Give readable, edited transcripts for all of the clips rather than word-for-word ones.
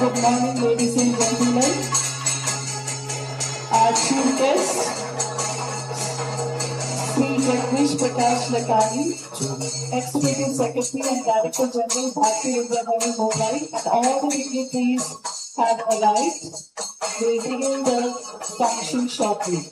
Good morning, ladies and gentlemen. Our chief guest, Sri Jagdish Prakash Lakani, Executive Secretary and Director General, Bharatiya India Heavy Mobile, and all the dignitaries have arrived. We'll begin the function shortly.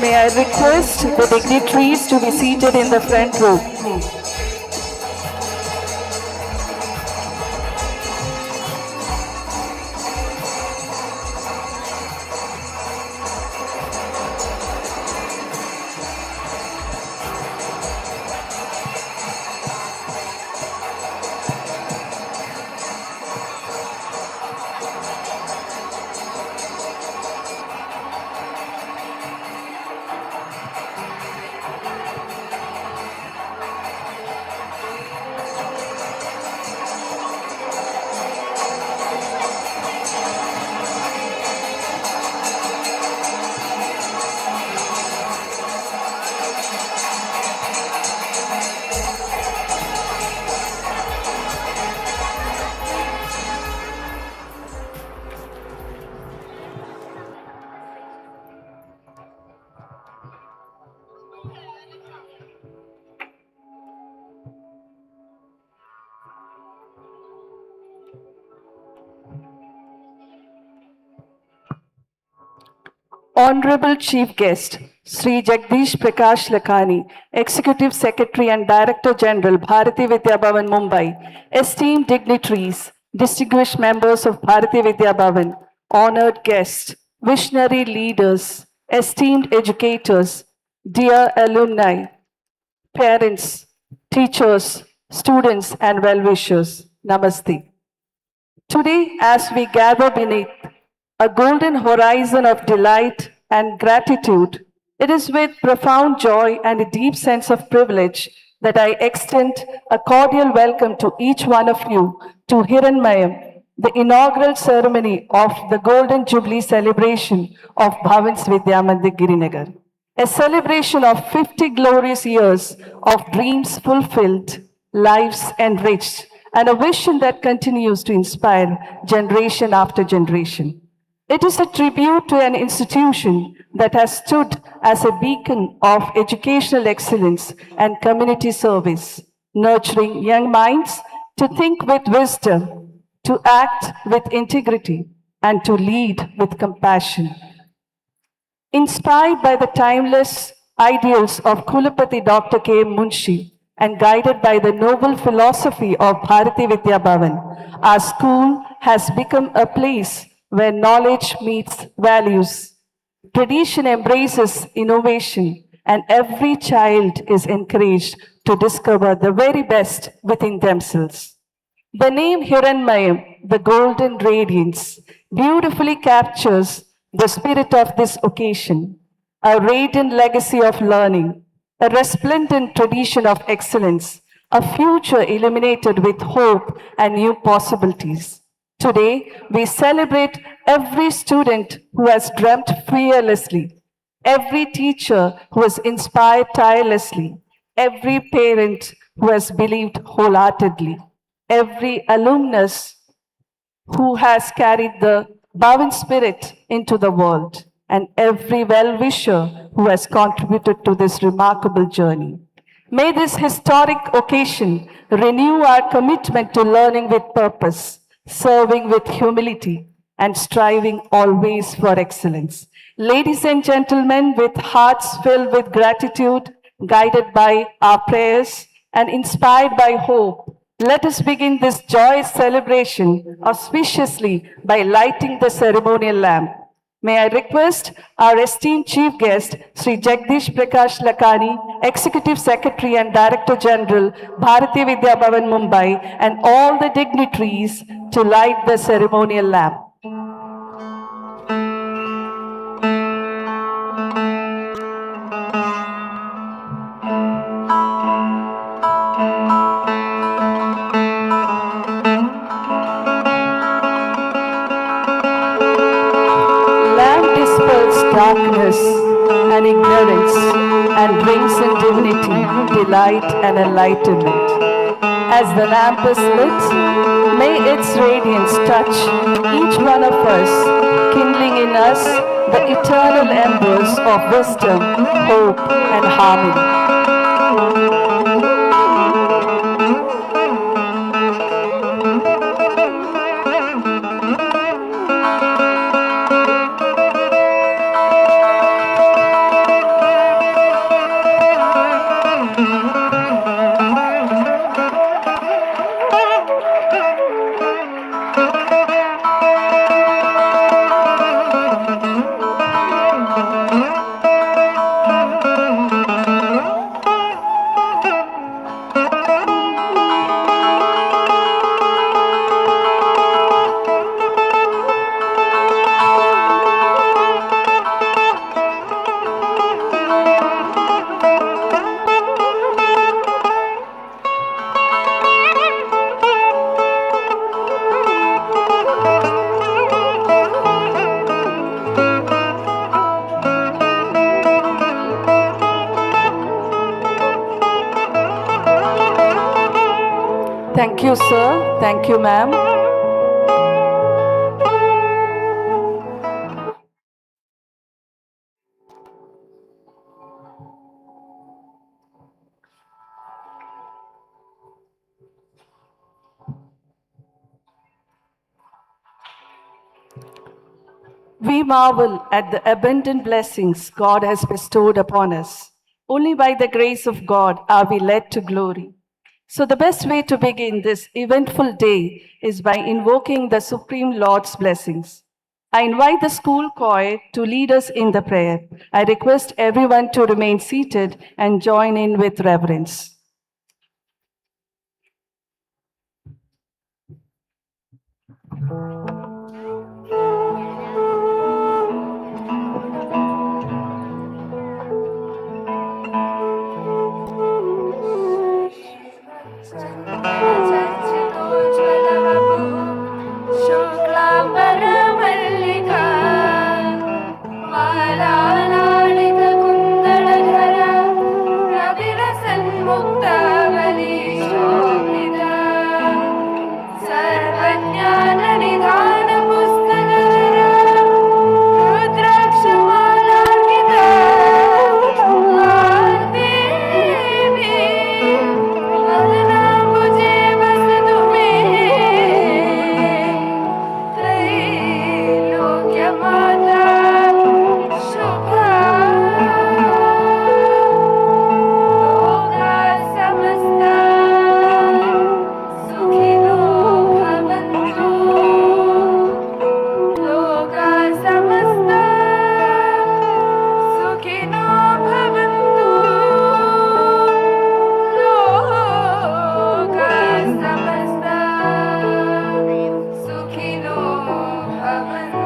May I request the dignitaries to be seated in the front row. Honorable Chief Guest, Sri Jagdish Prakash Lakhani, Executive Secretary and Director General, Bharati Vidya Bhavan, Mumbai, esteemed dignitaries, distinguished members of Bharati Vidya Bhavan, honored guests, visionary leaders, esteemed educators, dear alumni, parents, teachers, students, and well-wishers, Namaste. Today, as we gather beneath a golden horizon of delight and gratitude, it is with profound joy and a deep sense of privilege that I extend a cordial welcome to each one of you to Hiranmayam, the inaugural ceremony of the Golden Jubilee celebration of Bhavan's Vidya Mandir Girinagar. A celebration of 50 glorious years of dreams fulfilled, lives enriched, and a vision that continues to inspire generation after generation. It is a tribute to an institution that has stood as a beacon of educational excellence and community service, nurturing young minds to think with wisdom, to act with integrity, and to lead with compassion. Inspired by the timeless ideals of Kulapati Dr. K. Munshi and guided by the noble philosophy of Bharati Vidya Bhavan, our school has become a place where knowledge meets values. Tradition embraces innovation, and every child is encouraged to discover the very best within themselves. The name Hiranmayam, the golden radiance, beautifully captures the spirit of this occasion, a radiant legacy of learning, a resplendent tradition of excellence, a future illuminated with hope and new possibilities. Today, we celebrate every student who has dreamt fearlessly, every teacher who has inspired tirelessly, every parent who has believed wholeheartedly, every alumnus who has carried the Bhavan spirit into the world, and every well-wisher who has contributed to this remarkable journey. May this historic occasion renew our commitment to learning with purpose, serving with humility, and striving always for excellence. Ladies and gentlemen, with hearts filled with gratitude, guided by our prayers, and inspired by hope, let us begin this joyous celebration auspiciously by lighting the ceremonial lamp. May I request our esteemed chief guest, Sri Jagdish Prakash Lakhani, Executive Secretary and Director General, Bharati Vidya Bhavan, Mumbai, and all the dignitaries to light the ceremonial lamp. Darkness and ignorance and brings in divinity, delight and enlightenment. As the lamp is lit, may its radiance touch each one of us, kindling in us the eternal embers of wisdom, hope and harmony. Thank you, sir. Thank you, ma'am. We marvel at the abundant blessings God has bestowed upon us. Only by the grace of God are we led to glory. So, the best way to begin this eventful day is by invoking the Supreme Lord's blessings. I invite the school choir to lead us in the prayer. I request everyone to remain seated and join in with reverence. शुक्लाम्बरमल्लिका मालालाडितकुन्दलधरा रविरसन्मुक्तावली Sobhita सर्वज्ञाननिधानपुस्तकधरा रुद्राक्षमालार्पिता Vagdevi वदनाम्बुजे वसतु मे त्रैलोक्यमाता शुभा लोका समस्ता सुखिनो भवन्तु लोका समस्ता सुखिनो भवन्तु लोका समस्ता सुखिनो भवन्तु.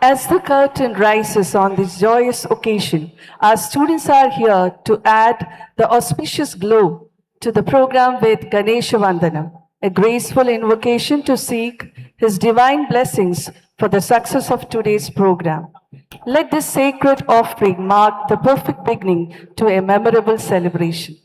As the curtain rises on this joyous occasion, our students are here to add the auspicious glow to the program with Ganesha Vandanam, a graceful invocation to seek His divine blessings for the success of today's program. Let this sacred offering mark the perfect beginning to a memorable celebration.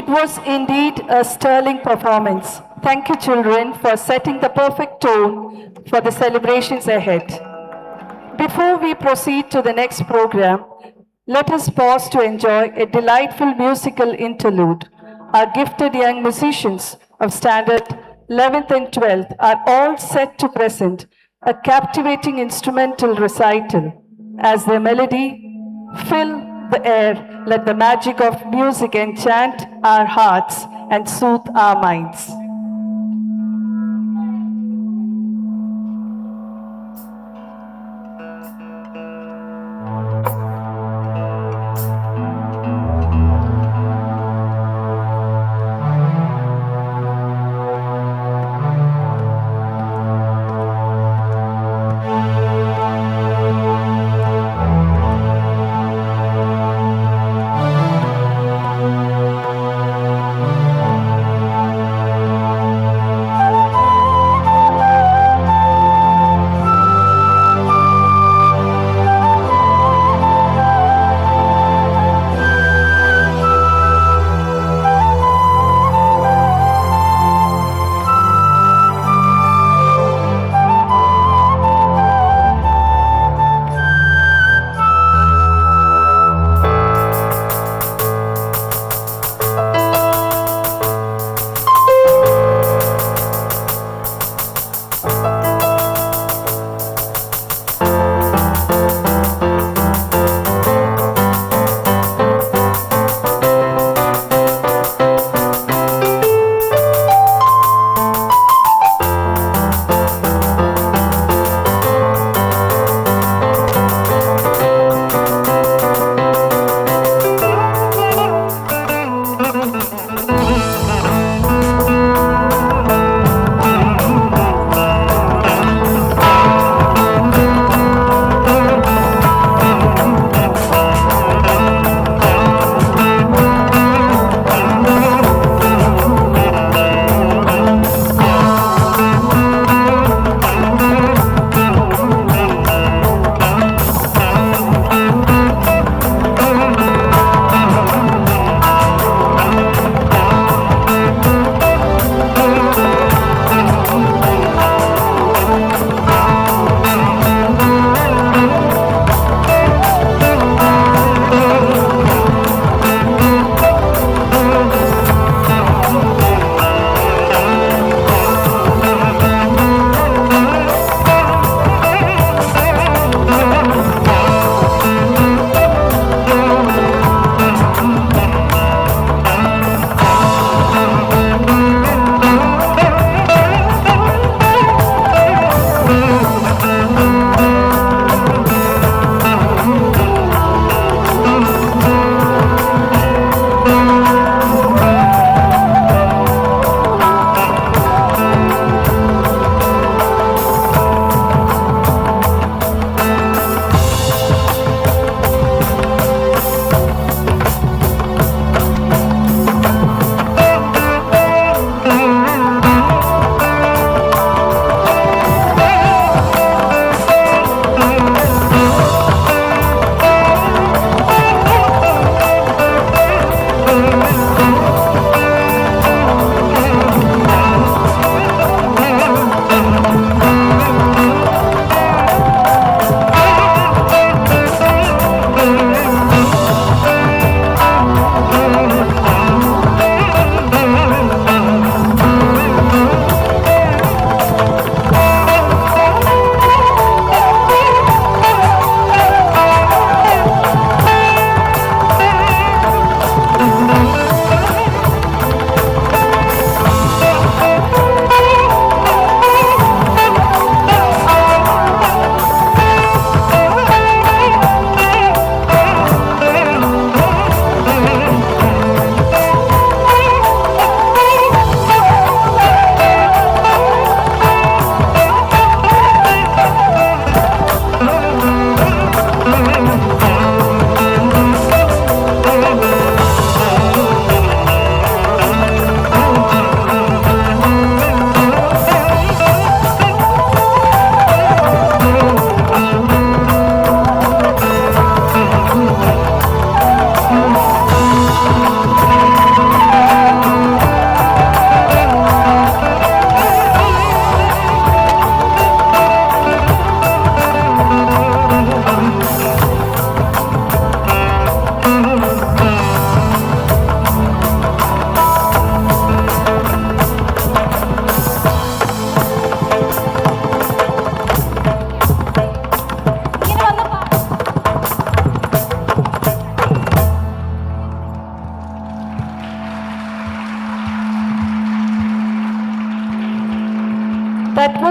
It was indeed a sterling performance. Thank you, children, for setting the perfect tone for the celebrations ahead. Before we proceed to the next program, let us pause to enjoy a delightful musical interlude. Our gifted young musicians of Standard 11th and 12th are all set to present a captivating instrumental recital. As their melody fill the air, let the magic of music enchant our hearts and soothe our minds.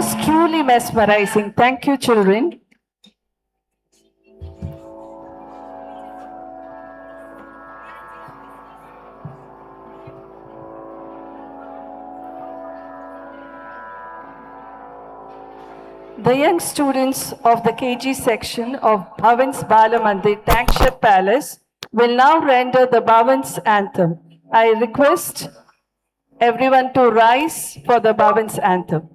was truly mesmerizing. Thank you, children. The young students of the KG section of Bhavan's Bala Mandir Tankshar Palace will now render the Bhavan's anthem. I request everyone to rise for the Bhavan's anthem.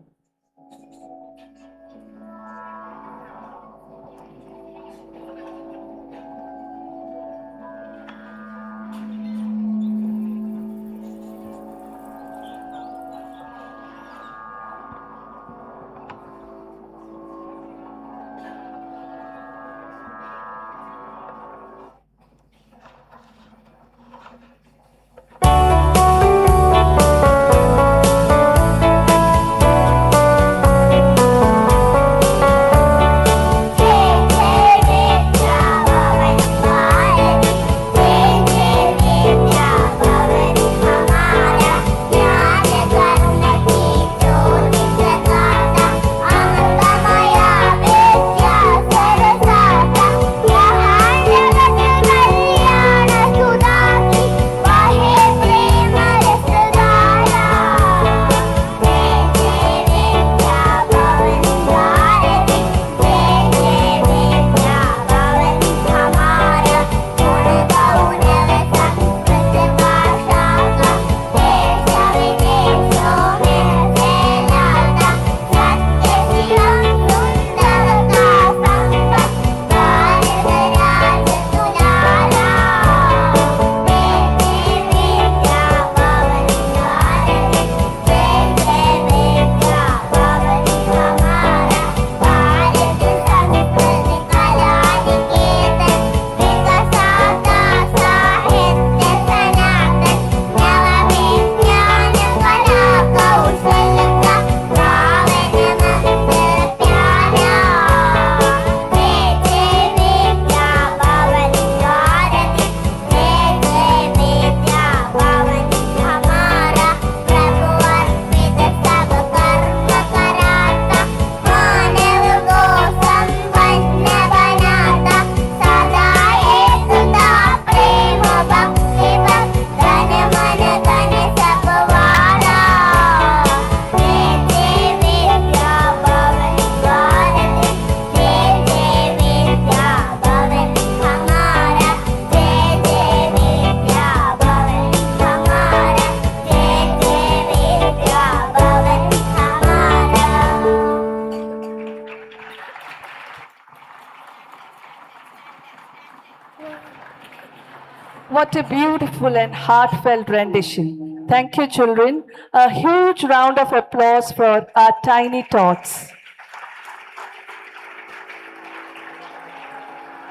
What a beautiful and heartfelt rendition. Thank you, children. A huge round of applause for our tiny tots.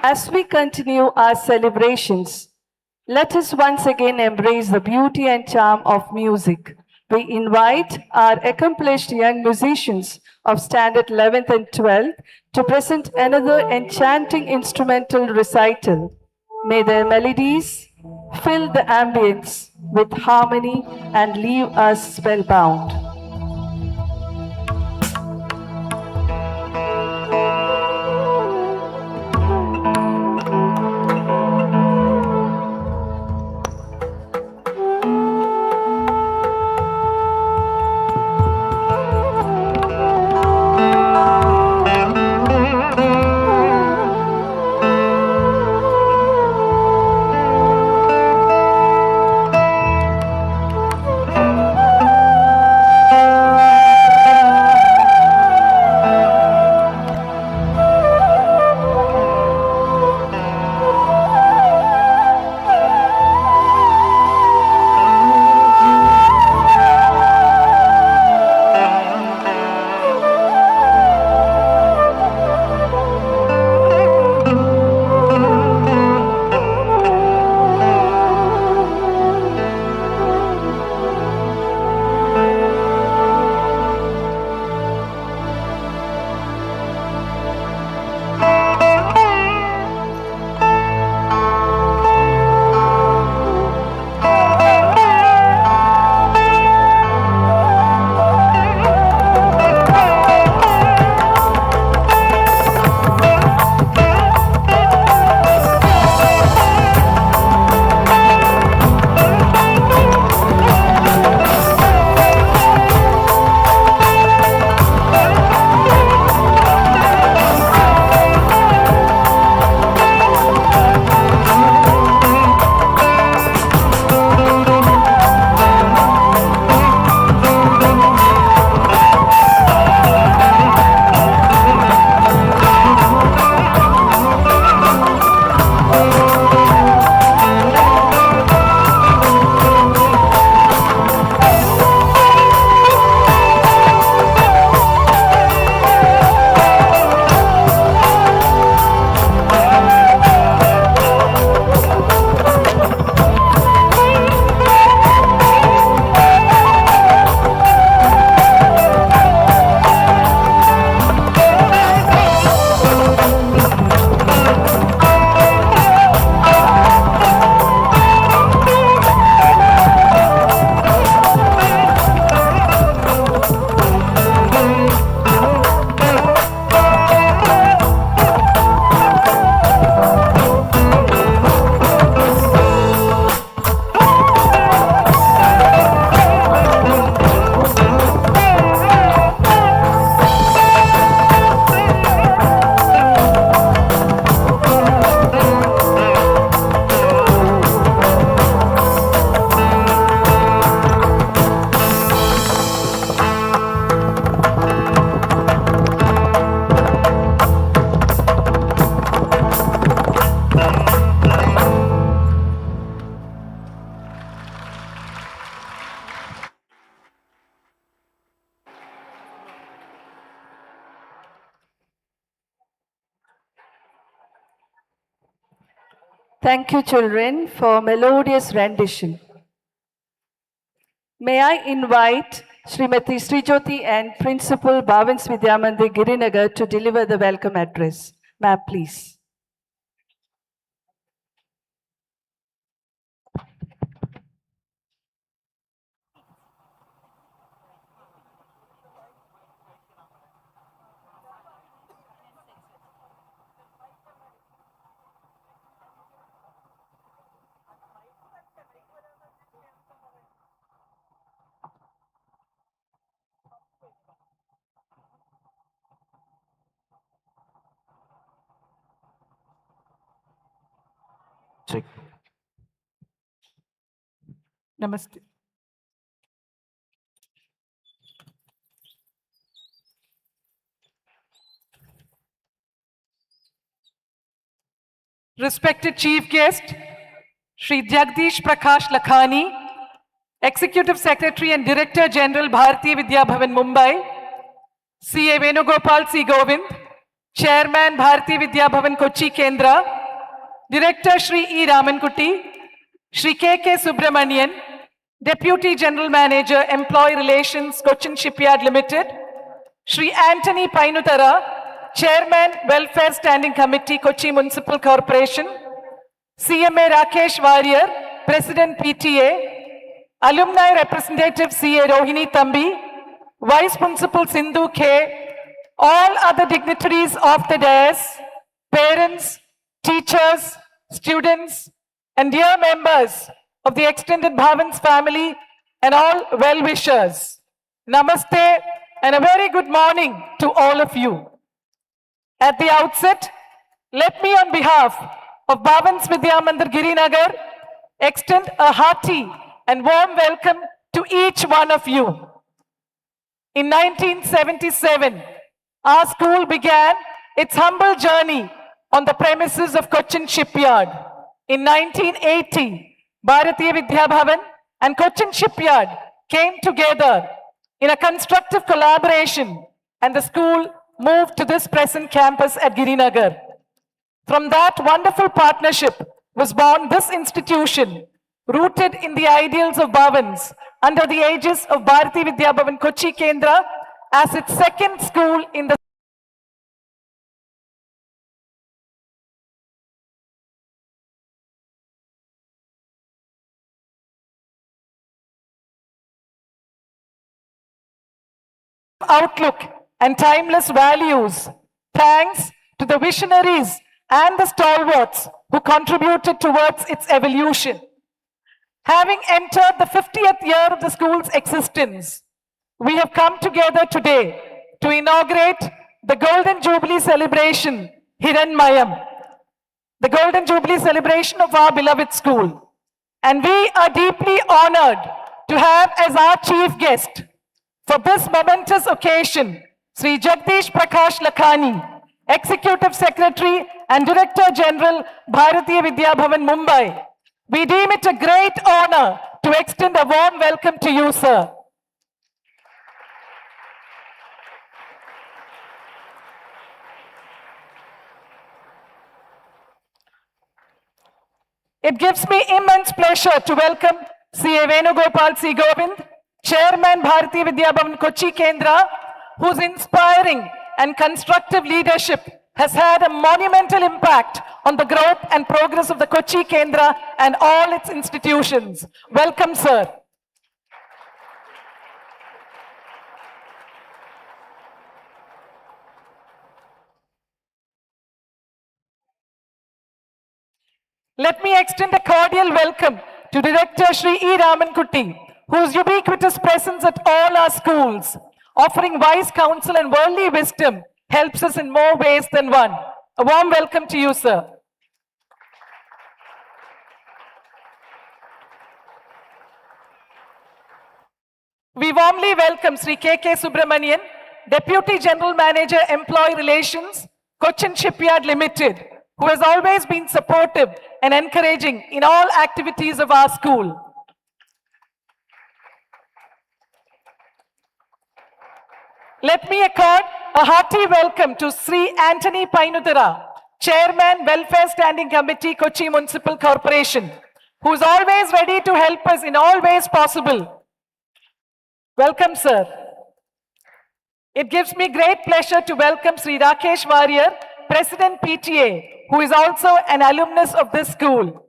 As we continue our celebrations, let us once again embrace the beauty and charm of music. We invite our accomplished young musicians of Standard 11th and 12th to present another enchanting instrumental recital. May their melodies fill the ambience with harmony and leave us spellbound. Thank you, children, for melodious rendition. May I invite Srimati Srijyoti and Principal Bhavans Vidyamandir Girinagar to deliver the welcome address. Ma'am, please. Check. Namaste. Respected Chief Guest, Shri Jagdish Prakash Lakhani, Executive Secretary and Director General Bharatiya Vidya Bhavan Mumbai, C.A. Venugopal C. Govind, Chairman Bharatiya Vidya Bhavan Kochi Kendra, Director Shri E. Ramankutti, Shri K.K. Subramanian, Deputy General Manager Employee Relations Cochin Shipyard Limited, Shri Anthony Painutara, Chairman Welfare Standing Committee Kochi Municipal Corporation, CMA Rakesh Warrior, President PTA, Alumni Representative CA Rohini Thambi, Vice Principal Sindhu K, all other dignitaries of the dais, parents, teachers, students, and dear members of the extended Bhavans family and all well-wishers. Namaste and a very good morning to all of you. At the outset, let me on behalf of Bhavans Vidyamandir Girinagar extend a hearty and warm welcome to each one of you. In 1977, our school began its humble journey on the premises of Cochin Shipyard. In 1980, Bharatiya Vidya Bhavan and Cochin Shipyard came together in a constructive collaboration, and the school moved to this present campus at Girinagar. From that wonderful partnership was born this institution, rooted in the ideals of Bhavans, under the aegis of Bharatiya Vidya Bhavan Kochi Kendra as its second school in the outlook and timeless values, thanks to the visionaries and the stalwarts who contributed towards its evolution. Having entered the 50th year of the school's existence, we have come together today to inaugurate the Golden Jubilee celebration, Hiranmayam, the Golden Jubilee celebration of our beloved school. And we are deeply honored to have as our chief guest for this momentous occasion, Sri Jagdish Prakash Lakhani, Executive Secretary and Director General, Bharatiya Vidya Bhavan Mumbai. We deem it a great honor to extend a warm welcome to you, sir. It gives me immense pleasure to welcome C.A. Venugopal C. Govind, Chairman Bharatiya Vidya Bhavan Kochi Kendra, whose inspiring and constructive leadership has had a monumental impact on the growth and progress of the Kochi Kendra and all its institutions. Welcome, sir. Let me extend a cordial welcome to Director Shri E. Ramankutti, whose ubiquitous presence at all our schools, offering wise counsel and worldly wisdom, helps us in more ways than one. A warm welcome to you, sir. We warmly welcome Sri K.K. Subramanian, Deputy General Manager, Employee Relations, Cochin Shipyard Limited, who has always been supportive and encouraging in all activities of our school. Let me accord a hearty welcome to Sri Anthony Painutara, Chairman, Welfare Standing Committee, Kochi Municipal Corporation, who is always ready to help us in all ways possible. Welcome, sir. It gives me great pleasure to welcome Sri Rakesh Warrior, President PTA, who is also an alumnus of this school.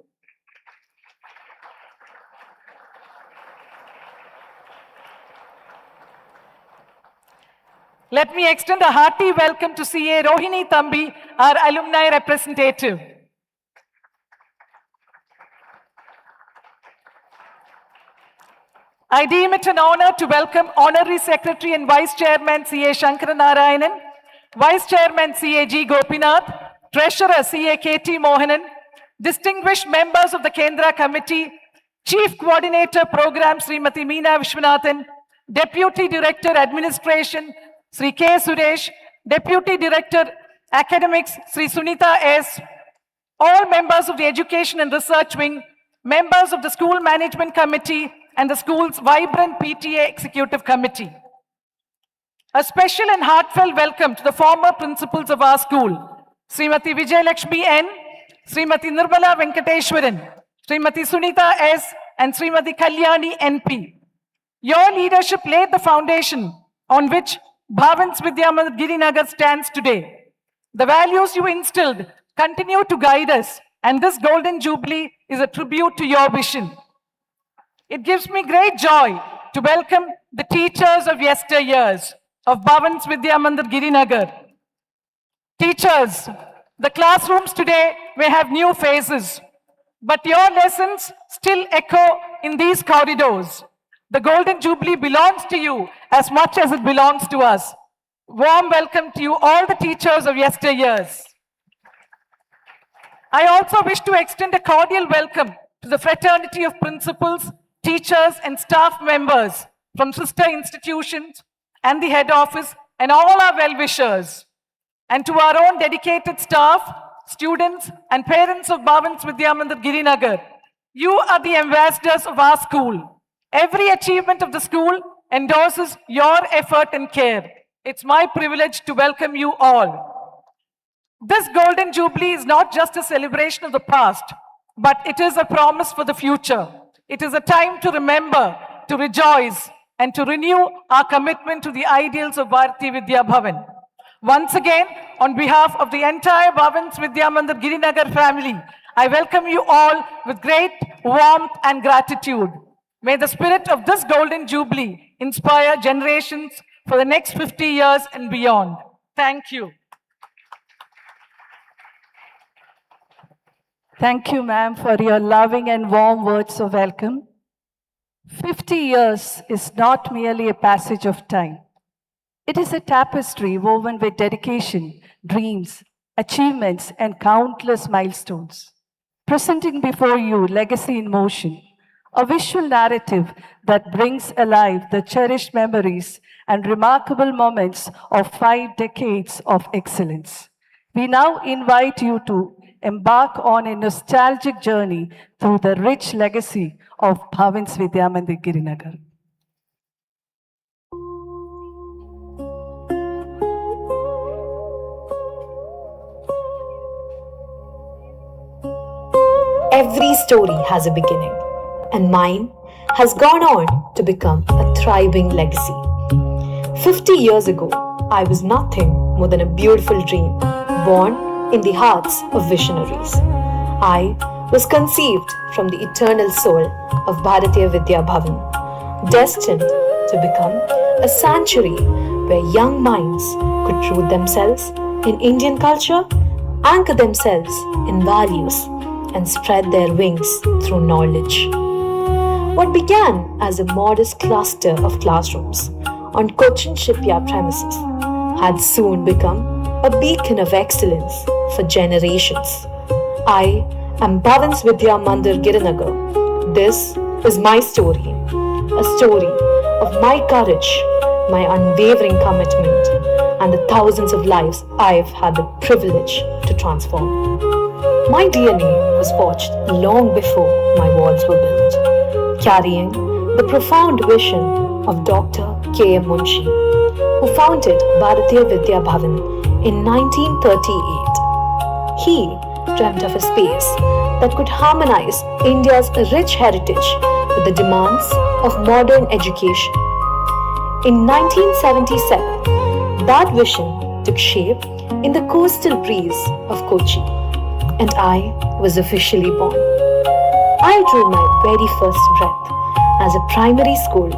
Let me extend a hearty welcome to CA Rohini Thambi, our alumni representative. I deem it an honor to welcome Honorary Secretary and Vice Chairman CA Shankaranarayanan, Vice Chairman CA G. Gopinath, Treasurer CA KT Mohanan, distinguished members of the Kendra Committee, Chief Coordinator Program Srimati Meena Vishwanathan, Deputy Director Administration Sri K. Suresh, Deputy Director Academics Sri Sunita S., all members of the Education and Research Wing, members of the School Management Committee, and the school's vibrant PTA Executive Committee. A special and heartfelt welcome to the former principals of our school, Srimati Vijay Lakshmi N., Srimati Nirmala Venkateshwaran, Srimati Sunita S., and Srimati Kalyani NP. Your leadership laid the foundation on which Bhavans Vidyamandir Girinagar stands today. The values you instilled continue to guide us, and this Golden Jubilee is a tribute to your vision. It gives me great joy to welcome the teachers of yesteryears of Bhavans Vidyamandir Girinagar. Teachers, the classrooms today may have new faces, but your lessons still echo in these corridors. The Golden Jubilee belongs to you as much as it belongs to us. Warm welcome to you, all the teachers of yesteryears. I also wish to extend a cordial welcome to the fraternity of principals, teachers, and staff members from sister institutions and the head office, and all our well-wishers. And to our own dedicated staff, students, and parents of Bhavans Vidyamandir Girinagar, you are the ambassadors of our school. Every achievement of the school endorses your effort and care. It's my privilege to welcome you all. This Golden Jubilee is not just a celebration of the past, but it is a promise for the future. It is a time to remember, to rejoice, and to renew our commitment to the ideals of Bharati Vidya Bhavan. Once again, on behalf of the entire Bhavans Vidyamandir Girinagar family, I welcome you all with great warmth and gratitude. May the spirit of this Golden Jubilee inspire generations for the next 50 years and beyond. Thank you. Thank you, ma'am, for your loving and warm words of welcome. 50 years is not merely a passage of time. It is a tapestry woven with dedication, dreams, achievements, and countless milestones. Presenting before you legacy in motion, a visual narrative that brings alive the cherished memories and remarkable moments of 5 decades of excellence. We now invite you to embark on a nostalgic journey through the rich legacy of Bhavans Vidyamandir Girinagar. Every story has a beginning, and mine has gone on to become a thriving legacy. 50 years ago, I was nothing more than a beautiful dream born in the hearts of visionaries. I was conceived from the eternal soul of Bharatiya Vidya Bhavan, destined to become a sanctuary where young minds could root themselves in Indian culture, anchor themselves in values, and spread their wings through knowledge. What began as a modest cluster of classrooms on Cochin shipyard premises had soon become a beacon of excellence for generations. I am Bhavans Vidyamandir Girinagar. This is my story, a story of my courage, my unwavering commitment, and the thousands of lives I've had the privilege to transform. My DNA was forged long before my walls were built, carrying the profound vision of Dr. K. M. Munshi, who founded Bharatiya Vidya Bhavan in 1938. He dreamt of a space that could harmonize India's rich heritage with the demands of modern education. In 1977, that vision took shape in the coastal breeze of Kochi, and I was officially born. I drew my very first breath as a primary school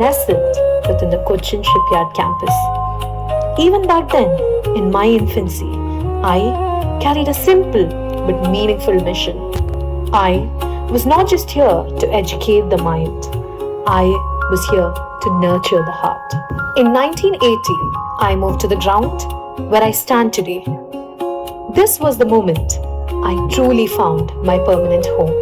nestled within the Cochin shipyard campus. Even back then, in my infancy, I carried a simple but meaningful mission. I was not just here to educate the mind, I was here to nurture the heart. In 1980, I moved to the ground where I stand today. This was the moment I truly found my permanent home.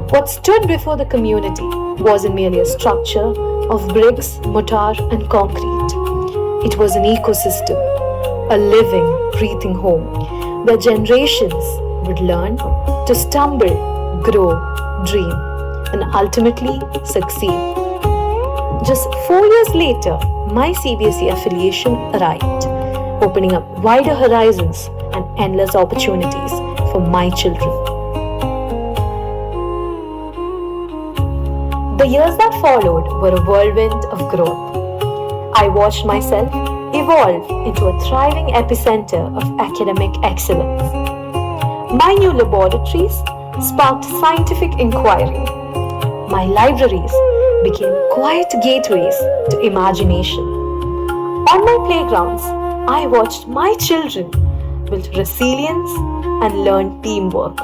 What stood before the community wasn't merely a structure of bricks, mortar, and concrete. It was an ecosystem, a living, breathing home where generations would learn to stumble, grow, dream, and ultimately succeed. Just 4 years later, my CBSE affiliation arrived, opening up wider horizons and endless opportunities for my children. The years that followed were a whirlwind of growth. I watched myself evolve into a thriving epicenter of academic excellence. My new laboratories sparked scientific inquiry. My libraries became quiet gateways to imagination. On my playgrounds, I watched my children build resilience and learn teamwork,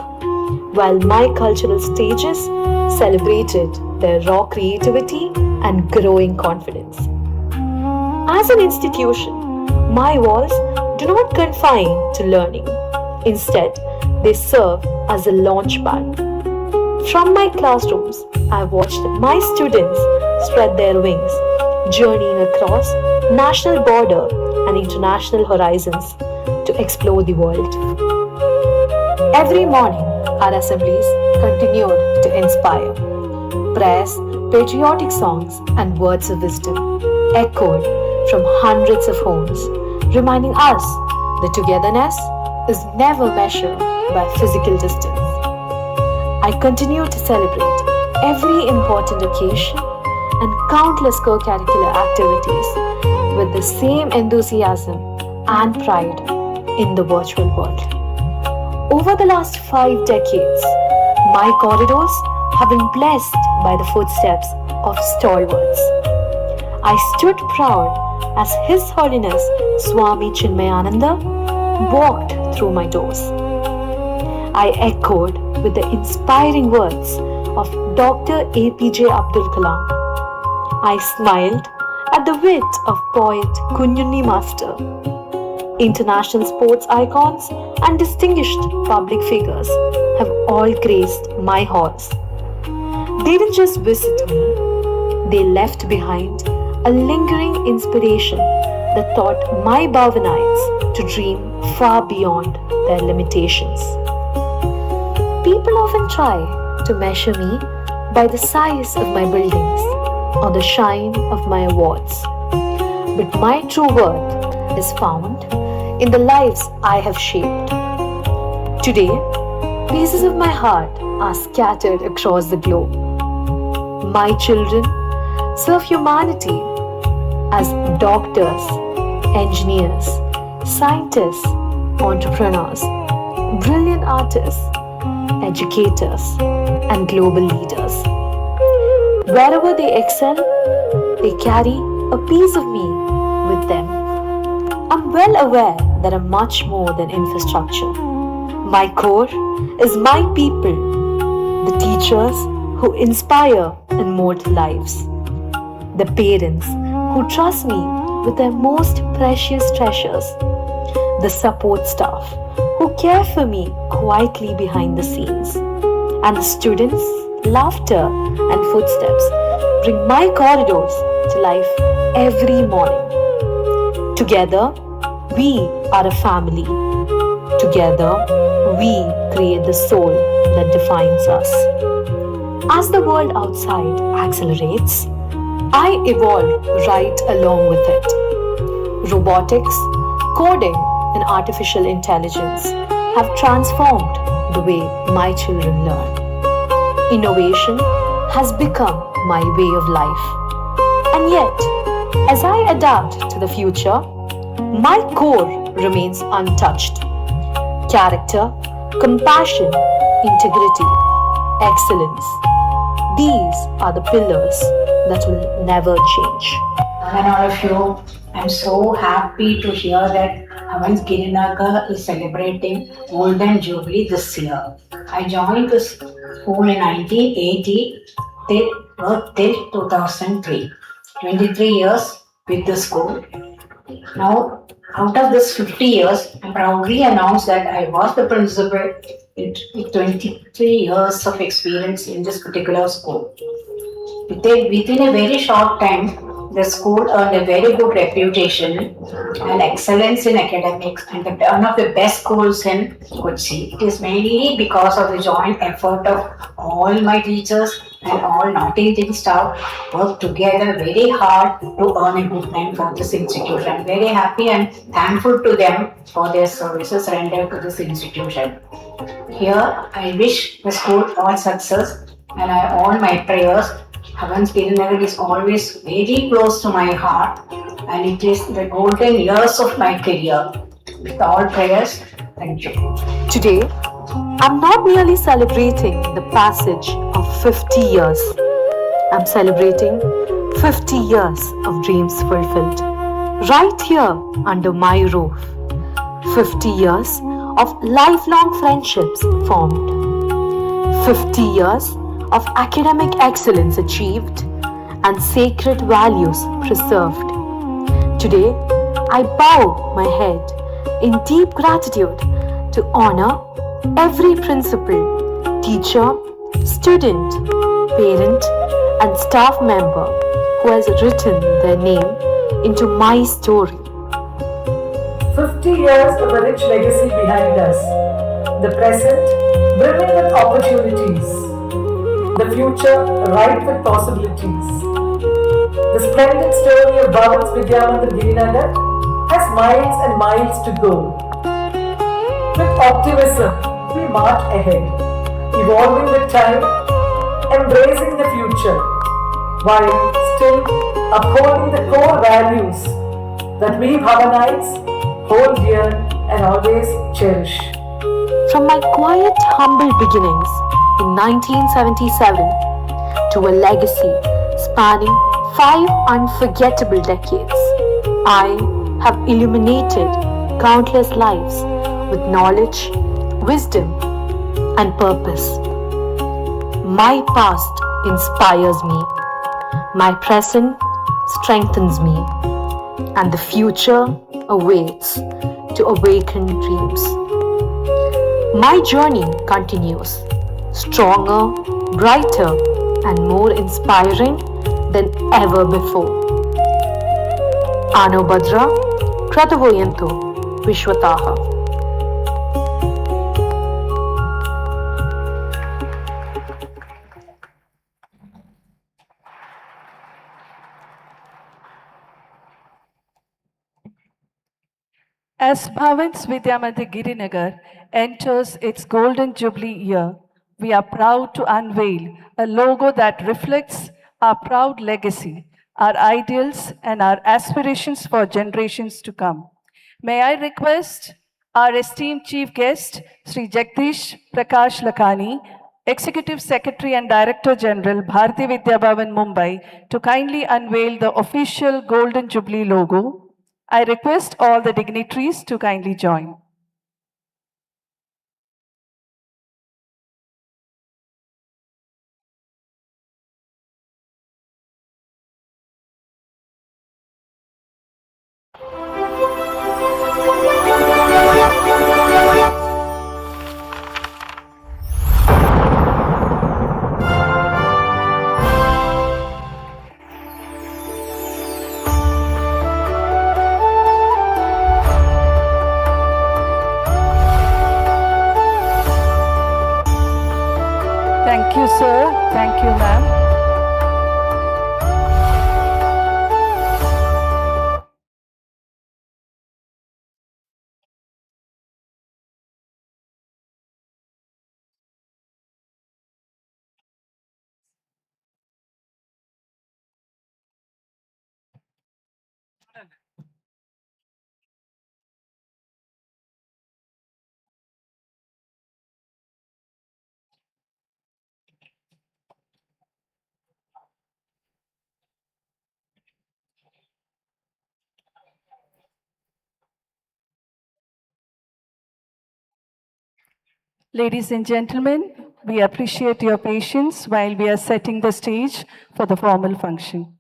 while my cultural stages celebrated their raw creativity and growing confidence. As an institution, my walls do not confine to learning. Instead, they serve as a launchpad. From my classrooms, I've watched my students spread their wings, journeying across national border and international horizons to explore the world. Every morning, our assemblies continued to inspire. Prayers, patriotic songs, and words of wisdom echoed from hundreds of homes, reminding us that togetherness is never measured by physical distance. I continue to celebrate every important occasion and countless co-curricular activities with the same enthusiasm and pride in the virtual world. Over the last 5 decades, my corridors have been blessed by the footsteps of stalwarts. I stood proud as His Holiness Swami Chinmayananda walked through my doors. I echoed with the inspiring words of Dr. APJ Abdul Kalam. I smiled at the wit of poet Kunjunni Master. International sports icons and distinguished public figures have all graced my halls. They didn't just visit me, they left behind a lingering inspiration that taught my Bhavanites to dream far beyond their limitations. People often try to measure me by the size of my buildings or the shine of my awards. But my true worth is found in the lives I have shaped. Today, pieces of my heart are scattered across the globe. My children serve humanity as doctors, engineers, scientists, entrepreneurs, brilliant artists, educators, and global leaders. Wherever they excel, they carry a piece of me with them. I'm well aware that I'm much more than infrastructure. My core is my people, the teachers who inspire and mold lives, the parents who trust me with their most precious treasures, the support staff who care for me quietly behind the scenes, and the students' laughter and footsteps bring my corridors to life every morning. Together, we are a family. Together, we create the soul that defines us. As the world outside accelerates, I evolve right along with it. Robotics, coding, and artificial intelligence have transformed the way my children learn. Innovation has become my way of life. And yet, as I adapt to the future, my core remains untouched. Character, compassion, integrity, excellence. These are the pillars that will never change. And all of you, I'm so happy to hear that Havans Girinagar is celebrating Golden Jubilee this year. I joined this school in 1980 till 2003. 23 years with the school. Now, out of this 50 years, I proudly announce that I was the principal with 23 years of experience in this particular school. Within a very short time, the school earned a very good reputation and excellence in academics and one of the best schools in Kochi. It is mainly because of the joint effort of all my teachers and all non-teaching staff worked together very hard to earn a good name for this institution. I'm very happy and thankful to them for their services rendered to this institution. Here, I wish the school all success and all my prayers. Havans Girinagar is always very close to my heart and it is the golden years of my career. With all prayers, thank you. Today, I'm not merely celebrating the passage of 50 years. I'm celebrating 50 years of dreams fulfilled. Right here under my roof. 50 years of lifelong friendships formed. 50 years of academic excellence achieved and sacred values preserved. Today, I bow my head in deep gratitude to honor every principal, teacher, student, parent, and staff member who has written their name into my story. 50 years of a rich legacy behind us. The present brimming with opportunities. The future ripe with possibilities. The splendid story of Bhavans Vidyamandir Girinagar has miles and miles to go. With optimism, we march ahead, evolving with time, embracing the future, while still upholding the core values that we Bhavanites hold dear and always cherish. From my quiet, humble beginnings in 1977 to a legacy spanning 5 unforgettable decades, I have illuminated countless lives with knowledge, wisdom, and purpose. My past inspires me, my present strengthens me, and the future awaits to awaken dreams. My journey continues, stronger, brighter, and more inspiring than ever before. Ano Badra, Kratuvoyanto, Vishwataha. As Bhavans Vidyamandir Girinagar enters its Golden Jubilee year, we are proud to unveil a logo that reflects our proud legacy, our ideals, and our aspirations for generations to come. May I request our esteemed chief guest, Sri Jagdish Prakash Lakhani, Executive Secretary and Director General, Bharati Vidya Bhavan, Mumbai, to kindly unveil the official Golden Jubilee logo. I request all the dignitaries to kindly join. Thank you, sir. Thank you, ma'am. Ladies and gentlemen, we appreciate your patience while we are setting the stage for the formal function.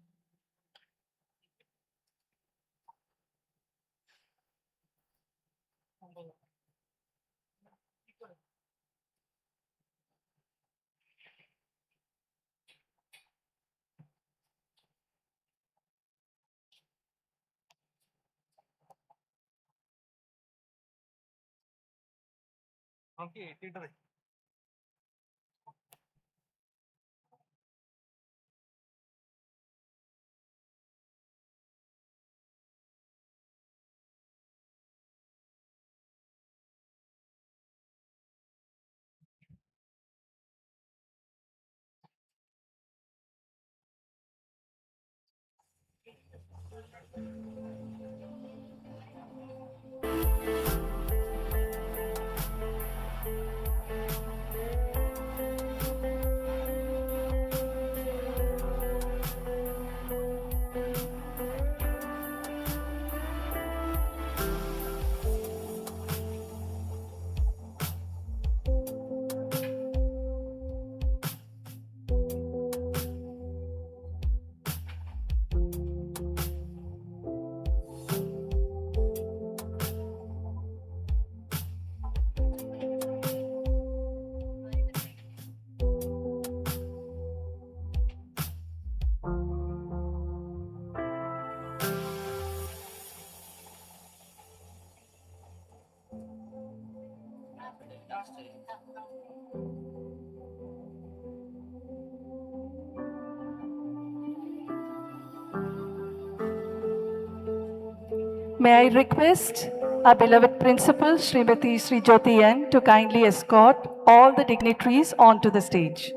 May I request our beloved principal, Srimati Sri Jyoti N, to kindly escort all the dignitaries onto the stage.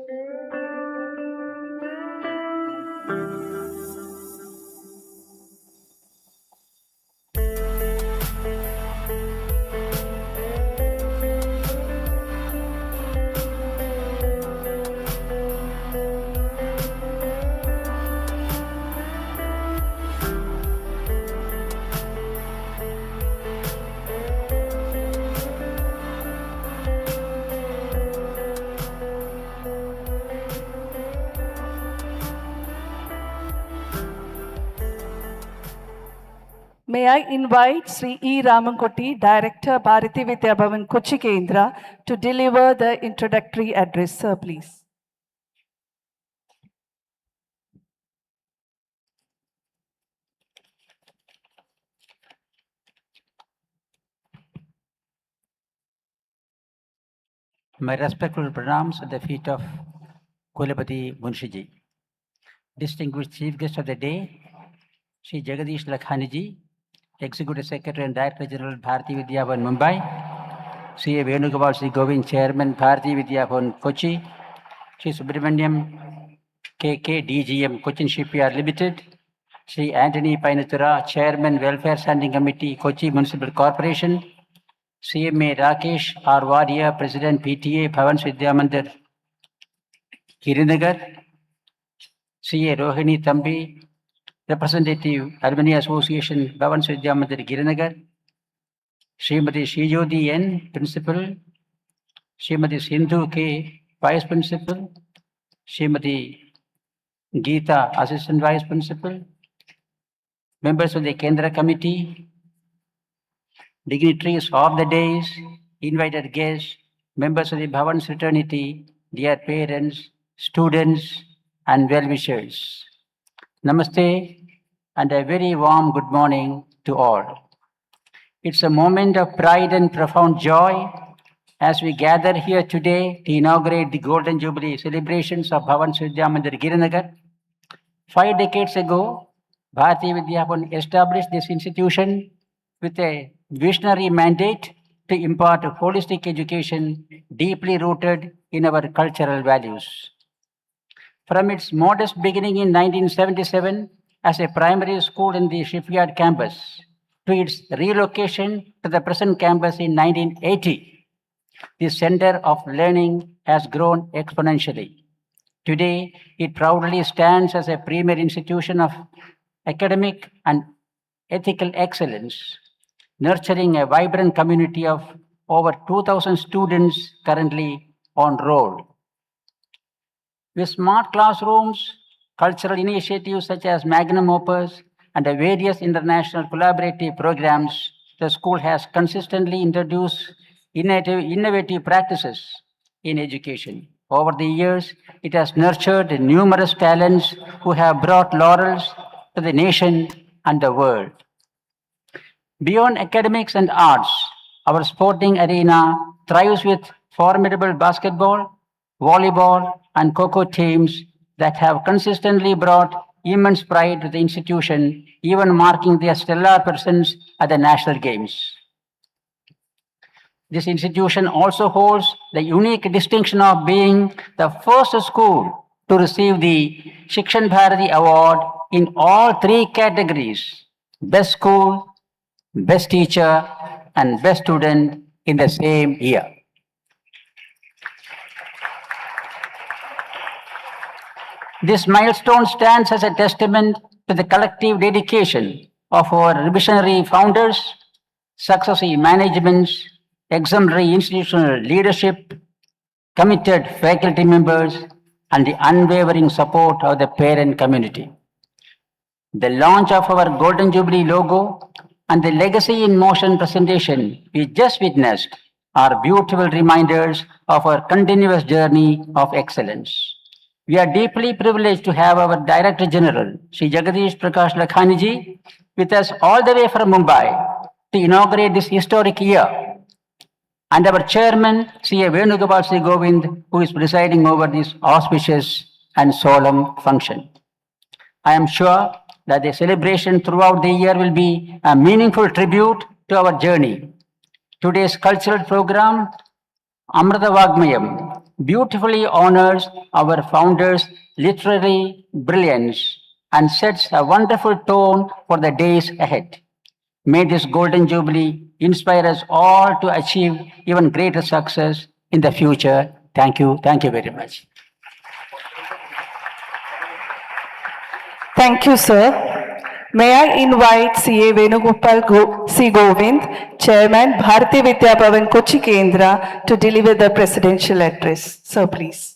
May I invite Sri E. Ramankoti, Director, Bharati Vidya Bhavan, Kochi Kendra, to deliver the introductory address. Sir, please. My respectful pranams at the feet of Kulapati Munshiji. Distinguished Chief Guest of the day, Shri Jagadish Lakhaniji, Executive Secretary and Director General Bharati Vidya Bhavan Mumbai, Sri Venugopal Sri Govind Chairman Bharati Vidya Bhavan Kochi, Sri Subramaniam KK DGM Cochin Shipyard Limited, Sri Anthony Painatura, Chairman Welfare Standing Committee Kochi Municipal Corporation, CMA Rakesh R. Wadia, President PTA Bhavan Vidya Mandir Girinagar, CA Rohini Thambi, Representative Alumni Association Bhavan Vidya Mandir Girinagar, Srimati Shijodi N, Principal, Srimati Sindhu K, Vice Principal, Srimati Geeta, Assistant Vice Principal, members of the Kendra Committee, dignitaries of the days, invited guests, members of the Bhavan fraternity, dear parents, students, and well-wishers. Namaste and a very warm good morning to all. It's a moment of pride and profound joy as we gather here today to inaugurate the Golden Jubilee celebrations of Bhavan Vidya Mandir Girinagar. 5 decades ago, Bharati Vidya Bhavan established this institution with a visionary mandate to impart a holistic education deeply rooted in our cultural values. From its modest beginning in 1977 as a primary school in the Shipyard campus to its relocation to the present campus in 1980, the Center of Learning has grown exponentially. Today, it proudly stands as a premier institution of academic and ethical excellence, nurturing a vibrant community of over 2,000 students currently on roll. With smart classrooms, cultural initiatives such as Magnum Opus, and the various international collaborative programs, the school has consistently introduced innovative practices in education. Over the years, it has nurtured numerous talents who have brought laurels to the nation and the world. Beyond academics and arts, our sporting arena thrives with formidable basketball, volleyball, and kho teams that have consistently brought immense pride to the institution, even marking their stellar presence at the national games. This institution also holds the unique distinction of being the first school to receive the Shikshan Bharati Award in all three categories: Best School, Best Teacher, and Best Student in the same year. This milestone stands as a testament to the collective dedication of our visionary founders, successive managements, exemplary institutional leadership, committed faculty members, and the unwavering support of the parent community. The launch of our Golden Jubilee logo and the Legacy in Motion presentation we just witnessed are beautiful reminders of our continuous journey of excellence. We are deeply privileged to have our Director General, Sri Jagadish Prakash Lakhani ji, with us all the way from Mumbai to inaugurate this historic year, and our Chairman, Sri Venugopal Sri Govind, who is presiding over this auspicious and solemn function. I am sure that the celebration throughout the year will be a meaningful tribute to our journey. Today's cultural program, Amrita Vagmayam, beautifully honors our founders' literary brilliance and sets a wonderful tone for the days ahead. May this Golden Jubilee inspire us all to achieve even greater success in the future. Thank you. Thank you very much. Thank you, sir. May I invite C.A. Venugopal C. Govind, Chairman, Bharati Vidya Bhavan, Kochi Kendra, to deliver the presidential address. Sir, please.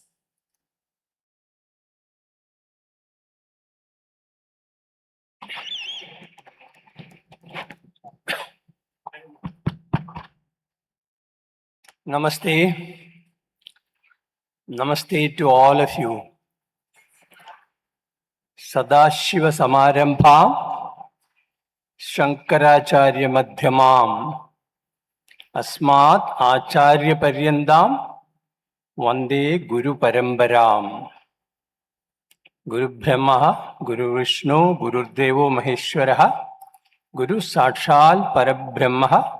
Namaste. Namaste to all of you. Sadashiva Samarambham Shankaracharya Madhyamam Asmat Acharya Paryandam Vande Guru Parambaram. Guru Brahma, Guru Vishnu, Guru Devo Maheshwaraha, Guru Sakshal Parabrahma,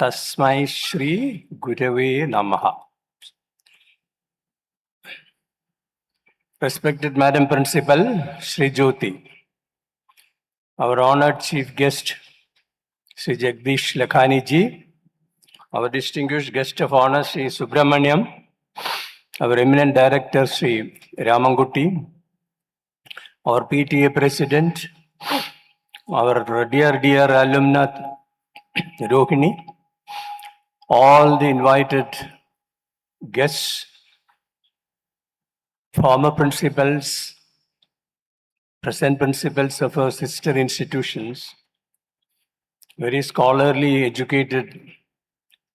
Tasmai Shri Gurave Namaha. Respected Madam Principal, Shri Jyoti, our honored Chief Guest, Shri Jagdish Lakhani ji, our distinguished guest of honor, Shri Subramaniam, our eminent director, Shri Ramanguti, our PTA President, our dear alumna, Rohini, all the invited guests, former principals, present principals of our sister institutions, very scholarly, educated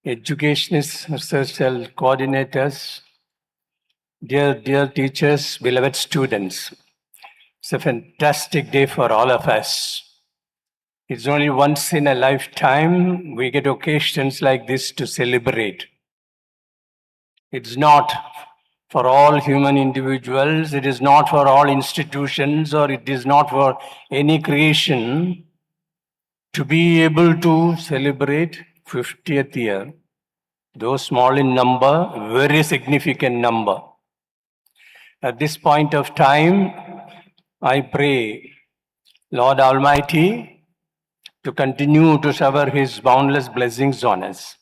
educationists, research coordinators, dear teachers, beloved students. It's a fantastic day for all of us. It's only once in a lifetime we get occasions like this to celebrate. It's not for all human individuals, it is not for all institutions, or it is not for any creation to be able to celebrate 50th year. Though small in number, very significant number. At this point of time, I pray Lord Almighty to continue to shower His boundless blessings on us.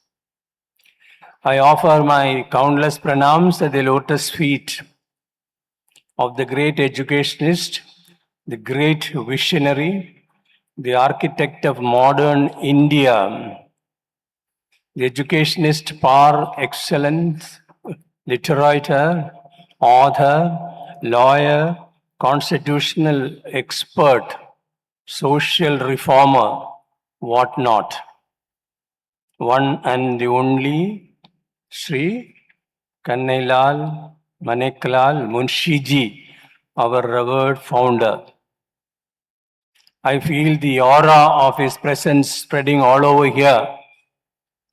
I offer my countless pranams at the lotus feet of the great educationist, the great visionary, the architect of modern India, the educationist par excellence, literator, author, lawyer, constitutional expert, social reformer, whatnot. One and the only Sri Kannailal Maneklal Munshiji, our revered founder. I feel the aura of his presence spreading all over here,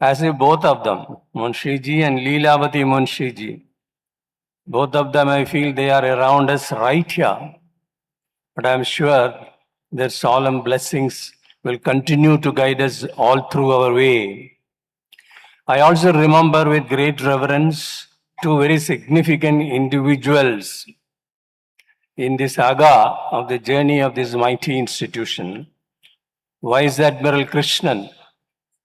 as if both of them, Munshiji and Leelavati Munshiji, both of them, I feel they are around us right here. But I'm sure their solemn blessings will continue to guide us all through our way. I also remember with great reverence two very significant individuals in the saga of the journey of this mighty institution. Vice Admiral Krishnan,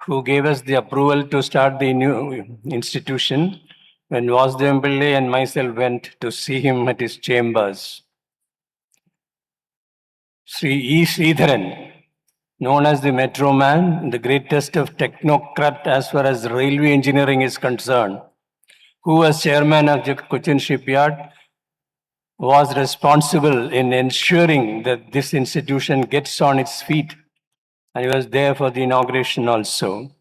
who gave us the approval to start the new institution when Vasudeva Pillai and myself went to see him at his chambers. Sri E. Sridharan, known as the Metro Man, the greatest of technocrat as far as railway engineering is concerned, who as chairman of the Cochin Shipyard was responsible in ensuring that this institution gets on its feet. And he was there for the inauguration also.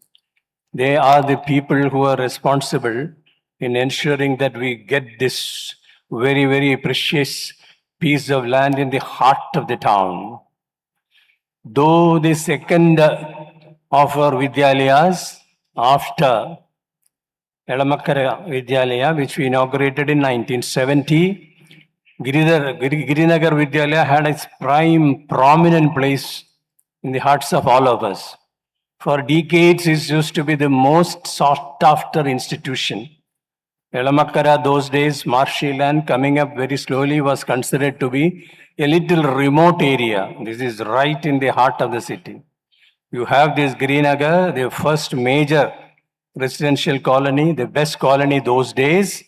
They are the people who are responsible in ensuring that we get this very, very precious piece of land in the heart of the town. Though the second of our Vidyalayas after Elamakkara Vidyalaya, which we inaugurated in 1970, Girinagar Vidyalaya had its prime prominent place in the hearts of all of us. For decades, it used to be the most sought after institution. Elamakkara, those days, marshy land coming up very slowly, was considered to be a little remote area. This is right in the heart of the city. You have this Girinagar, the first major residential colony, the best colony those days,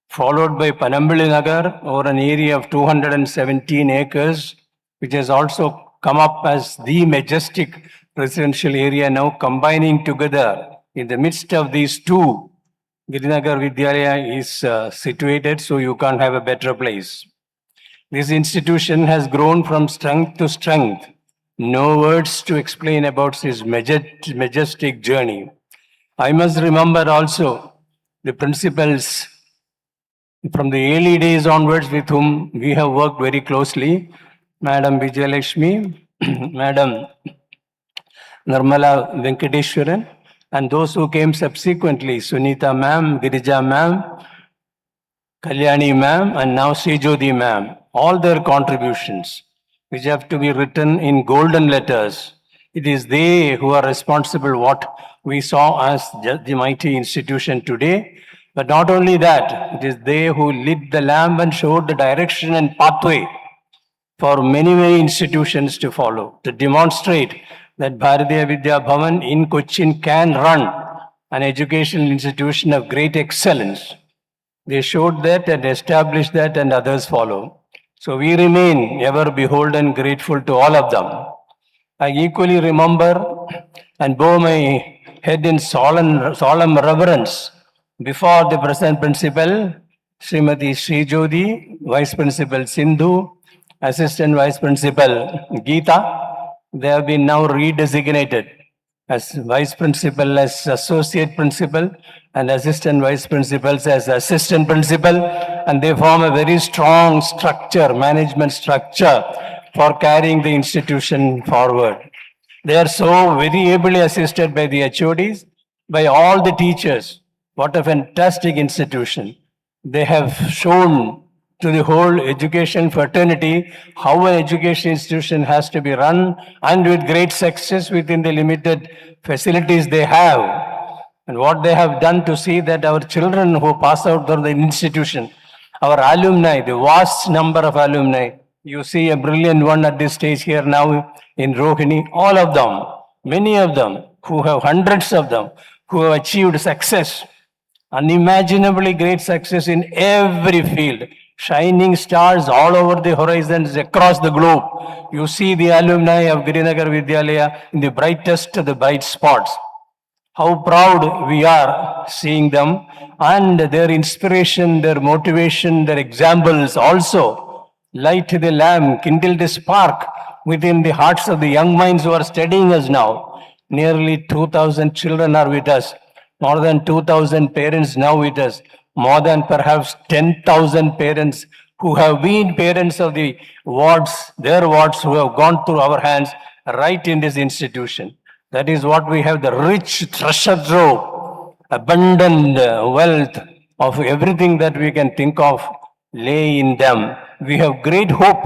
followed by Panambili Nagar over an area of 217 acres, which has also come up as the majestic residential area now, combining together in the midst of these two. Girinagar Vidyalaya is situated, so you can't have a better place. This institution has grown from strength to strength. No words to explain about its majestic journey. I must remember also the principals from the early days onwards with whom we have worked very closely. Madam Vijayalakshmi, Madam Nirmala Venkateshwaran, and those who came subsequently, Sunita ma'am, Girija ma'am, Kalyani ma'am, and now Srijodi ma'am, all their contributions, which have to be written in golden letters. It is they who are responsible what we saw as the mighty institution today. But not only that, it is they who lit the lamp and showed the direction and pathway for many, many institutions to follow, to demonstrate that Bharatiya Vidya Bhavan in Cochin can run an educational institution of great excellence. They showed that and established that, and others follow. So we remain ever beholden, grateful to all of them. I equally remember and bow my head in solemn reverence before the present principal, Srimati Srijodi, Vice Principal Sindhu, Assistant Vice Principal Geeta. They have been now redesignated as Vice Principal, as Associate Principal, and Assistant Vice Principals as Assistant Principal, and they form a very strong structure, management structure for carrying the institution forward. They are so very ably assisted by the HODs, by all the teachers. What a fantastic institution. They have shown to the whole education fraternity how an education institution has to be run, and with great success within the limited facilities they have. And what they have done to see that our children who pass out from the institution, our alumni, the vast number of alumni, you see a brilliant one at this stage here now in Rohini, all of them, many of them, who have hundreds of them, who have achieved success, unimaginably great success in every field, shining stars all over the horizons across the globe. You see the alumni of Girinagar Vidyalaya in the brightest of the bright spots. How proud we are seeing them and their inspiration, their motivation, their examples also light the lamp, kindle the spark within the hearts of the young minds who are studying us now. Nearly 2,000 children are with us, more than 2,000 parents now with us, more than perhaps 10,000 parents who have been parents of the wards, their wards who have gone through our hands right in this institution. That is what we have, the rich treasure trove, abundant wealth of everything that we can think of lay in them. We have great hope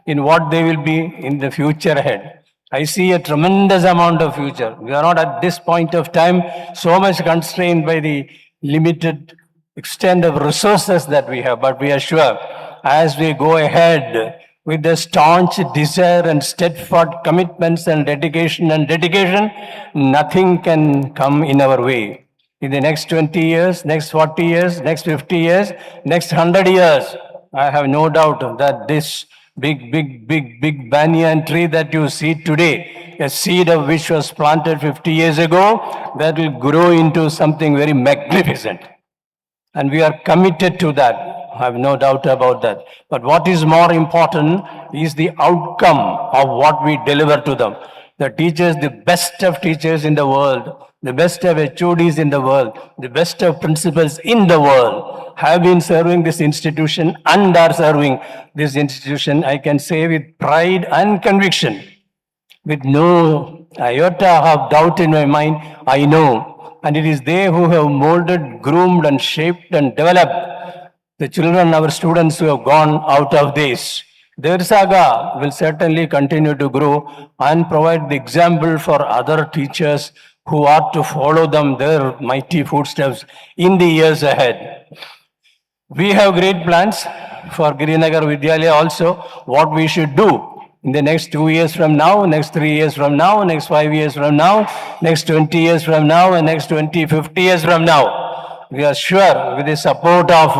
in what they will be in the future ahead. I see a tremendous amount of future. We are not at this point of time so much constrained by the limited extent of resources that we have, but we are sure as we go ahead with the staunch desire and steadfast commitments and dedication, nothing can come in our way. In the next 20 years, next 40 years, next 50 years, next 100 years, I have no doubt that this big banyan tree that you see today, a seed of which was planted 50 years ago, that will grow into something very magnificent. And we are committed to that. I have no doubt about that. But what is more important is the outcome of what we deliver to them. The teachers, the best of teachers in the world, the best of HODs in the world, the best of principals in the world have been serving this institution and are serving this institution, I can say with pride and conviction. With no iota of doubt in my mind, I know. And it is they who have molded, groomed, and shaped and developed the children, our students who have gone out of this. Their saga will certainly continue to grow and provide the example for other teachers who are to follow them, their mighty footsteps in the years ahead. We have great plans for Girinagar Vidyalaya also, what we should do in the next 2 years from now, next 3 years from now, next 5 years from now, next 20 years from now, and next 20, 50 years from now. We are sure with the support of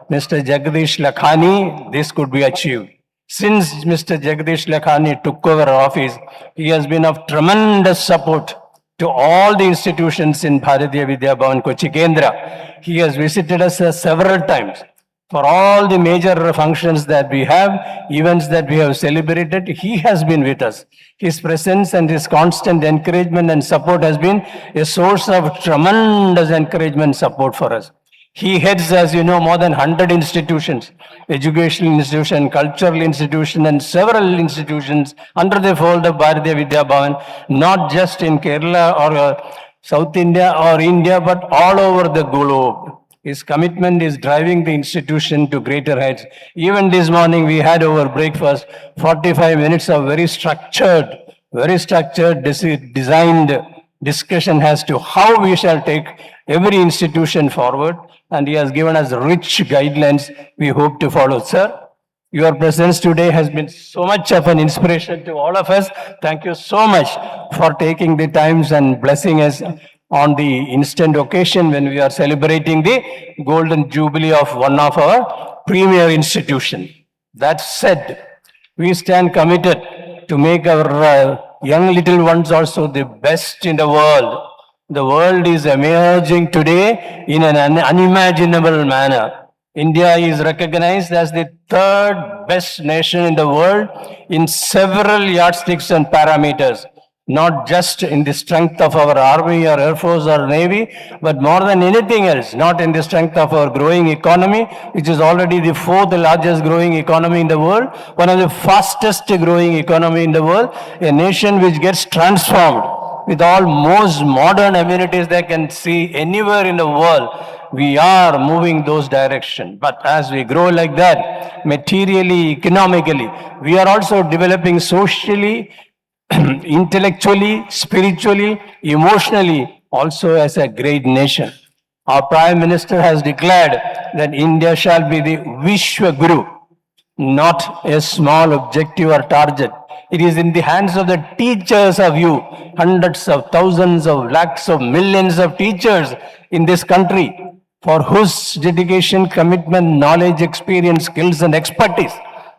Mr. Jagdish Lakhani, this could be achieved. Since Mr. Jagdish Lakhani took over office, he has been of tremendous support to all the institutions in Bharatiya Vidya Bhavan Kochi Kendra. He has visited us several times. For all the major functions that we have, events that we have celebrated, he has been with us. His presence and his constant encouragement and support has been a source of tremendous encouragement and support for us. He heads, as you know, more than 100 institutions, educational institution, cultural institution, and several institutions under the fold of Bharatiya Vidya Bhavan, not just in Kerala or South India or India, but all over the globe. His commitment is driving the institution to greater heights. Even this morning, we had over breakfast 45 minutes of very structured, designed discussion as to how we shall take every institution forward. And he has given us rich guidelines we hope to follow. Sir, your presence today has been so much of an inspiration to all of us. Thank you so much for taking the times and blessing us on the instant occasion when we are celebrating the golden jubilee of one of our premier institutions. That said, we stand committed to make our young little ones also the best in the world. The world is emerging today in an unimaginable manner. India is recognized as the third best nation in the world in several yardsticks and parameters. Not just in the strength of our army or air force or navy, but more than anything else, not in the strength of our growing economy, which is already the fourth largest growing economy in the world, one of the fastest growing economy in the world, a nation which gets transformed with all most modern amenities they can see anywhere in the world. We are moving those direction. But as we grow like that, materially, economically, we are also developing socially, intellectually, spiritually, emotionally, also as a great nation. Our Prime Minister has declared that India shall be the Vishwa Guru, not a small objective or target. It is in the hands of the teachers of you, hundreds of thousands of lakhs of millions of teachers in this country, for whose dedication, commitment, knowledge, experience, skills, and expertise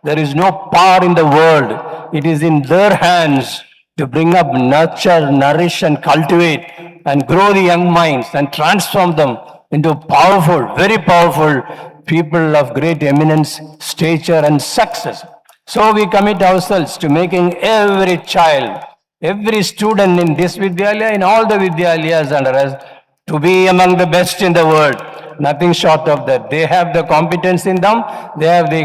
there is no power in the world. It is in their hands to bring up, nurture, nourish, and cultivate and grow the young minds and transform them into powerful, very powerful people of great eminence, stature, and success. So we commit ourselves to making every child, every student in this Vidyalaya, in all the Vidyalayas under us, to be among the best in the world. Nothing short of that. They have the competence in them, they have the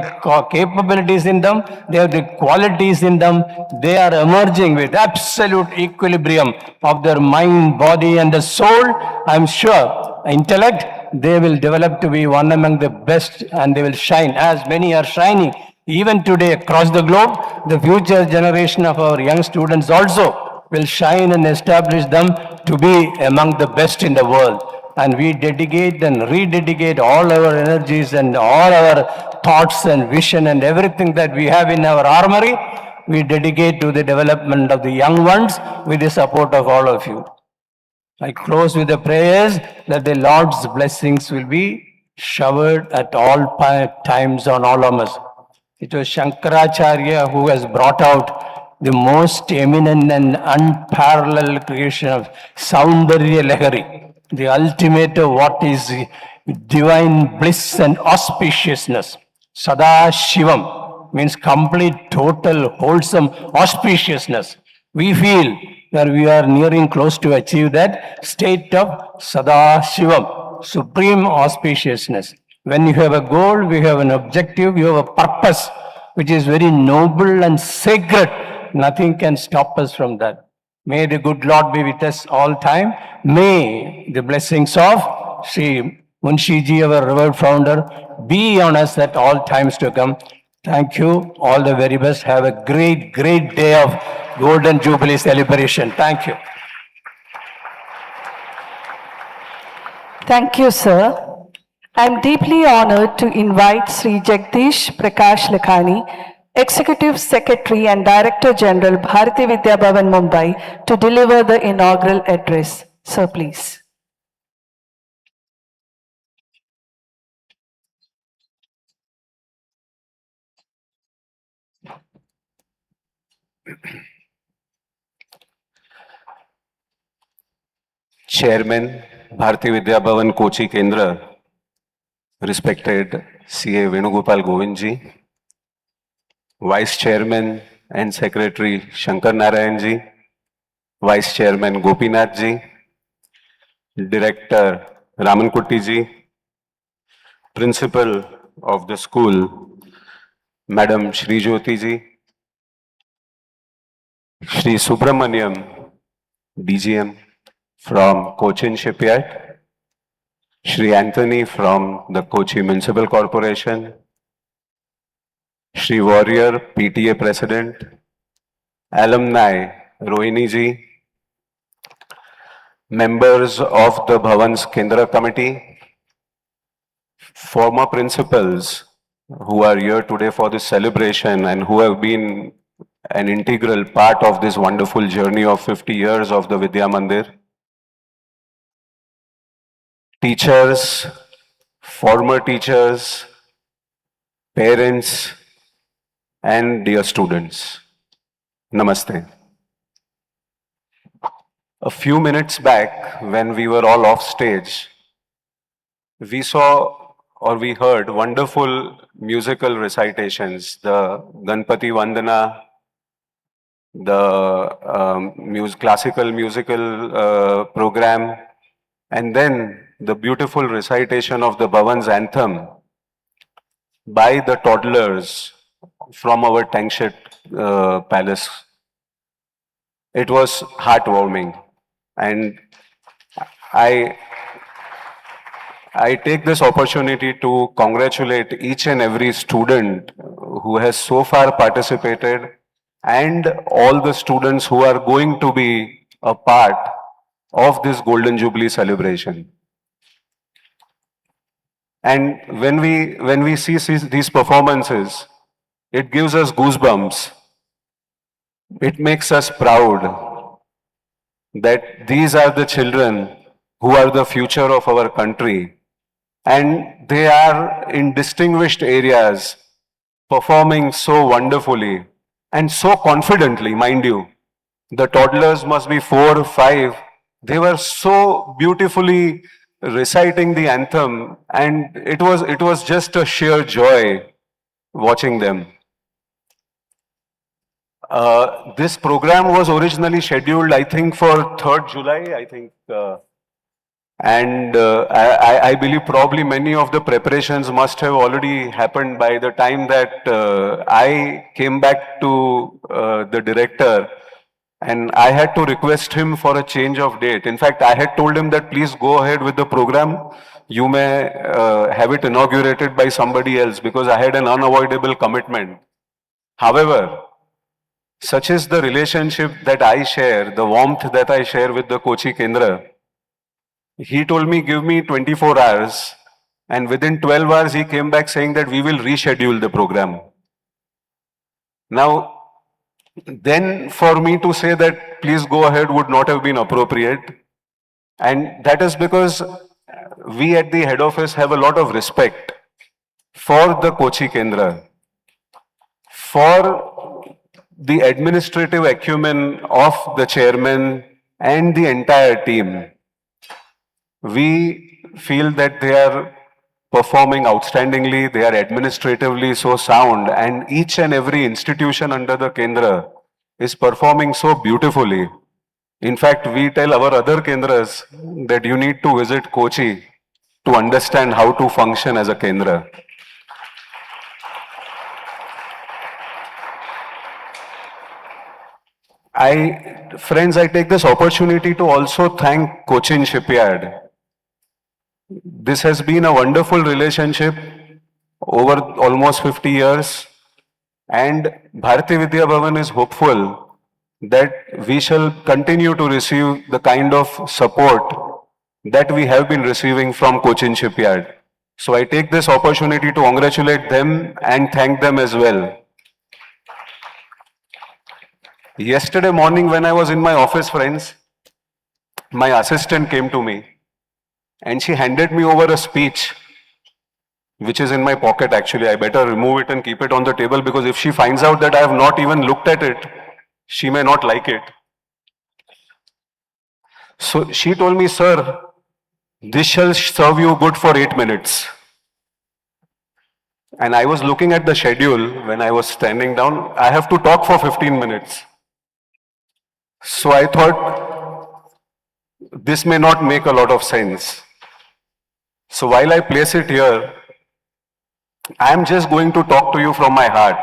capabilities in them, they have the qualities in them. They are emerging with absolute equilibrium of their mind, body, and the soul. I'm sure intellect, they will develop to be one among the best, and they will shine as many are shining even today across the globe. The future generation of our young students also will shine and establish them to be among the best in the world. And we dedicate and rededicate all our energies and all our thoughts and vision and everything that we have in our armory, we dedicate to the development of the young ones with the support of all of you. I close with the prayers that the Lord's blessings will be showered at all times on all of us. It was Shankaracharya who has brought out the most eminent and unparalleled creation of Saundarya Lahari, the ultimate of what is divine bliss and auspiciousness. Sada Shivam means complete, total, wholesome auspiciousness. We feel that we are nearing close to achieve that state of Sada Shivam, supreme auspiciousness. When you have a goal, we have an objective, you have a purpose, which is very noble and sacred. Nothing can stop us from that. May the good Lord be with us all time. May the blessings of Sri Munshiji, our revered founder, be on us at all times to come. Thank you. All the very best. Have a great, great day of Golden Jubilee celebration. Thank you. Thank you, sir. I am deeply honored to invite Sri Jagdish Prakash Lakhani, Executive Secretary and Director General, Bharati Vidya Bhavan, Mumbai, to deliver the inaugural address. Sir, please. Chairman, Bharati Vidya Bhavan Kochi Kendra, respected CA Venugopal Govindji, Vice Chairman and Secretary Shankar Narayanji, Vice Chairman Gopinathji, Director Ramankutty Principal of the school, Madam Shri Jyoti ji, Shri Subramaniam, DGM from Cochin Shipyard, Shri Anthony from the Kochi Municipal Corporation, Shri Warrior, PTA President, alumni, Rohini ji, members of the Bhavan's Kendra Committee, former principals who are here today for this celebration and who have been an integral part of this wonderful journey of 50 years of the Vidya Mandir, teachers, former teachers, parents, and dear students. Namaste. A few minutes back, when we were all off stage, we saw or we heard wonderful musical recitations, the Ganpati Vandana, the classical musical program, and then the beautiful recitation of the Bhavan's anthem by the toddlers from our Tangshet Palace. It was heartwarming, and I take this opportunity to congratulate each and every student who has so far participated and all the students who are going to be a part of this Golden Jubilee celebration. And when we see these performances, it gives us goosebumps. It makes us proud that these are the children who are the future of our country, and they are in distinguished areas performing so wonderfully and so confidently, mind you. The toddlers must be 4, 5, They were so beautifully reciting the anthem, and it was just a sheer joy watching them. This program was originally scheduled, I think, for 3rd July, I think. And I believe probably many of the preparations must have already happened by the time that I came back to the director, and I had to request him for a change of date. In fact, I had told him that please go ahead with the program. You may have it inaugurated by somebody else, because I had an unavoidable commitment. However, such is the relationship that I share, the warmth that I share with the Kochi Kendra. He told me, give me 24 hours. And within 12 hours, he came back saying that we will reschedule the program. Now, then for me to say that please go ahead would not have been appropriate. And that is because we at the head office have a lot of respect for the Kochi Kendra, for the administrative acumen of the chairman and the entire team. We feel that they are performing outstandingly, they are administratively so sound, and each and every institution under the Kendra is performing so beautifully. In fact, we tell our other Kendras that you need to visit Kochi to understand how to function as a Kendra. Friends, I take this opportunity to also thank Cochin Shipyard. This has been a wonderful relationship over almost 50 years, and Bharati Vidya Bhavan is hopeful that we shall continue to receive the kind of support that we have been receiving from Cochin Shipyard. So I take this opportunity to congratulate them and thank them as well. Yesterday morning when I was in my office, friends, my assistant came to me and she handed me over a speech which is in my pocket actually. I better remove it and keep it on the table, because if she finds out that I have not even looked at it, she may not like it. So she told me, sir, this shall serve you good for 8 minutes. And I was looking at the schedule when I was standing down. I have to talk for 15 minutes. So I thought this may not make a lot of sense. So while I place it here, I am just going to talk to you from my heart.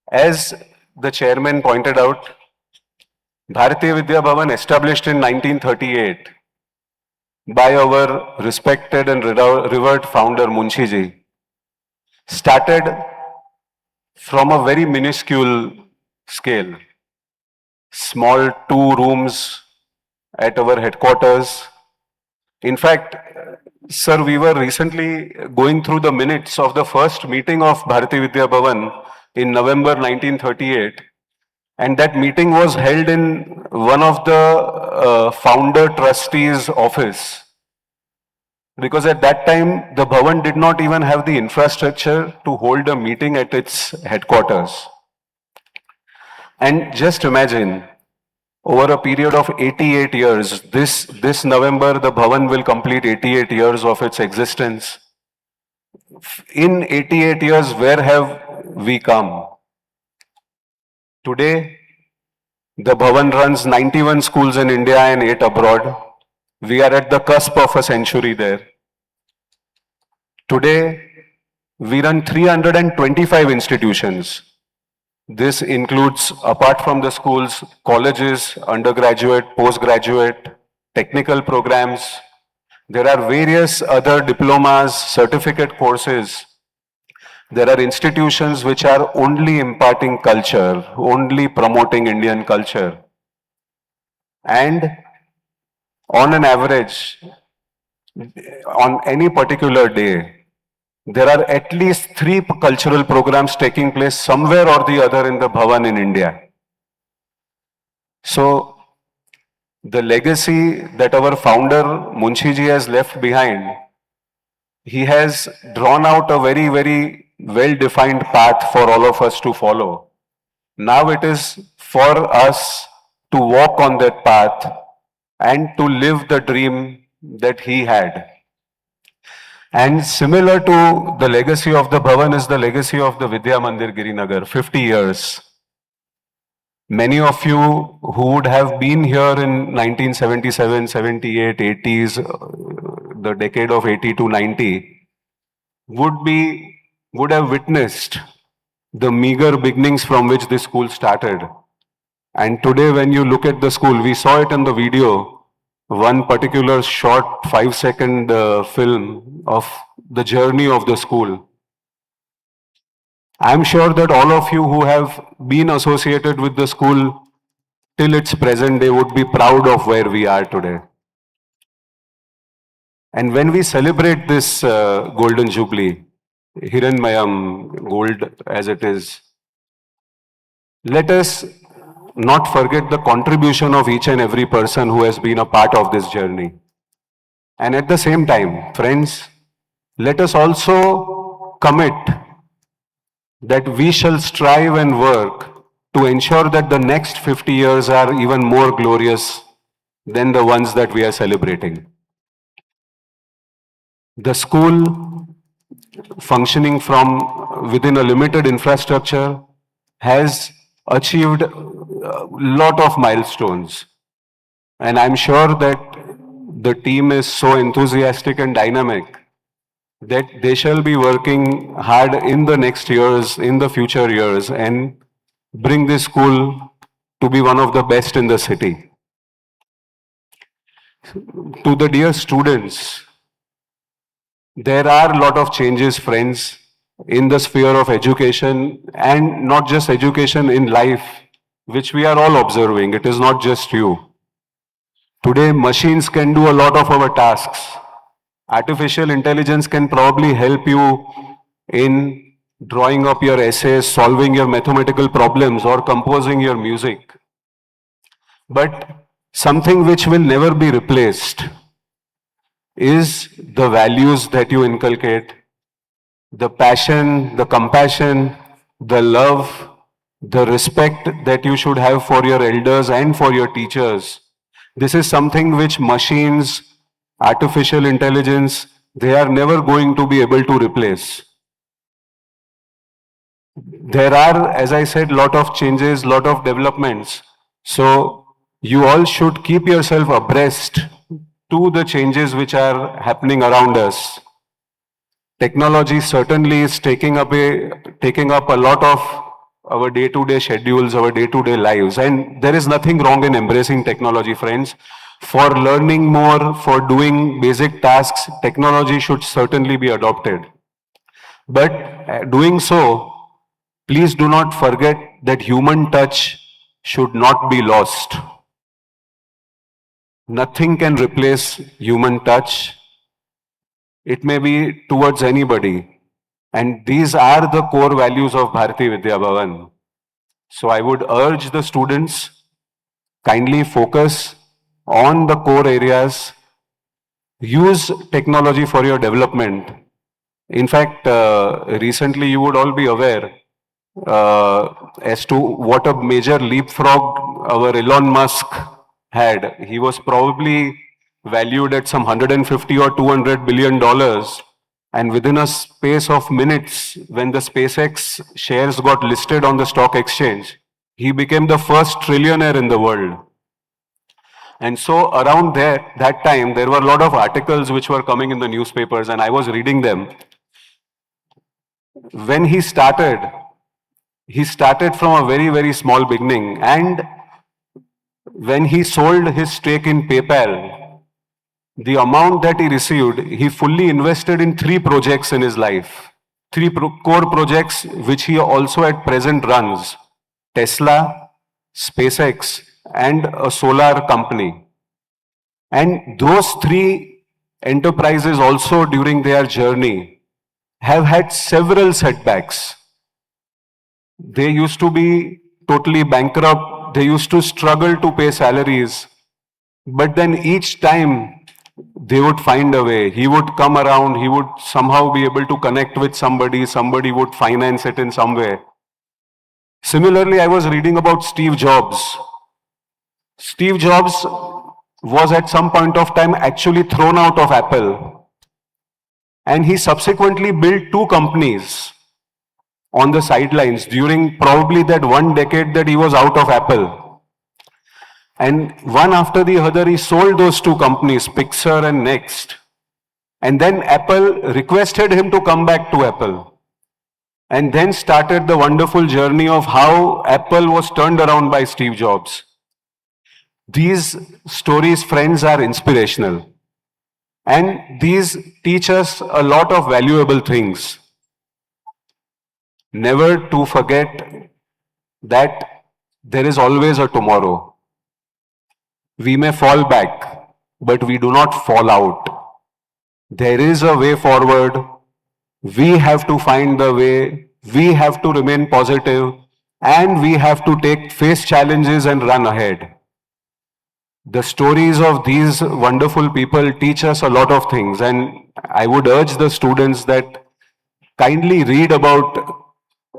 As the chairman pointed out, Bharatiya Vidya Bhavan, established in 1938 by our respected and revered founder Munshi ji, started from a very minuscule scale. Small 2 rooms at our headquarters. In fact, sir, we were recently going through the minutes of the first meeting of Bharati Vidya Bhavan in November 1938. And that meeting was held in one of the founder trustees' office. Because at that time, the Bhavan did not even have the infrastructure to hold a meeting at its headquarters. And just imagine, over a period of 88 years, this November, the Bhavan will complete 88 years of its existence. In 88 years, where have we come? Today, the Bhavan runs 91 schools in India and 8 abroad. We are at the cusp of a century there. Today, we run 325 institutions. This includes, apart from the schools, colleges, undergraduate, postgraduate, technical programs. There are various other diplomas, certificate courses. There are institutions which are only imparting culture, only promoting Indian culture. And on an average, on any particular day, there are at least 3 cultural programs taking place somewhere or the other in the Bhavan in India. So, the legacy that our founder Munshi ji has left behind, he has drawn out a very, very well-defined path for all of us to follow. Now it is for us to walk on that path and to live the dream that he had. And similar to the legacy of the Bhavan is the legacy of the Vidya Mandir Girinagar, 50 years. Many of you who would have been here in 1977, 78, 80s, the decade of 80 to 90, would have witnessed the meager beginnings from which this school started. And today when you look at the school, we saw it in the video, one particular short 5-second film of the journey of the school. I'm sure that all of you who have been associated with the school till its present day would be proud of where we are today. And when we celebrate this Golden Jubilee, Hiranmayam gold as it is, let us not forget the contribution of each and every person who has been a part of this journey. And at the same time, friends, let us also commit that we shall strive and work to ensure that the next 50 years are even more glorious than the ones that we are celebrating. The school, functioning from within a limited infrastructure, has achieved a lot of milestones. And I'm sure that the team is so enthusiastic and dynamic that they shall be working hard in the next years, in the future years, and bring this school to be one of the best in the city. To the dear students, there are a lot of changes, friends, in the sphere of education, and not just education, in life, which we are all observing. It is not just you. Today, machines can do a lot of our tasks. Artificial intelligence can probably help you in drawing up your essays, solving your mathematical problems, or composing your music. But something which will never be replaced is the values that you inculcate, the passion, the compassion, the love, the respect that you should have for your elders and for your teachers. This is something which machines, artificial intelligence, they are never going to be able to replace. There are, as I said, lot of changes, lot of developments. So you all should keep yourself abreast to the changes which are happening around us. Technology certainly is taking up a lot of our day-to-day schedules, our day-to-day lives. And there is nothing wrong in embracing technology, friends. For learning more, for doing basic tasks, technology should certainly be adopted. But doing so, please do not forget that human touch should not be lost. Nothing can replace human touch. It may be towards anybody. And these are the core values of Bharati Vidya Bhavan. So I would urge the students, kindly focus on the core areas. Use technology for your development. In fact, recently you would all be aware as to what a major leapfrog our Elon Musk had. He was probably valued at some 150 or 200 billion dollars. And within a space of minutes, when the SpaceX shares got listed on the stock exchange, he became the first trillionaire in the world. And so around that time, there were a lot of articles which were coming in the newspapers, and I was reading them. When he started from a very, very small beginning. And when he sold his stake in PayPal, the amount that he received, he fully invested in 3 projects in his life. 3 core projects which he also at present runs: Tesla, SpaceX, and a solar company. And those 3 enterprises also during their journey have had several setbacks. They used to be totally bankrupt. They used to struggle to pay salaries. But then each time they would find a way. He would come around. He would somehow be able to connect with somebody. Somebody would finance it in some way. Similarly, I was reading about Steve Jobs. Steve Jobs was at some point of time actually thrown out of Apple, and he subsequently built two companies on the sidelines during probably that one decade that he was out of Apple. And one after the other, he sold those two companies, Pixar and Next. And then Apple requested him to come back to Apple. And then started the wonderful journey of how Apple was turned around by Steve Jobs. These stories, friends, are inspirational. And these teach us a lot of valuable things. Never to forget that there is always a tomorrow. We may fall back, but we do not fall out. There is a way forward. We have to find the way. We have to remain positive, and we have to face challenges and run ahead. The stories of these wonderful people teach us a lot of things, and I would urge the students that kindly read about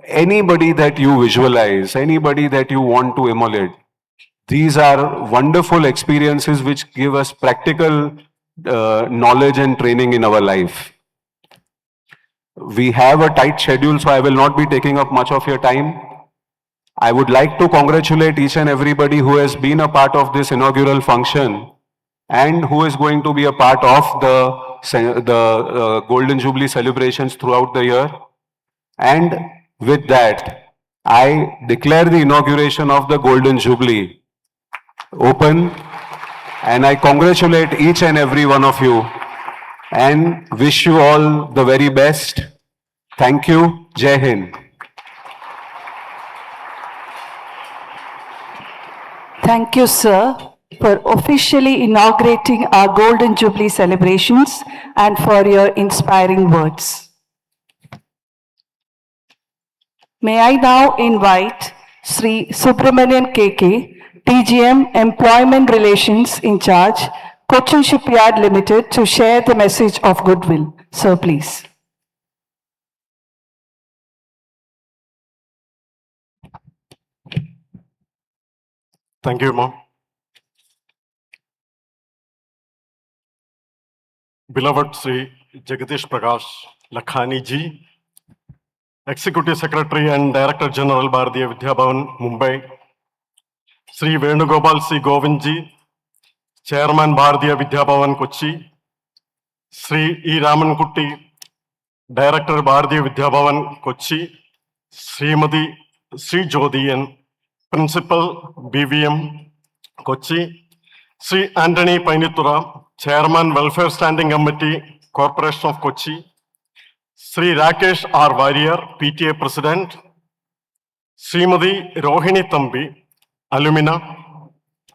anybody that you visualize, anybody that you want to emulate. These are wonderful experiences which give us practical knowledge and training in our life. We have a tight schedule, so I will not be taking up much of your time. I would like to congratulate each and everybody who has been a part of this inaugural function and who is going to be a part of the Golden Jubilee celebrations throughout the year. And with that, I declare the inauguration of the Golden Jubilee open, and I congratulate each and every one of you and wish you all the very best. Thank you. Jai Hind. Thank you, sir, for officially inaugurating our Golden Jubilee celebrations and for your inspiring words. May I now invite Sri Subramanian KK, DGM Employment Relations in charge, Cochin Shipyard Limited, to share the message of goodwill. Sir, please. Thank you, Ma'am. Beloved Sri Jagdish Prakash Lakhani ji, Executive Secretary and Director General Bharatiya Vidya Bhavan, Mumbai, Sri Venugopal C. Govind ji, Chairman Bharatiya Vidya Bhavan, Kochi, Sri E. Ramankutti, Director Bharatiya Vidya Bhavan, Kochi, Srimati Sri Jodian, Principal BVM, Kochi, Sri Anthony Painitura, Chairman Welfare Standing Committee, Corporation of Kochi, Sri Rakesh R. Warrior, PTA President, Srimati Rohini Thambi, Alumina,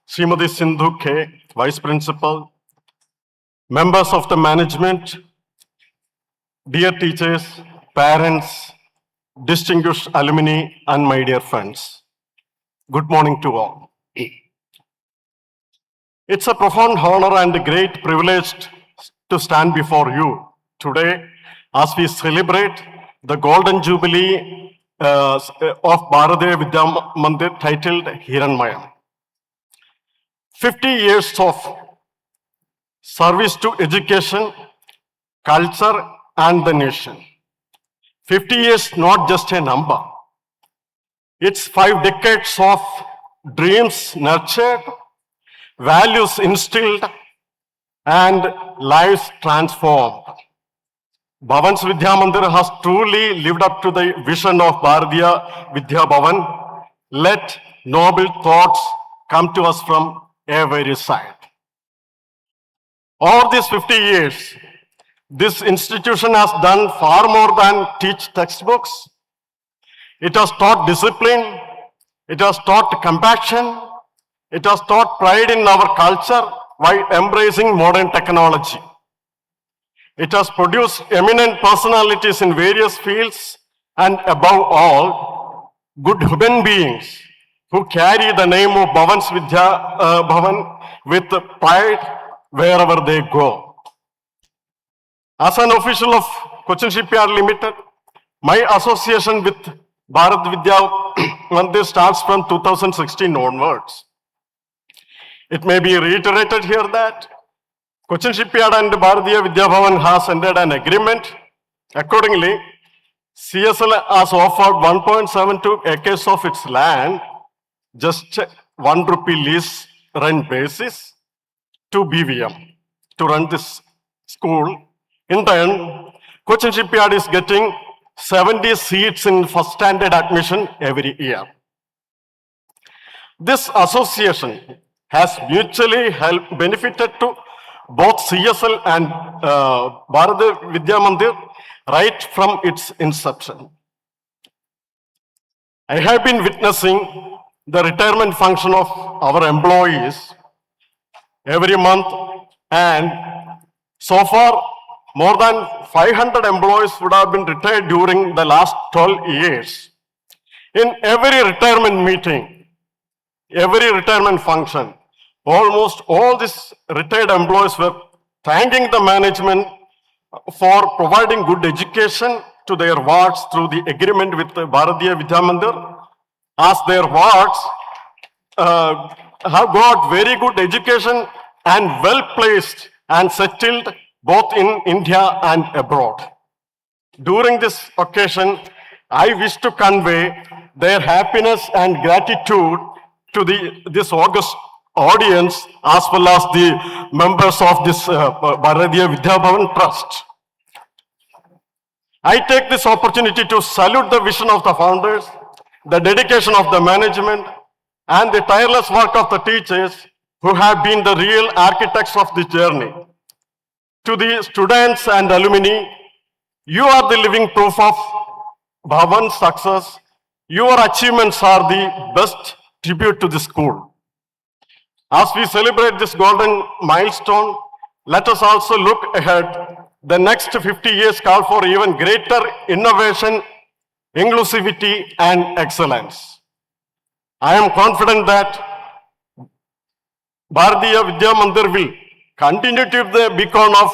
Srimati Sindhu K., Vice Principal, members of the management, dear teachers, parents, distinguished alumni, and my dear friends. Good morning to all. It's a profound honor and a great privilege to stand before you today as we celebrate the Golden Jubilee of Bharatiya Vidya Mandir titled Hiranmayam. 50 years of service to education, culture, and the nation. 50 years, not just a number. It's 5 decades of dreams nurtured, values instilled, and lives transformed. Bhavan's Vidya Mandir has truly lived up to the vision of Bharatiya Vidya Bhavan. Let noble thoughts come to us from every side. Over these 50 years, this institution has done far more than teach textbooks. It has taught discipline, it has taught compassion, it has taught pride in our culture while embracing modern technology. It has produced eminent personalities in various fields and above all, good human beings who carry the name of Bhavan's Vidya Bhavan with pride wherever they go. As an official of Cochin Shipyard Limited, my association with Bharat Vidya Mandir starts from 2016 onwards. It may be reiterated here that Cochin Shipyard and Bharatiya Vidya Bhavan has entered an agreement. Accordingly, CSL has offered 1.72 acres of its land, just 1 rupee lease rent basis, to BVM to run this school. In turn, Cochin Shipyard is getting 70 seats in first standard admission every year. This association has mutually benefited to both CSL and Bharatiya Vidya Mandir right from its inception. I have been witnessing the retirement function of our employees every month, and so far more than 500 employees would have been retired during the last 12 years. In every retirement meeting, every retirement function, almost all these retired employees were thanking the management for providing good education to their wards through the agreement with the Bharatiya Vidya Mandir, as their wards have got very good education and well placed and settled both in India and abroad. During this occasion, I wish to convey their happiness and gratitude to this august audience as well as the members of this Bharatiya Vidya Bhavan Trust. I take this opportunity to salute the vision of the founders, the dedication of the management, and the tireless work of the teachers who have been the real architects of this journey. To the students and alumni, you are the living proof of Bhavan's success. Your achievements are the best tribute to the school. As we celebrate this golden milestone, let us also look ahead. The next 50 years call for even greater innovation, inclusivity, and excellence. I am confident that Bharatiya Vidya Mandir will continue to be the beacon of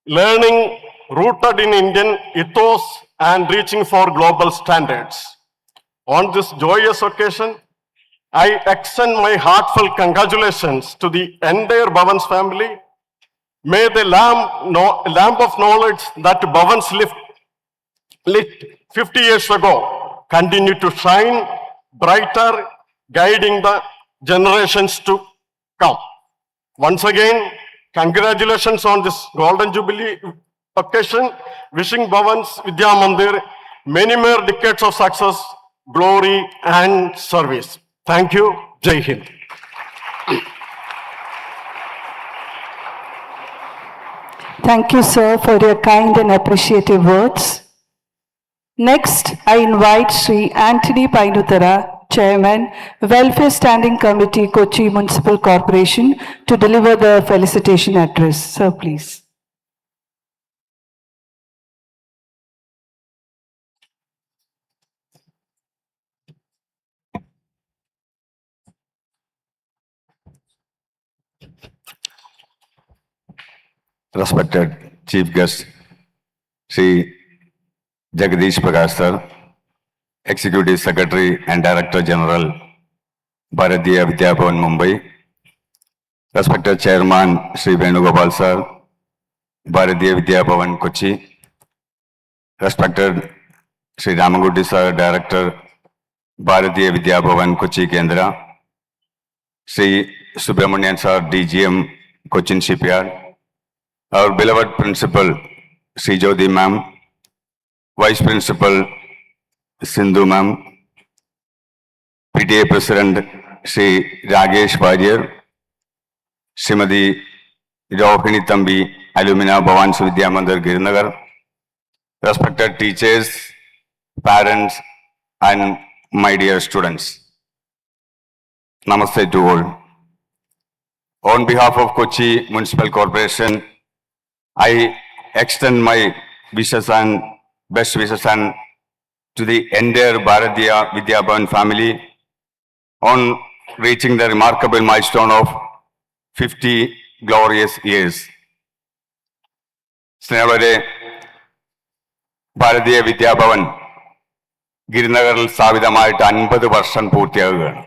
learning rooted in Indian ethos and reaching for global standards. On this joyous occasion, I extend my heartfelt congratulations to the entire Bhavan's family. May the lamp of knowledge that Bhavan's lit 50 years ago continue to shine brighter, guiding the generations to come. Once again, congratulations on this Golden Jubilee occasion. Wishing Bhavan's Vidya Mandir many more decades of success, glory, and service. Thank you. Jai Hind. Thank you, sir, for your kind and appreciative words. Next, I invite Sri Anthony Painutara, Chairman, Welfare Standing Committee, Kochi Municipal Corporation, to deliver the felicitation address. Sir, please. Respected Chief Guest, Sri Jagdish Prakash Sir, Executive Secretary and Director General, Bharatiya Vidya Bhavan Mumbai, Respected Chairman, Sri Venugopal Sir, Bharatiya Vidya Bhavan Kochi, Respected Sri Ramagutti Sir, Director, Bharatiya Vidya Bhavan Kochi Kendra, Sri Subramanian Sir, DGM, Cochin Shipyard, our beloved Principal, Sri Jyoti Ma'am, Vice Principal, Sindhu Ma'am, PTA President, Sri Ragesh Vaidya, Srimati Rohini Tambi, Alumina Bhavan's Vidya Mandir Girinagar, respected teachers, parents, and my dear students. Namaste to all. On behalf of Kochi Municipal Corporation, I extend my wishes and best wishes and to the entire Bharatiya Vidya Bhavan family on reaching the remarkable milestone of 50 glorious years. Snehare Bharatiya Vidya Bhavan Girinagaril Savidamayitte 50 വർഷം പൂർത്തിയാകുകയാണ്.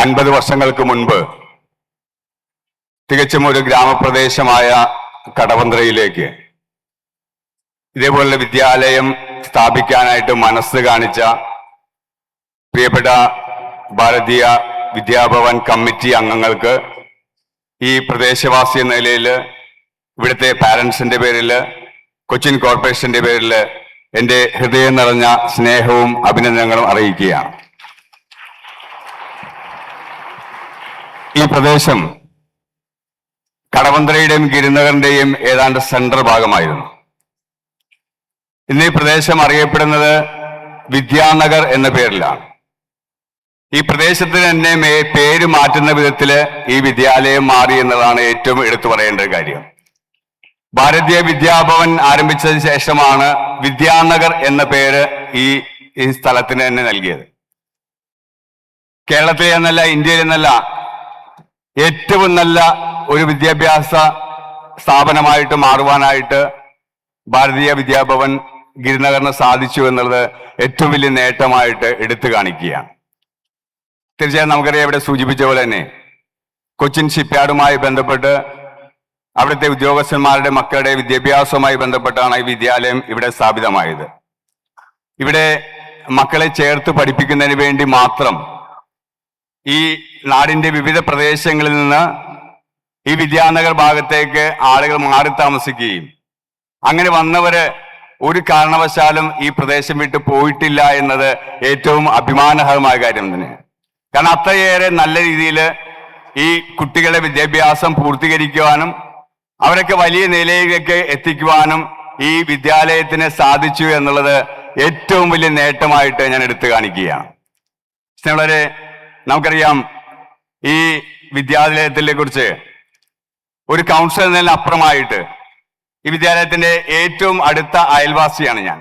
50 വർഷങ്ങൾക്ക് മുൻപ് തികച്ചും ഒരു ഗ്രാമപ്രദേശമായ കടവന്ത്രയിലേക്ക് ഇതേപോലുള്ള വിദ്യാലയം സ്ഥാപിക്കാനായിട്ട് മനസ്സ് കാണിച്ച പ്രിയപ്പെട്ട ഭാരതീയ വിദ്യാഭവൻ കമ്മിറ്റി അംഗങ്ങൾക്ക് ഈ പ്രദേശവാസി എന്ന നിലയിൽ ഇവിടുത്തെ പാരൻസിന്റെ പേരിൽ കൊച്ചിൻ കോർപ്പറേഷന്റെ പേരിൽ എൻ്റെ ഹൃദയം നിറഞ്ഞ സ്നേഹവും അഭിനന്ദനങ്ങളും അറിയിക്കുകയാണ്. ഈ പ്രദേശം കടവന്ത്രയുടെയും ഗിരിനഗറിന്റെയും ഏതാണ്ട് സെൻട്രൽ ഭാഗമായിരുന്നു. ഇന്ന് ഈ പ്രദേശം അറിയപ്പെടുന്നത് വിദ്യാനഗർ എന്ന പേരിലാണ്. ഈ പ്രദേശത്തിന് തന്നെ പേര് മാറ്റുന്ന വിധത്തില് ഈ വിദ്യാലയം മാറി എന്നതാണ് ഏറ്റവും എടുത്തു പറയേണ്ട ഒരു കാര്യം. ഭാരതീയ വിദ്യാഭവൻ ആരംഭിച്ചതിന് ശേഷമാണ് വിദ്യാനഗർ എന്ന പേര് ഈ സ്ഥലത്തിന് തന്നെ നൽകിയത്. കേരളത്തിലെ എന്നല്ല, ഇന്ത്യയിൽ എന്നല്ല, ഏറ്റവും നല്ല ഒരു വിദ്യാഭ്യാസ സ്ഥാപനമായിട്ട് മാറുവാനായിട്ട് ഭാരതീയ വിദ്യാഭവൻ ഗിരിനഗറിന് സാധിച്ചു എന്നുള്ളത് ഏറ്റവും വലിയ നേട്ടമായിട്ട് എടുത്തു കാണിക്കുകയാണ്. തീർച്ചയായും നമുക്കറിയാം, ഇവിടെ സൂചിപ്പിച്ച പോലെ തന്നെ കൊച്ചിൻ ഷിപ്പ്യാർഡുമായി ബന്ധപ്പെട്ട് അവിടുത്തെ ഉദ്യോഗസ്ഥന്മാരുടെ മക്കളുടെ വിദ്യാഭ്യാസവുമായി ബന്ധപ്പെട്ടാണ് ഈ വിദ്യാലയം ഇവിടെ സ്ഥാപിതമായത്. ഇവിടെ മക്കളെ ചേർത്ത് പഠിപ്പിക്കുന്നതിന് വേണ്ടി മാത്രം ഈ നാടിന്റെ വിവിധ പ്രദേശങ്ങളിൽ നിന്ന് ഈ വിദ്യാനഗർ ഭാഗത്തേക്ക് ആളുകൾ മാറി താമസിക്കുകയും അങ്ങനെ വന്നവര് ഒരു കാരണവശാലും ഈ പ്രദേശം വിട്ട് പോയിട്ടില്ല എന്നത് ഏറ്റവും അഭിമാനകരമായ കാര്യം തന്നെ. കാരണം അത്രയേറെ നല്ല രീതിയിൽ ഈ കുട്ടികളുടെ വിദ്യാഭ്യാസം പൂർത്തീകരിക്കുവാനും അവരൊക്കെ വലിയ നിലയിലേക്ക് എത്തിക്കുവാനും ഈ വിദ്യാലയത്തിന് സാധിച്ചു എന്നുള്ളത് ഏറ്റവും വലിയ നേട്ടമായിട്ട് ഞാൻ എടുത്തു കാണിക്കുകയാണ്. സ്നേഹമുള്ളവരെ, നമുക്കറിയാം ഈ വിദ്യാലയത്തിനെ കുറിച്ച് ഒരു കൗൺസിലർ എന്നതിന് അപ്പുറമായിട്ട് ഈ വിദ്യാലയത്തിന്റെ ഏറ്റവും അടുത്ത അയൽവാസിയാണ് ഞാൻ.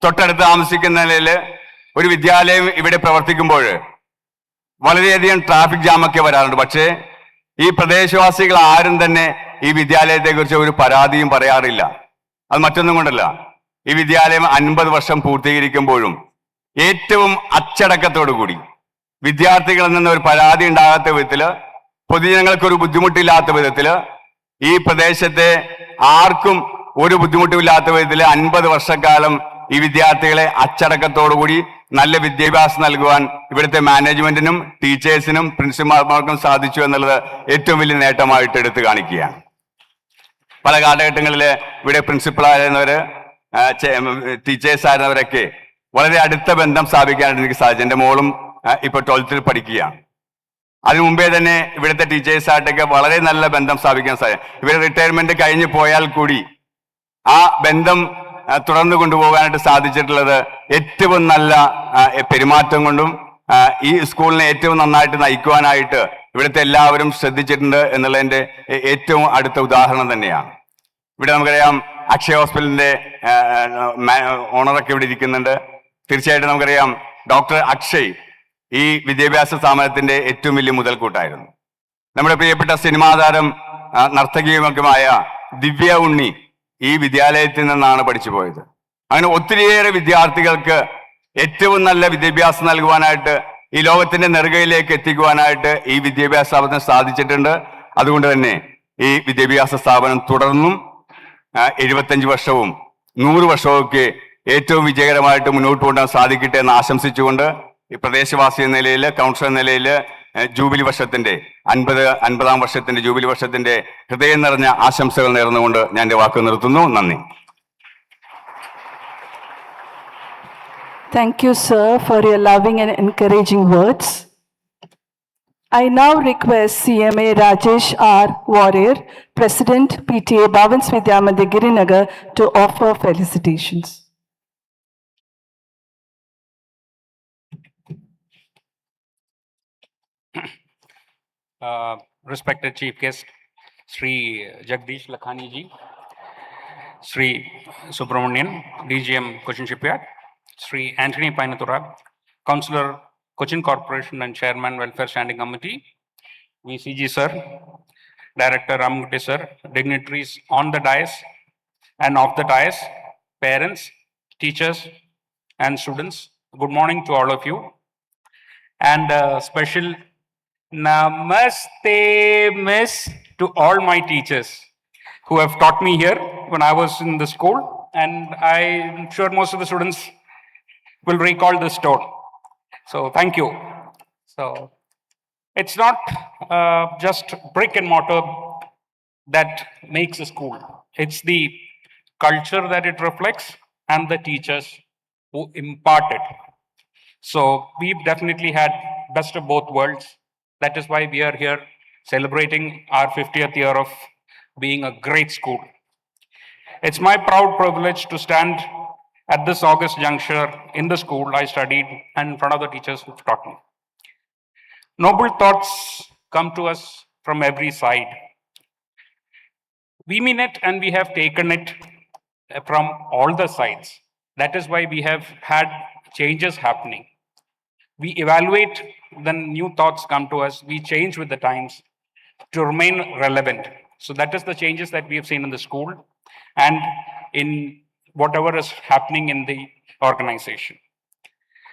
തൊട്ടടുത്ത് താമസിക്കുന്ന നിലയിൽ ഒരു വിദ്യാലയം ഇവിടെ പ്രവർത്തിക്കുമ്പോൾ വളരെയധികം ട്രാഫിക് ജാമൊക്കെ വരാറുണ്ട്. പക്ഷേ ഈ പ്രദേശവാസികൾ ആരും തന്നെ ഈ വിദ്യാലയത്തെക്കുറിച്ച് ഒരു പരാതിയും പറയാറില്ല. അത് മറ്റൊന്നും കൊണ്ടല്ല, ഈ വിദ്യാലയം 50 വർഷം പൂർത്തീകരിക്കുമ്പോഴും ഏറ്റവും അച്ചടക്കത്തോടു കൂടി വിദ്യാർത്ഥികളിൽ നിന്ന് ഒരു പരാതി ഉണ്ടാകാത്ത വിധത്തില്, പൊതുജനങ്ങൾക്കൊരു ബുദ്ധിമുട്ടില്ലാത്ത വിധത്തില്, ഈ പ്രദേശത്തെ ആർക്കും ഒരു ബുദ്ധിമുട്ടുമില്ലാത്ത വിധത്തില് 50 വർഷക്കാലം ഈ വിദ്യാർത്ഥികളെ അച്ചടക്കത്തോടുകൂടി നല്ല വിദ്യാഭ്യാസം നൽകുവാൻ ഇവിടുത്തെ മാനേജ്മെന്റിനും ടീച്ചേഴ്സിനും പ്രിൻസിപ്പാൾമാർക്കും സാധിച്ചു എന്നുള്ളത് ഏറ്റവും വലിയ നേട്ടമായിട്ട് എടുത്തു കാണിക്കുകയാണ്. പല കാലഘട്ടങ്ങളിൽ ഇവിടെ പ്രിൻസിപ്പളായിരുന്നവര്, ടീച്ചേഴ്സ് ആയിരുന്നവരൊക്കെ വളരെ അടുത്ത ബന്ധം സ്ഥാപിക്കാനായിട്ട് എനിക്ക് സാധിച്ചു. എൻ്റെ മോളും ഇപ്പൊ 12th പഠിക്കുകയാണ്. അതിനു മുമ്പേ തന്നെ ഇവിടുത്തെ ടീച്ചേഴ്സായിട്ടൊക്കെ വളരെ നല്ല ബന്ധം സ്ഥാപിക്കാൻ സാധിക്കും. ഇവർ റിട്ടയർമെന്റ് കഴിഞ്ഞ് പോയാൽ കൂടി ആ ബന്ധം തുടർന്ന് കൊണ്ടുപോകാനായിട്ട് സാധിച്ചിട്ടുള്ളത് ഏറ്റവും നല്ല പെരുമാറ്റം കൊണ്ടും ഈ സ്കൂളിനെ ഏറ്റവും നന്നായിട്ട് നയിക്കുവാനായിട്ട് ഇവിടുത്തെ എല്ലാവരും ശ്രദ്ധിച്ചിട്ടുണ്ട് എന്നുള്ളതിന്റെ ഏറ്റവും അടുത്ത ഉദാഹരണം തന്നെയാണ്. ഇവിടെ നമുക്കറിയാം അക്ഷയ ഹോസ്പിറ്റലിന്റെ ഓണറൊക്കെ ഇവിടെ ഇരിക്കുന്നുണ്ട്. തീർച്ചയായിട്ടും നമുക്കറിയാം ഡോക്ടർ അക്ഷയ് ഈ വിദ്യാഭ്യാസ സ്ഥാപനത്തിന്റെ ഏറ്റവും വലിയ മുതൽക്കൂട്ടായിരുന്നു. നമ്മുടെ പ്രിയപ്പെട്ട സിനിമാ താരം നർത്തകിയുമൊക്കെമായ ദിവ്യ ഉണ്ണി ഈ വിദ്യാലയത്തിൽ നിന്നാണ് പഠിച്ചു പോയത്. അങ്ങനെ ഒത്തിരിയേറെ വിദ്യാർത്ഥികൾക്ക് ഏറ്റവും നല്ല വിദ്യാഭ്യാസം നൽകുവാനായിട്ട് ഈ ലോകത്തിന്റെ നെറുകയിലേക്ക് എത്തിക്കുവാനായിട്ട് ഈ വിദ്യാഭ്യാസ സ്ഥാപനം സാധിച്ചിട്ടുണ്ട്. അതുകൊണ്ട് തന്നെ ഈ വിദ്യാഭ്യാസ സ്ഥാപനം തുടർന്നും 75 വർഷവും 100 വർഷവും ഒക്കെ ഏറ്റവും വിജയകരമായിട്ട് മുന്നോട്ട് കൊണ്ടുപോകാൻ സാധിക്കട്ടെ എന്ന് ആശംസിച്ചുകൊണ്ട് ഈ പ്രദേശവാസി എന്ന നിലയിൽ, കൗൺസിലർ എന്ന നിലയിൽ ജൂബിലി വർഷത്തിന്റെ 50ാം വർഷത്തിന്റെ ജൂബിലി വർഷത്തിന്റെ ഹൃദയം നിറഞ്ഞ ആശംസകൾ നേർന്നുകൊണ്ട് ഞാൻ എൻ്റെ വാക്ക് നിർത്തുന്നു. നന്ദി. Thank you, sir, for your loving and encouraging words. I now request CMA Rajesh R. Warrior, President PTA Bhavans Vidya Mandir Girinagar, to offer felicitations. Respected Chief Guest, Sri Jagdish Lakhani ji, Sri Subramanian, DGM Cochin Shipyard, Sri Anthony Painatura, Councillor Cochin Corporation and Chairman Welfare Standing Committee, VCG sir, Director Ramgutte sir, dignitaries on the dais and off the dais, parents, teachers and students, good morning to all of you. And a special Namaste, Miss, to all my teachers who have taught me here when I was in the school. And I'm sure most of the students will recall this tone. So thank you. So it's not just brick and mortar that makes a school. It's the culture that it reflects and the teachers who impart it. So we've definitely had best of both worlds. That is why we are here celebrating our 50th year of being a great school. It's my proud privilege to stand at this August juncture in the school I studied and in front of the teachers who've taught me. Noble thoughts come to us from every side. We mean it and we have taken it from all the sides. That is why we have had changes happening. We evaluate, then new thoughts come to us. We change with the times to remain relevant. So that is the changes that we have seen in the school and in whatever is happening in the organization.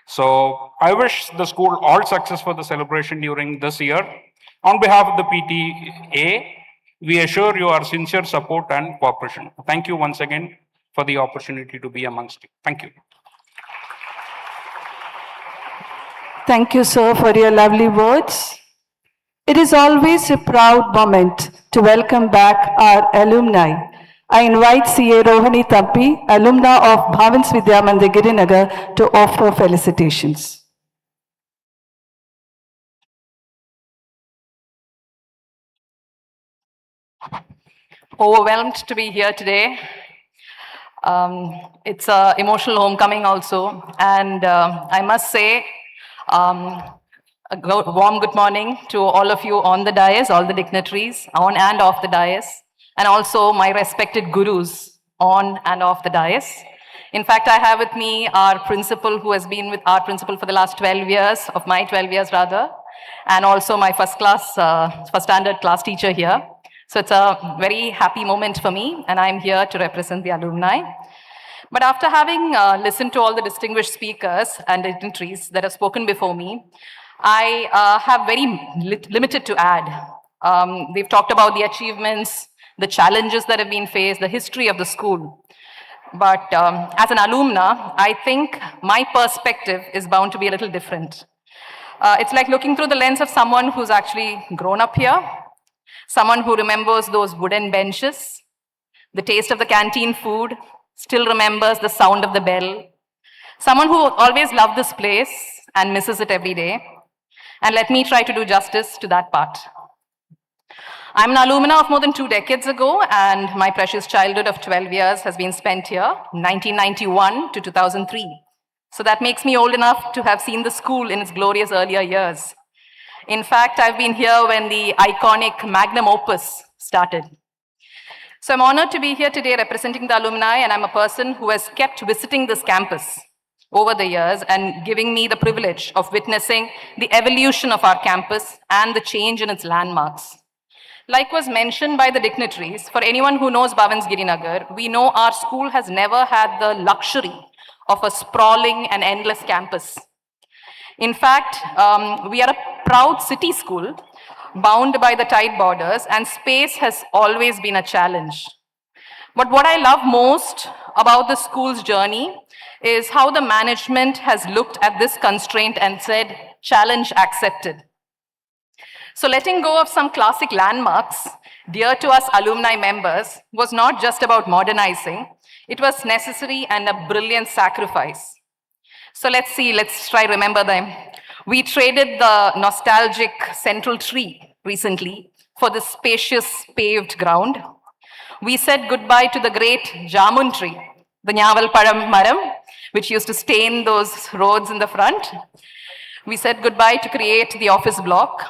So I wish the school all success for the celebration during this year. On behalf of the PTA, we assure you our sincere support and cooperation. Thank you once again for the opportunity to be amongst you. Thank you. Thank you, sir, for your lovely words. It is always a proud moment to welcome back our alumni. I invite CA Rohini Tampi, alumna of Bhavans Vidya Mandir Girinagar, to offer felicitations. Overwhelmed to be here today. It's an emotional homecoming also. And I must say, a warm good morning to all of you on the dais, all the dignitaries, on and off the dais, and also my respected gurus on and off the dais. In fact, I have with me our principal, who has been with our principal for the last 12 years, of my 12 years rather, and also my first standard class teacher here. So it's a very happy moment for me, and I'm here to represent the alumni. But after having listened to all the distinguished speakers and dignitaries that have spoken before me, I have very limited to add. They've talked about the achievements, the challenges that have been faced, the history of the school. But as an alumna, I think my perspective is bound to be a little different. It's like looking through the lens of someone who's actually grown up here, someone who remembers those wooden benches, the taste of the canteen food, still remembers the sound of the bell, someone who always loved this place and misses it every day. And let me try to do justice to that part. I'm an alumna of more than 2 decades ago, and my precious childhood of 12 years has been spent here, 1991 to 2003. So that makes me old enough to have seen the school in its glorious earlier years. In fact, I've been here when the iconic magnum opus started. So I'm honored to be here today representing the alumni, and I'm a person who has kept visiting this campus over the years and giving me the privilege of witnessing the evolution of our campus and the change in its landmarks. Like was mentioned by the dignitaries, for anyone who knows Bhavans Girinagar, we know our school has never had the luxury of a sprawling and endless campus. In fact, we are a proud city school bound by the tight borders, and space has always been a challenge. But what I love most about the school's journey is how the management has looked at this constraint and said, challenge accepted. So letting go of some classic landmarks dear to us alumni members was not just about modernizing, it was necessary and a brilliant sacrifice. So let's try to remember them. We traded the nostalgic central tree recently for the spacious paved ground. We said goodbye to the great jamun tree, the Nyaval Padam Maram, which used to stain those roads in the front. We said goodbye to create the office block.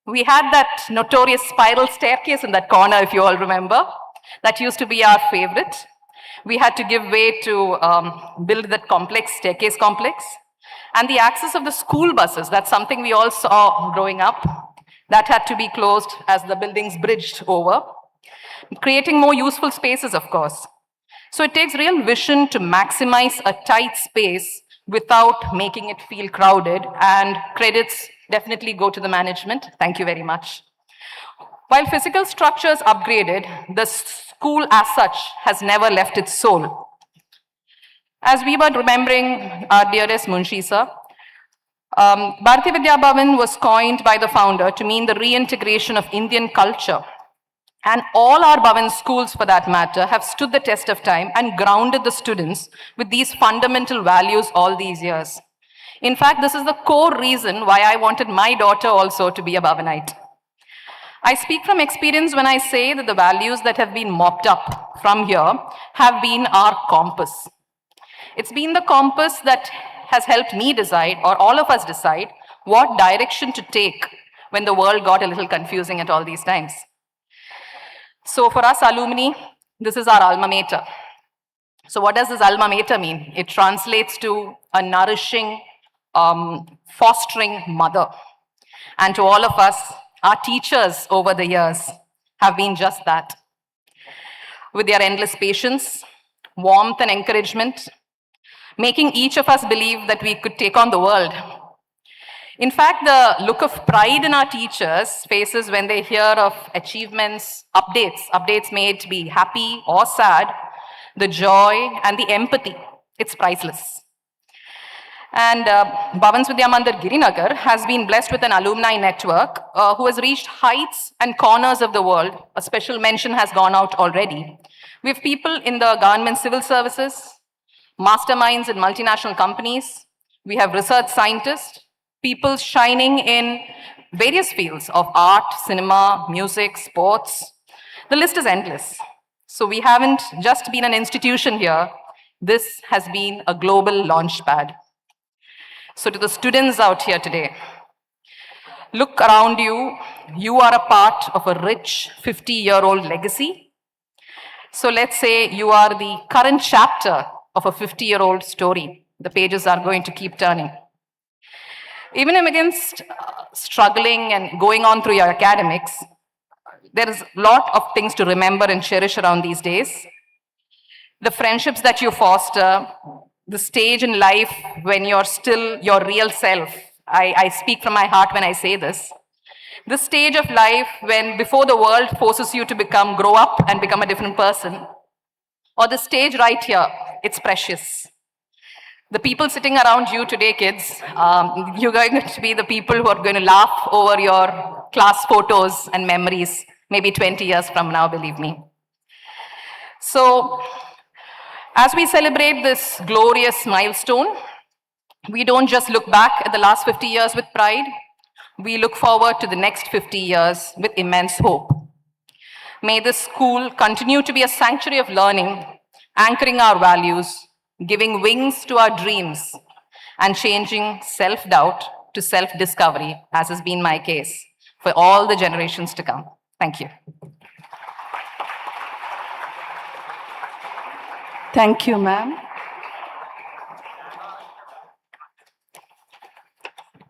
We had that notorious spiral staircase in that corner, if you all remember. That used to be our favorite. We had to give way to build that staircase complex. And the access of the school buses, that's something we all saw growing up. That had to be closed as the buildings bridged over, creating more useful spaces, of course. So it takes real vision to maximize a tight space without making it feel crowded, and credits definitely go to the management. Thank you very much. While physical structure is upgraded, the school as such has never left its soul. As we were remembering our dearest Munshi sir, Bharati Vidya Bhavan was coined by the founder to mean the reintegration of Indian culture. And all our Bhavan schools, for that matter, have stood the test of time and grounded the students with these fundamental values all these years. In fact, this is the core reason why I wanted my daughter also to be a Bhavanite. I speak from experience when I say that the values that have been mopped up from here have been our compass. It's been the compass that has helped me decide, or all of us decide, what direction to take when the world got a little confusing at all these times. So for us alumni, this is our alma mater. So what does this alma mater mean? It translates to a nourishing, fostering mother. And to all of us, our teachers over the years have been just that. With their endless patience, warmth and encouragement, making each of us believe that we could take on the world. In fact, the look of pride in our teachers' faces when they hear of achievements, updates made to be happy or sad, the joy and the empathy, it's priceless. And Bhavans Vidya Mandir Girinagar has been blessed with an alumni network who has reached heights and corners of the world. A special mention has gone out already. We have people in the government civil services, masterminds in multinational companies. We have research scientists, people shining in various fields of art, cinema, music, sports. The list is endless. So we haven't just been an institution here. This has been a global launch pad. So to the students out here today, look around you. You are a part of a rich 50-year-old legacy. So let's say you are the current chapter of a 50-year-old story. The pages are going to keep turning. Even against struggling and going on through your academics, there is a lot of things to remember and cherish around these days. The friendships that you foster, the stage in life when you're still your real self. I speak from my heart when I say this. The stage of life when before the world forces you to grow up and become a different person. Or the stage right here, it's precious. The people sitting around you today, kids, you're going to be the people who are going to laugh over your class photos and memories, maybe 20 years from now, believe me. So, as we celebrate this glorious milestone, we don't just look back at the last 50 years with pride, we look forward to the next 50 years with immense hope. May this school continue to be a sanctuary of learning, anchoring our values, giving wings to our dreams, and changing self-doubt to self-discovery, as has been my case, for all the generations to come. Thank you. Thank you, ma'am.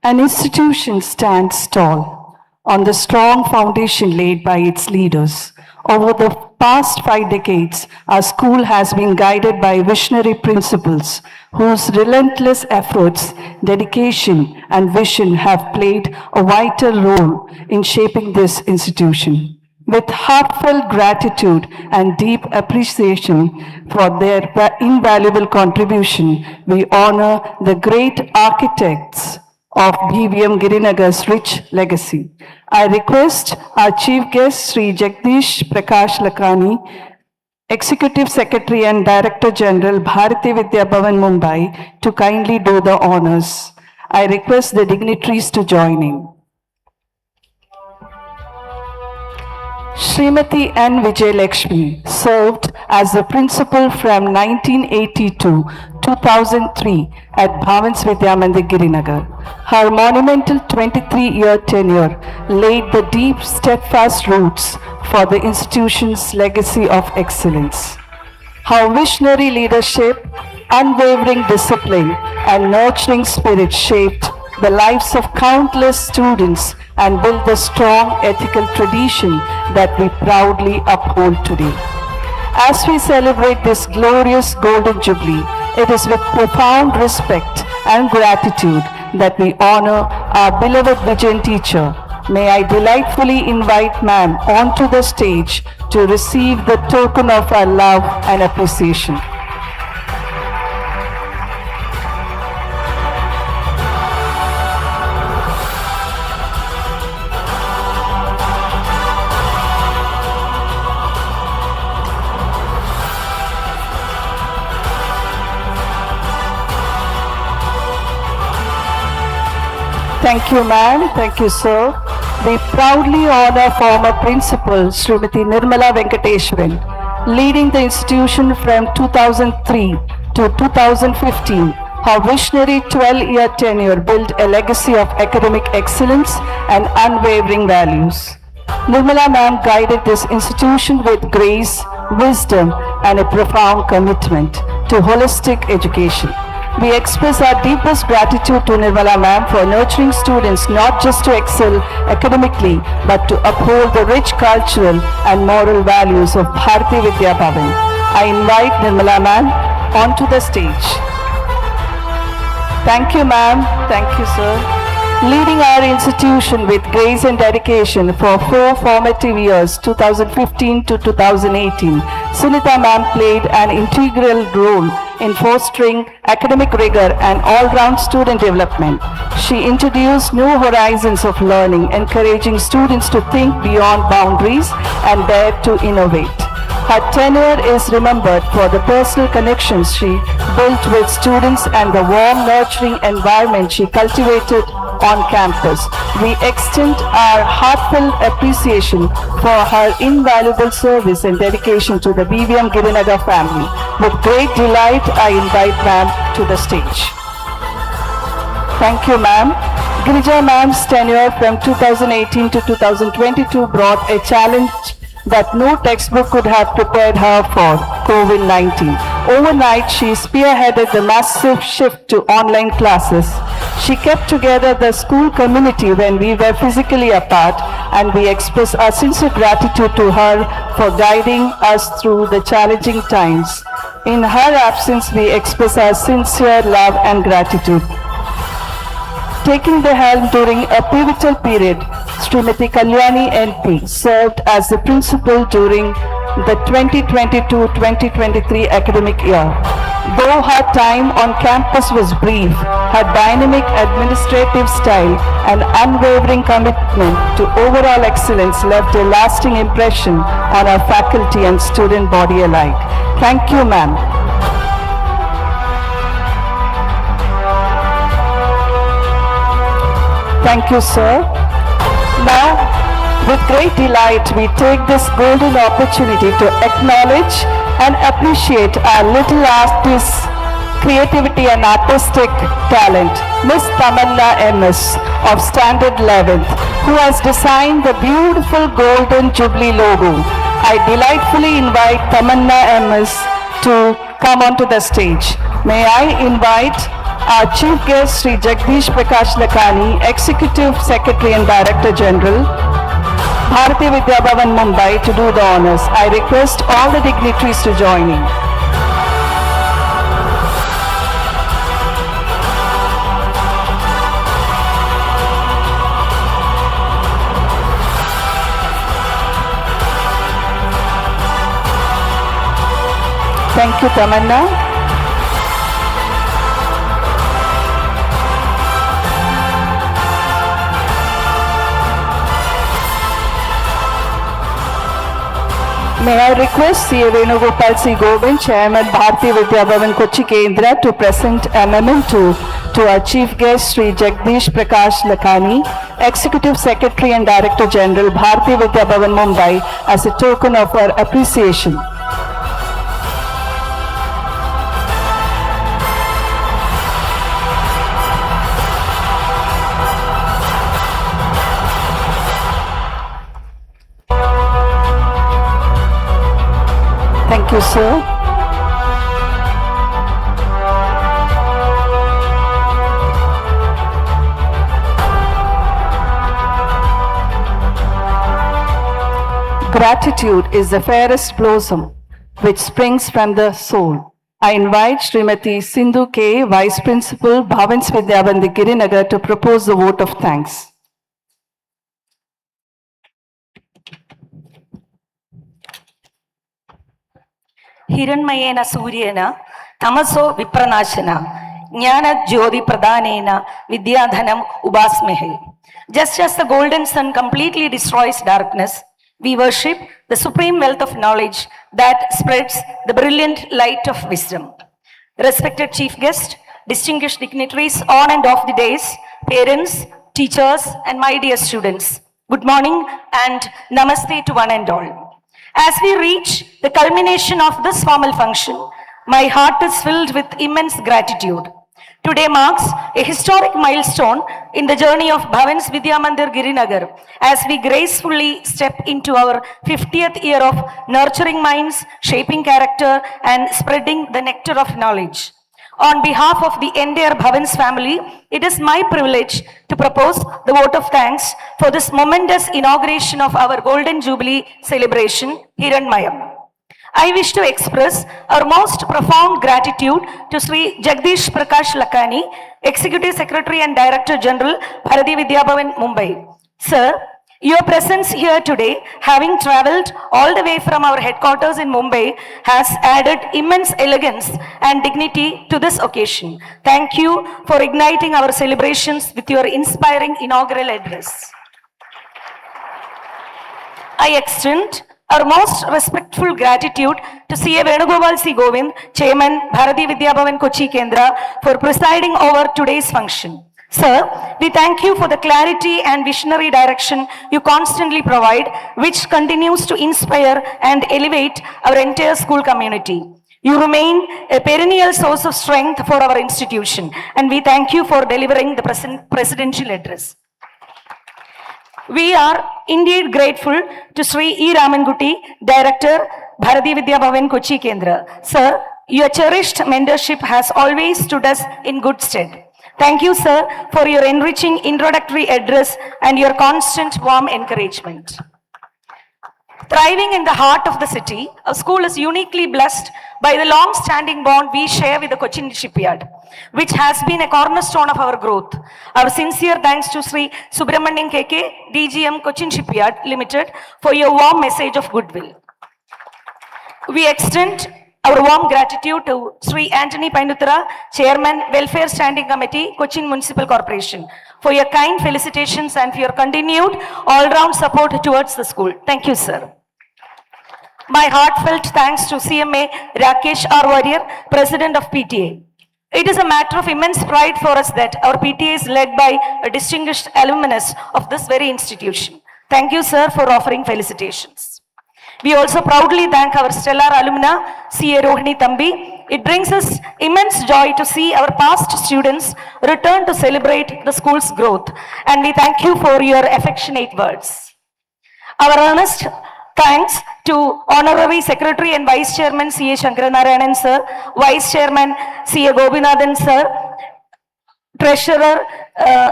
An institution stands tall on the strong foundation laid by its leaders. Over the past 5 decades, our school has been guided by visionary principles whose relentless efforts, dedication, and vision have played a vital role in shaping this institution. With heartfelt gratitude and deep appreciation for their invaluable contribution, we honor the great architects of BVM Girinagar's rich legacy. I request our Chief Guest, Sri Jagdish Prakash Lakhani, Executive Secretary and Director General, Bharati Vidya Bhavan Mumbai, to kindly do the honors. I request the dignitaries to join in. Srimati N. Vijayalakshmi served as the principal from 1980 to 2003 at Bhavans Vidya Mandir Girinagar. Her monumental 23-year tenure laid the deep, steadfast roots for the institution's legacy of excellence. Her visionary leadership, unwavering discipline, and nurturing spirit shaped the lives of countless students and built the strong ethical tradition that we proudly uphold today. As we celebrate this glorious Golden Jubilee, it is with profound respect and gratitude that we honor our beloved Vijayan teacher. May I delightfully invite ma'am onto the stage to receive the token of our love and appreciation. Thank you, ma'am. Thank you, sir. We proudly honor former principal Srimati Nirmala Venkateshwaran, leading the institution from 2003 to 2015. Her visionary 12-year tenure built a legacy of academic excellence and unwavering values. Nirmala ma'am guided this institution with grace, wisdom, and a profound commitment to holistic education. We express our deepest gratitude to Nirmala ma'am for nurturing students not just to excel academically but to uphold the rich cultural and moral values of Bharati Vidya Bhavan. I invite Nirmala ma'am onto the stage. Thank you, ma'am. Thank you, sir. Leading our institution with grace and dedication for 4 formative years, 2015 to 2018, Sunita ma'am played an integral role in fostering academic rigor and all-round student development. She introduced new horizons of learning, encouraging students to think beyond boundaries and dare to innovate. Her tenure is remembered for the personal connections she built with students and the warm, nurturing environment she cultivated on campus. We extend our heartfelt appreciation for her invaluable service and dedication to the BVM Girinagar family. With great delight, I invite ma'am to the stage. Thank you, ma'am. Girija ma'am's tenure from 2018 to 2022 brought a challenge that no textbook could have prepared her for, COVID-19. Overnight, she spearheaded the massive shift to online classes. She kept together the school community when we were physically apart, and we express our sincere gratitude to her for guiding us through the challenging times. In her absence, we express our sincere love and gratitude. Taking the helm during a pivotal period, Srimati Kalyani NP served as the principal during the 2022-2023 academic year. Though her time on campus was brief, her dynamic administrative style and unwavering commitment to overall excellence left a lasting impression on our faculty and student body alike. Thank you, ma'am. Thank you, sir. Now, with great delight, we take this golden opportunity to acknowledge and appreciate our little artist's creativity and artistic talent, Miss Tamanna MS of Standard 11th, who has designed the beautiful golden Jubilee logo. I delightfully invite Tamanna MS to come onto the stage. May I invite our Chief Guest, Sri Jagdish Prakash Lakhani, Executive Secretary and Director General, Bharati Vidya Bhavan Mumbai, to do the honors. I request all the dignitaries to join in. Thank you, Tamanna. May I request C.A. Venugopal C. Govind, Chairman Bharati Vidya Bhavan Kochi Kendra, to present a memento to our Chief Guest Sri Jagdish Prakash Lakhani, Executive Secretary and Director General Bharati Vidya Bhavan Mumbai, as a token of our appreciation. Thank you, sir. Gratitude is the fairest blossom which springs from the soul. I invite Srimati Sindhu K, Vice Principal, Bhavans Vidyabandi Girinagar, to propose the vote of thanks. Hiranmayena Suryena, Tamaso Vipranashana, Jnana Jyoti Pradhanena, Vidyadhanam Ubasmehe. Just as the golden sun completely destroys darkness, we worship the supreme wealth of knowledge that spreads the brilliant light of wisdom. Respected chief guest, distinguished dignitaries on and off the days, parents, teachers, and my dear students, good morning and namaste to one and all. As we reach the culmination of this formal function, my heart is filled with immense gratitude. Today marks a historic milestone in the journey of Bhavans Vidya Mandir Girinagar as we gracefully step into our 50th year of nurturing minds, shaping character, and spreading the nectar of knowledge. On behalf of the entire Bhavans family, it is my privilege to propose the vote of thanks for this momentous inauguration of our Golden Jubilee celebration, Hiranmayam. I wish to express our most profound gratitude to Sri Jagdish Prakash Lakhani, Executive Secretary and Director General, Bharati Vidya Bhavan, Mumbai. Sir, your presence here today, having travelled all the way from our headquarters in Mumbai, has added immense elegance and dignity to this occasion. Thank you for igniting our celebrations with your inspiring inaugural address. I extend our most respectful gratitude to C.A. Venugopal C. Govind, Chairman, Bharati Vidya Bhavan Kochi Kendra, for presiding over today's function. Sir, we thank you for the clarity and visionary direction you constantly provide, which continues to inspire and elevate our entire school community. You remain a perennial source of strength for our institution, and we thank you for delivering the presidential address. We are indeed grateful to Sri E. Ramanguti, Director, Bharati Vidya Bhavan Kochi Kendra. Sir, your cherished mentorship has always stood us in good stead. Thank you, sir, for your enriching introductory address and your constant warm encouragement. Thriving in the heart of the city, our school is uniquely blessed by the long-standing bond we share with the Cochin shipyard, which has been a cornerstone of our growth. Our sincere thanks to Sri Subramanian KK, DGM Cochin Shipyard Limited, for your warm message of goodwill. We extend our warm gratitude to Sri Anthony Painutara, Chairman, Welfare Standing Committee, Cochin Municipal Corporation, for your kind felicitations and for your continued all-round support towards the school. Thank you, sir. My heartfelt thanks to CMA Rakesh R. Warrior, President of PTA. It is a matter of immense pride for us that our PTA is led by a distinguished alumnus of this very institution. Thank you, sir, for offering felicitations. We also proudly thank our stellar alumna, C.A. Rohini Thambi. It brings us immense joy to see our past students return to celebrate the school's growth, and we thank you for your affectionate words. Our earnest thanks to Honorary Secretary and Vice Chairman C.A. Shankaranarayanan sir, Vice Chairman C.A. Gobinathan sir, Treasurer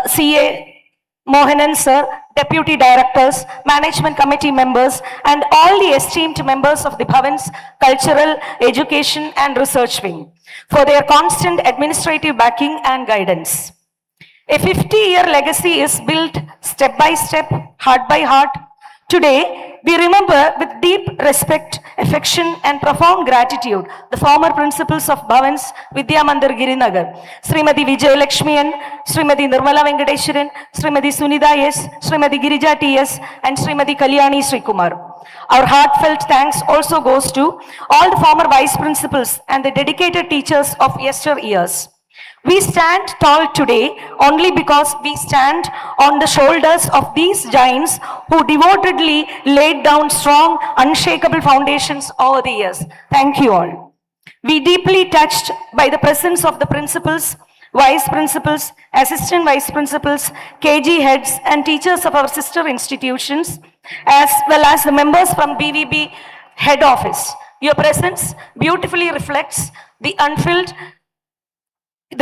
C.A. Mohanan sir, Deputy Directors, Management Committee members, and all the esteemed members of the Bhavan's Cultural, Education and Research Wing for their constant administrative backing and guidance. A 50-year legacy is built step by step, heart by heart. Today, we remember with deep respect, affection and profound gratitude the former principals of Bhavan's Vidya Mandir Girinagar, Srimati Vijay Lakshmian, Srimati Nirmala Venkateswaran, Srimati Sunida S, Srimati Girija T.S. and Srimati Kalyani Srikumar. Our heartfelt thanks also goes to all the former vice principals and the dedicated teachers of yesteryears. We stand tall today only because we stand on the shoulders of these giants who devotedly laid down strong, unshakable foundations over the years. Thank you all. We deeply touched by the presence of the principals, vice principals, assistant vice principals, KG heads and teachers of our sister institutions, as well as the members from BVB head office. Your presence beautifully reflects the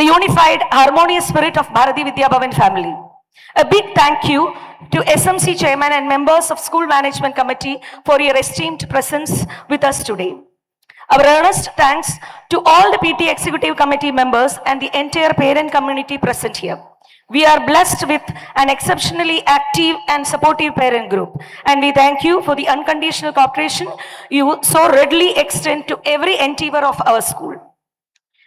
unified, harmonious spirit of Bharati Vidya Bhavan family. A big thank you to SMC Chairman and members of School Management Committee for your esteemed presence with us today. Our earnest thanks to all the PT Executive Committee members and the entire parent community present here. We are blessed with an exceptionally active and supportive parent group, and we thank you for the unconditional cooperation you so readily extend to every endeavor of our school.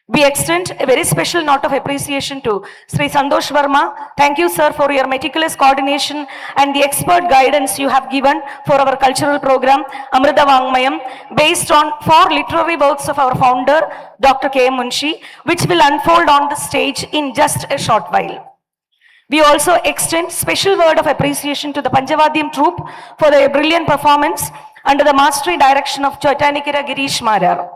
We extend a very special note of appreciation to Sri Santosh Verma. Thank you, sir, for your meticulous coordination and the expert guidance you have given for our cultural program, Amrita Vangmayam, based on 4 literary works of our founder, Dr. K. Munshi, which will unfold on the stage in just a short while. We also extend special word of appreciation to the Panjavadyam troupe for their brilliant performance under the mastery direction of Chaitanikira Girish Marar.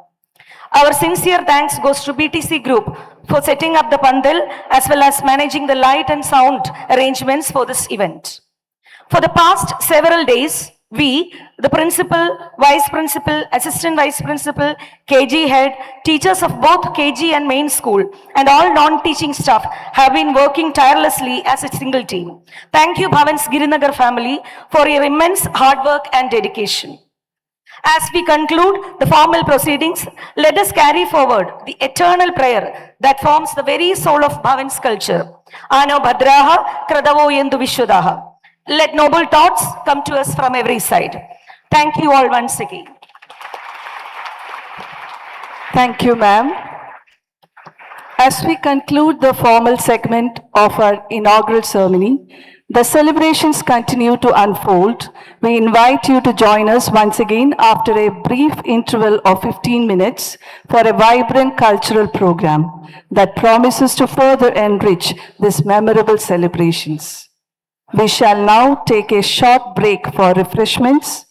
Our sincere thanks goes to BTC Group for setting up the pandal as well as managing the light and sound arrangements for this event. For the past several days, we, the principal, vice principal, assistant vice principal, KG head, teachers of both KG and main school, and all non-teaching staff have been working tirelessly as a single team. Thank you, Bhavan's Girinagar family, for your immense hard work and dedication. As we conclude the formal proceedings, let us carry forward the eternal prayer that forms the very soul of Bhavan's culture. Ano Bhadraha Kradavo Yendu Vishwadaha. Let noble thoughts come to us from every side. Thank you all once again. Thank you, ma'am. As we conclude the formal segment of our inaugural ceremony, the celebrations continue to unfold. We invite you to join us once again after a brief interval of 15 minutes for a vibrant cultural program that promises to further enrich these memorable celebrations. We shall now take a short break for refreshments.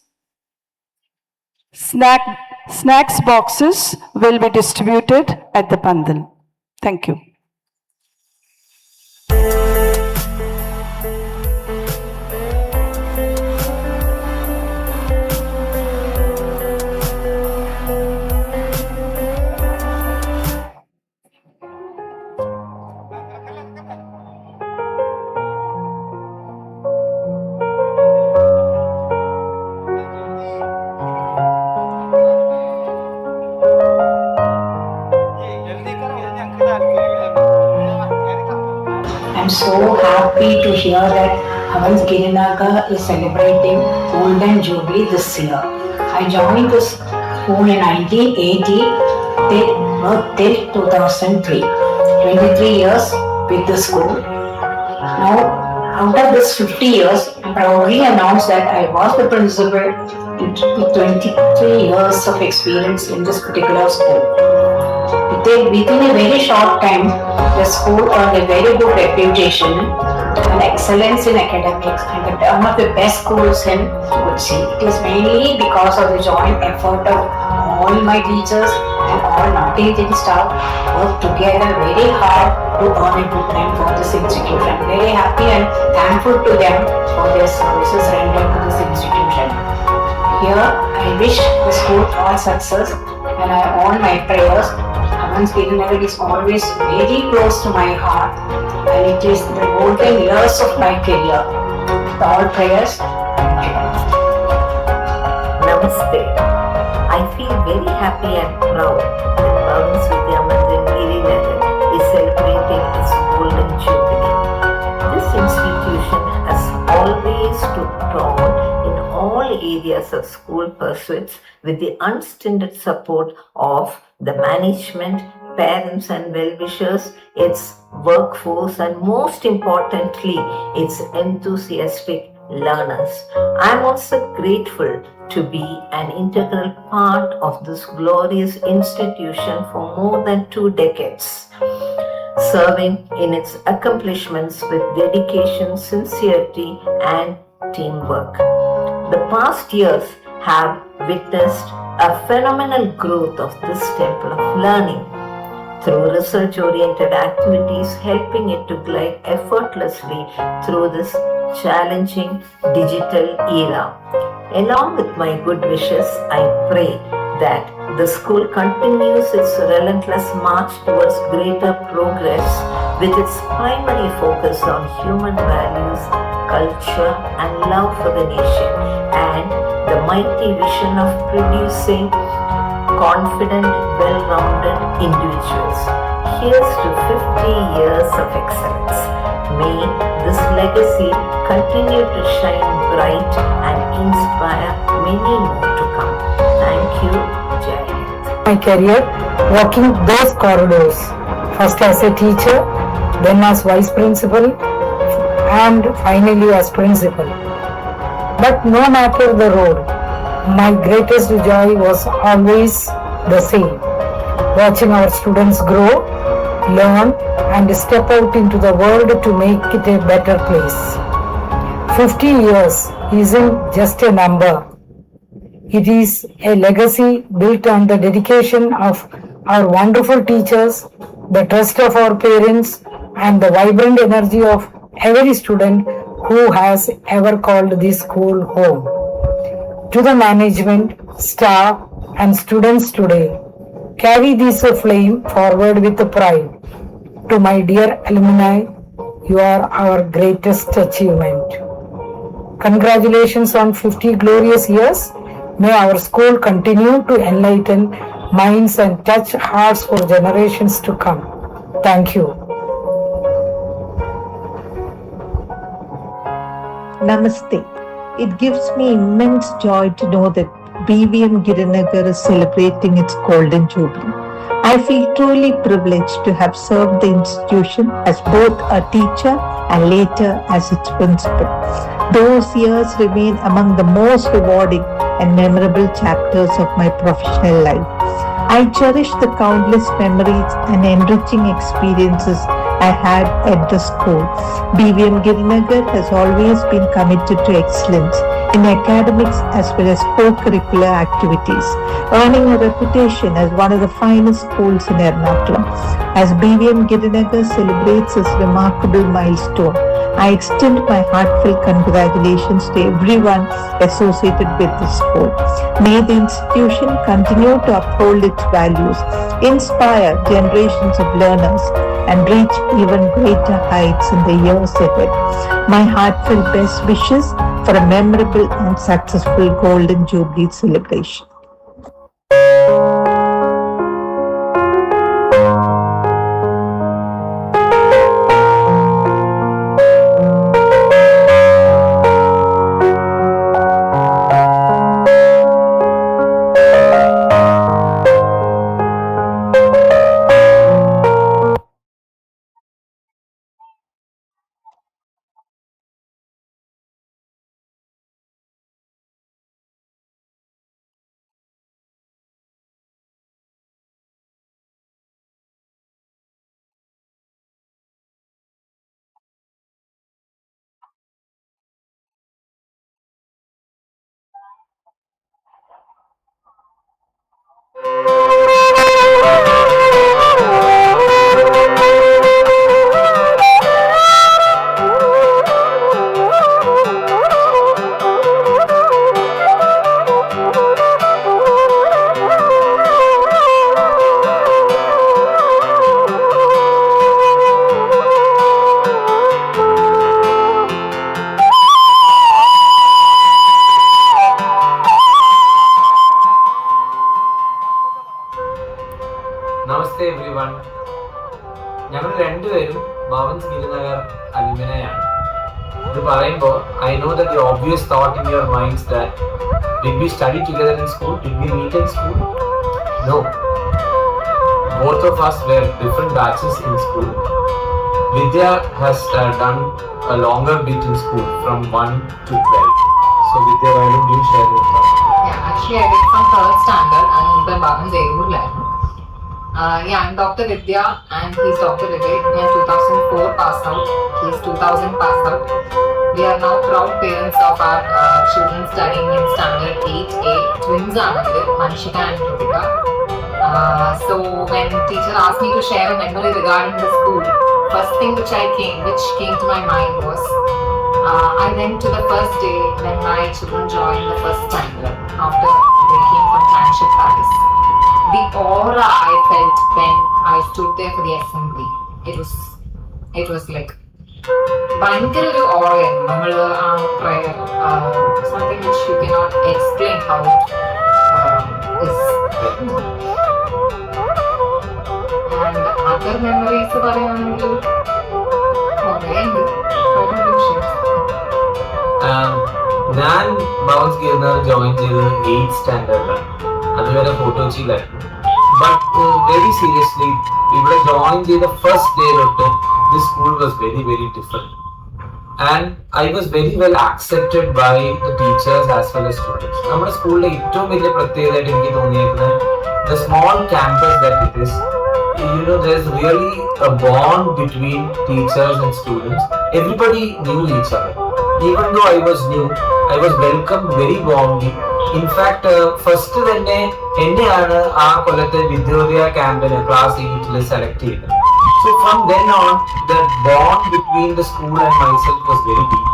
Snacks boxes will be distributed at the pandal. Thank you. I'm so happy to hear that Bhavan's Girinagar is celebrating Golden Jubilee this year. I joined this school in 1980 till 2003. 23 years with the school. Now, out of this 50 years, I proudly announce that I was the principal with 23 years of experience in this particular school. Within a very short time, the school earned a very good reputation and excellence in academics and one of the best schools in Kochi. It is mainly because of the joint effort of all my teachers and all non-teaching staff work together very hard to earn a good name for this institution. I am very happy and thankful to them for their services rendered to this institution. Here, I wish the school all success and I own my prayers. Bhavan's Girinagar is always very close to my heart and it is the golden years of my career. With all prayers, thank you. Namaste. I feel very happy and proud that Bhavan's Girinagar is celebrating its Golden Jubilee. This institution has always stood tall in all areas of school pursuits with the unstinted support of the management, parents and well-wishers, its workforce, and most importantly, its enthusiastic learners. I am also grateful to be an integral part of this glorious institution for more than 2 decades, serving in its accomplishments with dedication, sincerity, and teamwork. The past years have witnessed a phenomenal growth of this temple of learning through research-oriented activities, helping it to glide effortlessly through this challenging digital era. Along with my good wishes, I pray that the school continues its relentless march towards greater progress with its primary focus on human values, culture, and love for the nation, and the mighty vision of producing confident, well-rounded individuals. Here's to 50 years of excellence. May this legacy continue to shine bright and inspire many more to come. Thank you. Jai Hind. My career walking those corridors, first as a teacher, then as vice principal, and finally as principal. But no matter the road, my greatest joy was always the same: watching our students grow, learn, and step out into the world to make it a better place. 50 years isn't just a number. It is a legacy built on the dedication of our wonderful teachers, the trust of our parents, and the vibrant energy of every student who has ever called this school home. To the management, staff, and students today, carry this flame forward with pride. To my dear alumni, you are our greatest achievement. Congratulations on 50 glorious years. May our school continue to enlighten minds and touch hearts for generations to come. Thank you. Namaste. It gives me immense joy to know that BVM Girinagar is celebrating its Golden Jubilee. I feel truly privileged to have served the institution as both a teacher and later as its principal. Those years remain among the most rewarding and memorable chapters of my professional life. I cherish the countless memories and enriching experiences I had at the school. BVM Girinagar has always been committed to excellence in academics as well as co-curricular activities, earning a reputation as one of the finest schools in Ernakulam. As BVM Girinagar celebrates this remarkable milestone, I extend my heartfelt congratulations to everyone associated with the school. May the institution continue to uphold its values, inspire generations of learners, and reach even greater heights in the years ahead. My heartfelt best wishes for a memorable and successful Golden Jubilee celebration. Namaste every one. ഞങ്ങൾ രണ്ടുപേരും ഭവൻസ് ഗിരിനഗർ അലുമിനയാണ്. ഇത് പറയുമ്പോൾ I know that the obvious thought in your minds that did we study together in school? Did we meet in school? No. Both of us were different batches in school. Vidya has done a longer bit in school from 1 to 12. So Vidya, why don't you share your thoughts? Yeah, actually I did from 3rd standard and then Bhavans Erurlayannu. Yeah, I'm Dr. Vidya and he's Dr. Vivek. I'm 2004 passed out. He's 2000 passed out. We are now proud parents of our children studying in standard 8A. Twins are Manshika and Kritika. So when teacher asked me to share a memory regarding the school, first thing which came to my mind was I went to the first day when my children joined the first standard after they came from Township Paris. The aura I felt when I stood there for the assembly, it was like ഭയങ്കര ഒരു ഓറയായിരുന്നു. നമ്മൾ ആ prayer, something which you cannot explain how it is there. And other memories പറയാണെങ്കിൽ കുറേയുണ്ട്. ഞാൻ bounce Girinagar join ചെയ്തത് 8th സ്റ്റാൻഡേർഡിലാണ്. അതുവരെ ഫോട്ടോച്ചിയിലായിരുന്നു. But very seriously ഇവിടെ ജോയിൻ ചെയ്ത ഫസ്റ്റ് ഡേ തൊട്ട് this school was very very different. And I was very well accepted by the teachers as well as students. നമ്മുടെ സ്കൂളിലെ ഏറ്റവും വലിയ പ്രത്യേകതയായിട്ട് എനിക്ക് തോന്നിയിരിക്കുന്നത് the small campus that it is. There's really a bond between teachers and students. Everybody knew each other. Even though I was new, I was welcomed very warmly. In fact, first തന്നെ എന്നെയാണ് ആ കൊല്ലത്തെ വിദ്യോദയ ക്യാമ്പിന് class 8ൽ select ചെയ്തത്. So from then on, the bond between the school and myself was very deep.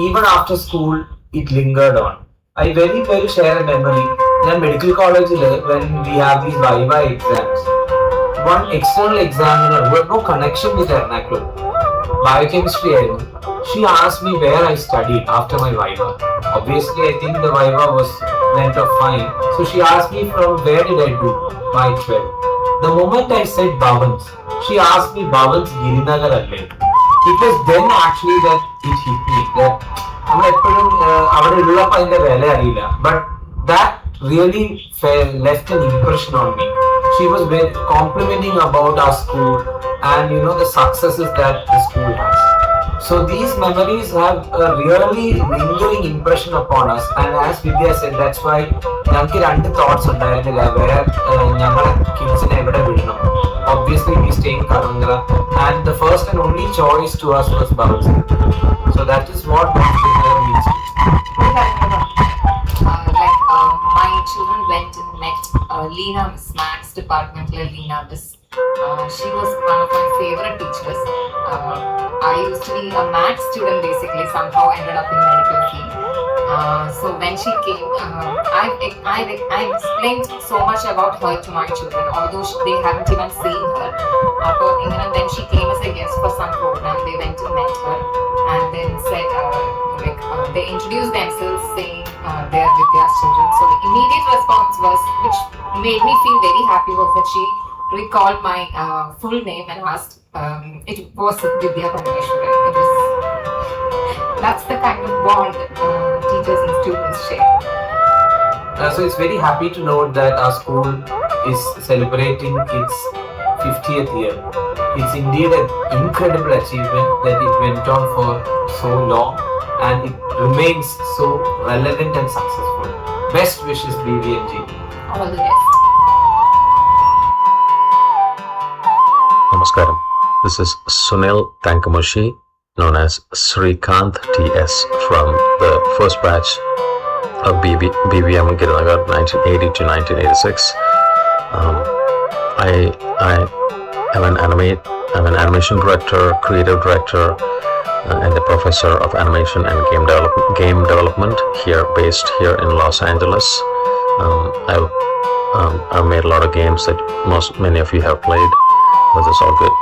Even after school, it lingered on. I very well share a memory. In medical college, when we have these Viva exams, one external examiner who had no connection with Ernakulam, biochemistry, she asked me where I studied after my Viva. Obviously, I think the Viva went off fine. So she asked me from where did I do my 12. The moment I said Bhavans, she asked me Bhavans Girinagar alle. It was then actually that it hit me that നമ്മൾ എപ്പോഴും അവിടെ ഉള്ളപ്പോൾ അതിന്റെ വില അറിയില്ല. But that really left an impression on me. She was very complimenting about our school and the successes that the school has. So these memories have a really lingering impression upon us. And as Vidya said, that's why ഞങ്ങൾക്ക് രണ്ട് thoughts ഉണ്ടായിരുന്നില്ല where ഞങ്ങളെ കിഡ്സിനെ എവിടെ വിടണം. Obviously we stay in Karangara and the first and only choice to us was Bhavans. So that is what means to my children went and met Leena Miss Maths departmental Leena Miss. She was one of my favorite teachers. I used to be a maths student basically, somehow ended up in medical field. So when she came, I explained so much about her to my children, although they haven't even seen her. Then she came as a guest for some program. They went to meet her and then said, they introduced themselves saying they are Vidya's children. So the immediate response was, which made me feel very happy, was that she recalled my full name and asked, it was Vidya Parameshwaran. That's the kind of bond teachers and students share. So it's very happy to note that our school is celebrating its 50th year. It's indeed an incredible achievement that it went on for so long and it remains so relevant and successful. Best wishes, BVMG. All the best. Namaskaram. This is Sunil Tankamushi, known as Srikanth TS, from the first batch of BVM Girinagar 1980 to 1986. I'm an animation director, creative director, and a professor of animation and game development based here in Los Angeles. I've made a lot of games that many of you have played, but it's all good.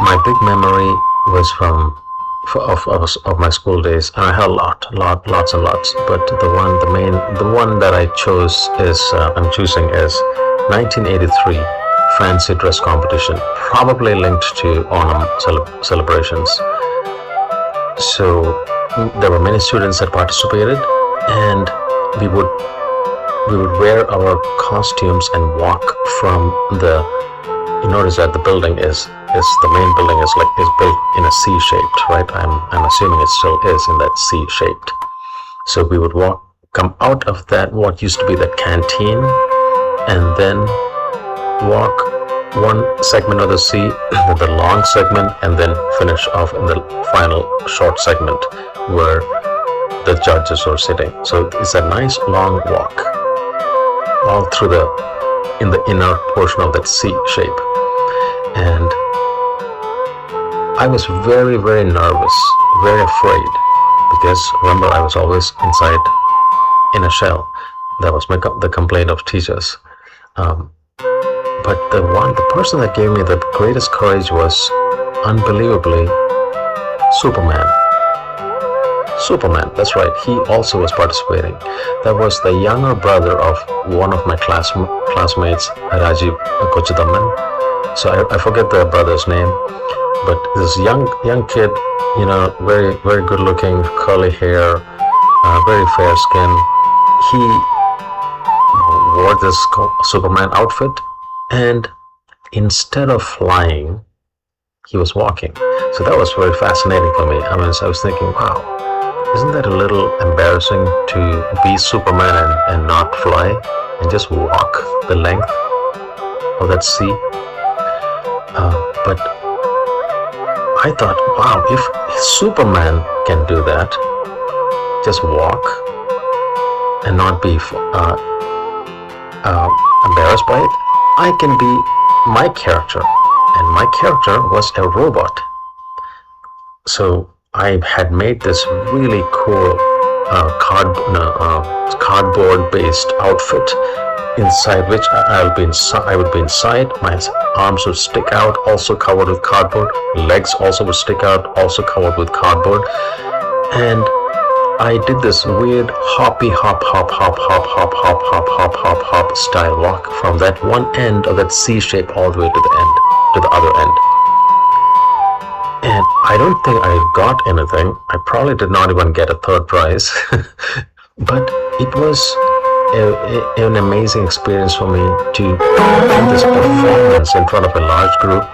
My big memory was of my school days, and I had lots and lots. But the one that I'm choosing is 1983 fancy dress competition, probably linked to Onam celebrations. So there were many students that participated, and we would wear our costumes and walk from the. You notice that the building the main building is built in a C-shaped, right? I'm assuming it still is in that C-shaped. So we would come out of that, what used to be the canteen, and then walk one segment of the C, the long segment, and then finish off in the final short segment where the judges are sitting. So it's a nice long walk all through in the inner portion of that C shape. And I was very, very nervous, very afraid, because remember, I was always inside in a shell. That was the complaint of teachers. But the person that gave me the greatest courage was unbelievably Superman. Superman, that's right, he also was participating. That was the younger brother of one of my classmates, Rajiv Kochidamman. So I forget the brother's name, but this young kid, very, very good looking, curly hair, very fair skin. He wore this Superman outfit, and instead of flying, he was walking. So that was very fascinating for me. I was thinking, wow, isn't that a little embarrassing to be Superman and not fly and just walk the length of that sea? But I thought, wow, if Superman can do that, just walk and not be embarrassed by it, I can be my character. And my character was a robot. So I had made this really cool cardboard-based outfit, inside which I would be inside. My arms would stick out, also covered with cardboard. Legs also would stick out, also covered with cardboard. And I did this weird hoppy hop style walk from that one end of that C shape all the way to the other end. And I don't think I got anything. I probably did not even get a third prize. But it was an amazing experience for me to do this performance in front of a large group.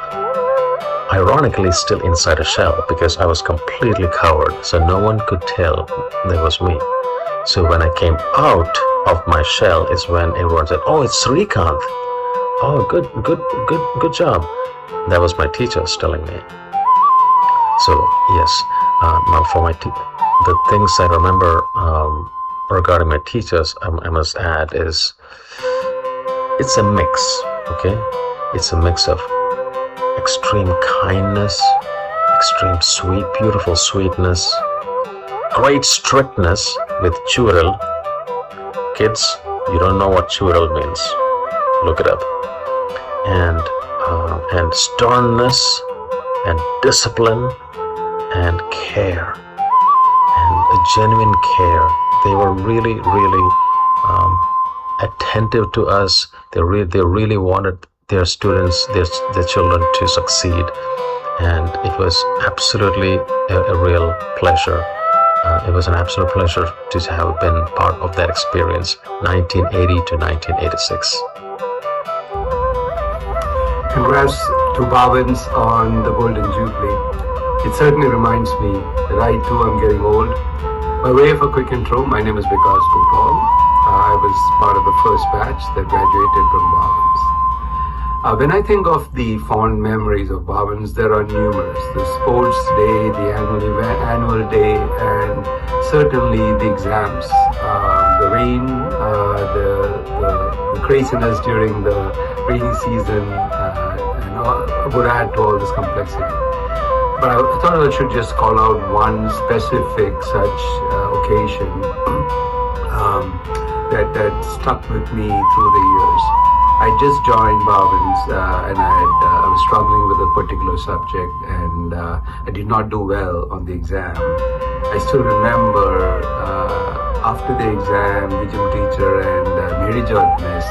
Ironically, still inside a shell, because I was completely covered, so no one could tell that was me. So when I came out of my shell is when everyone said, "Oh, it's Srikanth. Oh, good job." That was my teachers telling me. So yes, now for the things I remember regarding my teachers, I must add is it's a mix. Okay, it's a mix of extreme kindness, extreme beautiful sweetness, great strictness with churil. Kids, you don't know what churil means. Look it up. And sternness, and discipline, and care, and a genuine care. They were really, really attentive to us. They really wanted their students, their children to succeed, and it was absolutely a real pleasure. It was an absolute pleasure to have been part of that experience, 1980 to 1986. Congrats to Bhavans on the Golden Jubilee. It certainly reminds me that I too am getting old. By way of a quick intro, my name is Vikas Gopal. I was part of the first batch that graduated from Bhavans. When I think of the fond memories of Bhavans, there are numerous. The sports day, the annual day, and certainly the exams. The rain, the craziness during the rainy season, would add to all this complexity. But I thought I should just call out one specific such occasion that stuck with me through the years. I just joined Bhavans and I was struggling with a particular subject, and I did not do well on the exam. I still remember after the exam, the gym teacher and Mary Miss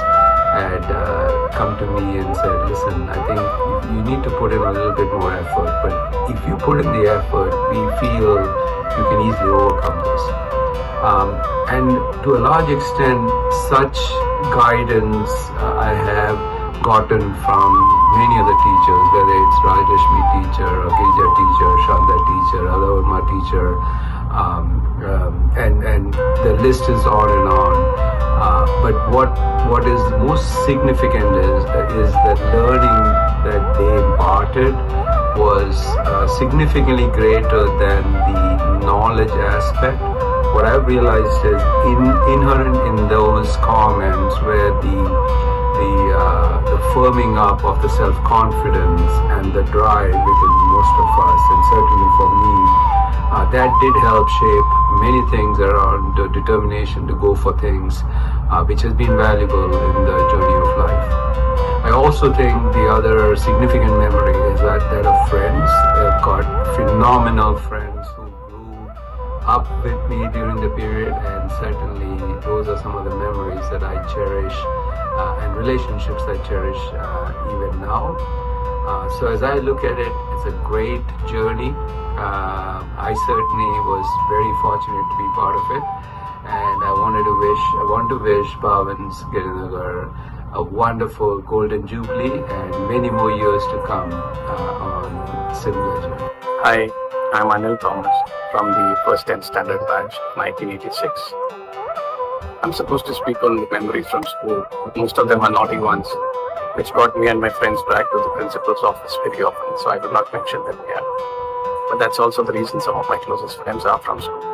had come to me and said, "Listen, I think you need to put in a little bit more effort, but if you put in the effort, we feel you can easily overcome this." And to a large extent, such guidance I have gotten from many other teachers, whether it's Rajlashmi teacher, or Girija teacher, Shanda teacher, Adhavarma teacher, and the list is on and on. But what is most significant is that learning that they imparted was significantly greater than the knowledge aspect. What I've realized is inherent in those comments were the firming up of the self-confidence and the drive within most of us, and certainly for me, that did help shape many things around the determination to go for things, which has been valuable in the journey of life. I also think the other significant memory is that of friends. I've got phenomenal friends who grew up with me during the period, and certainly those are some of the memories that I cherish and relationships I cherish even now. So as I look at it, it's a great journey. I certainly was very fortunate to be part of it, and I want to wish Bhavans Girinagar a wonderful golden jubilee and many more years to come on similar journey. Hi, I'm Anil Thomas from the first 10th standard batch, 1986. I'm supposed to speak on the memories from school, but most of them are naughty ones, which brought me and my friends back to the principal's office very often, so I will not mention them here. But that's also the reason some of my closest friends are from school.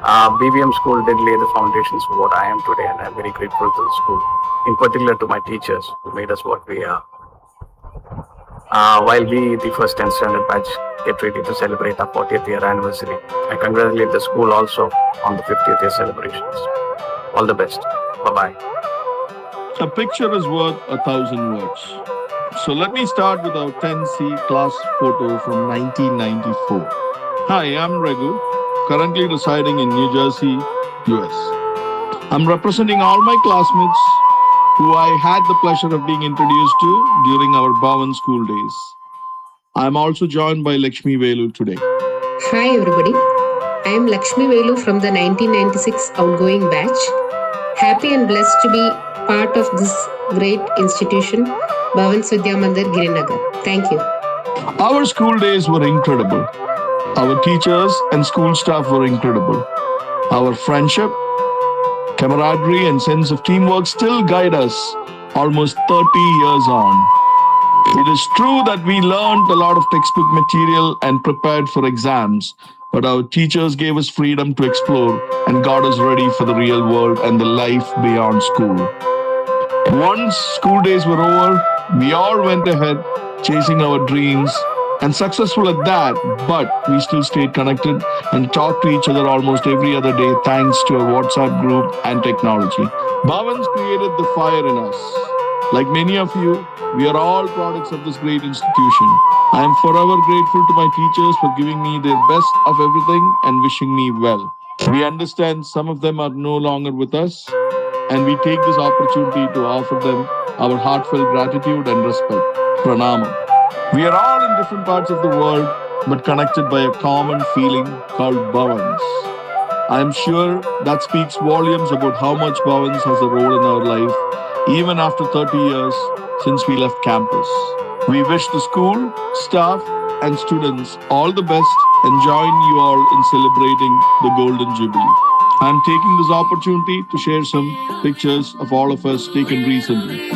BVM school did lay the foundations for what I am today, and I'm very grateful to the school, in particular to my teachers who made us what we are. While we, the first 10th standard batch, get ready to celebrate our 40th year anniversary, I congratulate the school also on the 50th year celebrations. All the best. Bye-bye. A picture is worth 1,000 words. So let me start with our 10C class photo from 1994. Hi, I'm Raghu, currently residing in New Jersey, US. I'm representing all my classmates who I had the pleasure of being introduced to during our Bhavan school days. I'm also joined by Lakshmi Velu today. Hi everybody, I am Lakshmi Velu from the 1996 outgoing batch. Happy and blessed to be part of this great institution, Bhavans Vidya Mandir, Girinagar. Thank you. Our school days were incredible. Our teachers and school staff were incredible. Our friendship, camaraderie and sense of teamwork still guide us almost 30 years on. It is true that we learned a lot of textbook material and prepared for exams, but our teachers gave us freedom to explore and got us ready for the real world and the life beyond school. Once school days were over, we all went ahead chasing our dreams and successful at that, but we still stayed connected and talked to each other almost every other day thanks to our WhatsApp group and technology. Bhavans created the fire in us. Like many of you, we are all products of this great institution. I am forever grateful to my teachers for giving me their best of everything and wishing me well. We understand some of them are no longer with us, and we take this opportunity to offer them our heartfelt gratitude and respect. Pranama. We are all in different parts of the world, but connected by a common feeling called Bhavans. I am sure that speaks volumes about how much Bhavans has a role in our life, even after 30 years since we left campus. We wish the school, staff, and students all the best and join you all in celebrating the Golden Jubilee. I am taking this opportunity to share some pictures of all of us taken recently.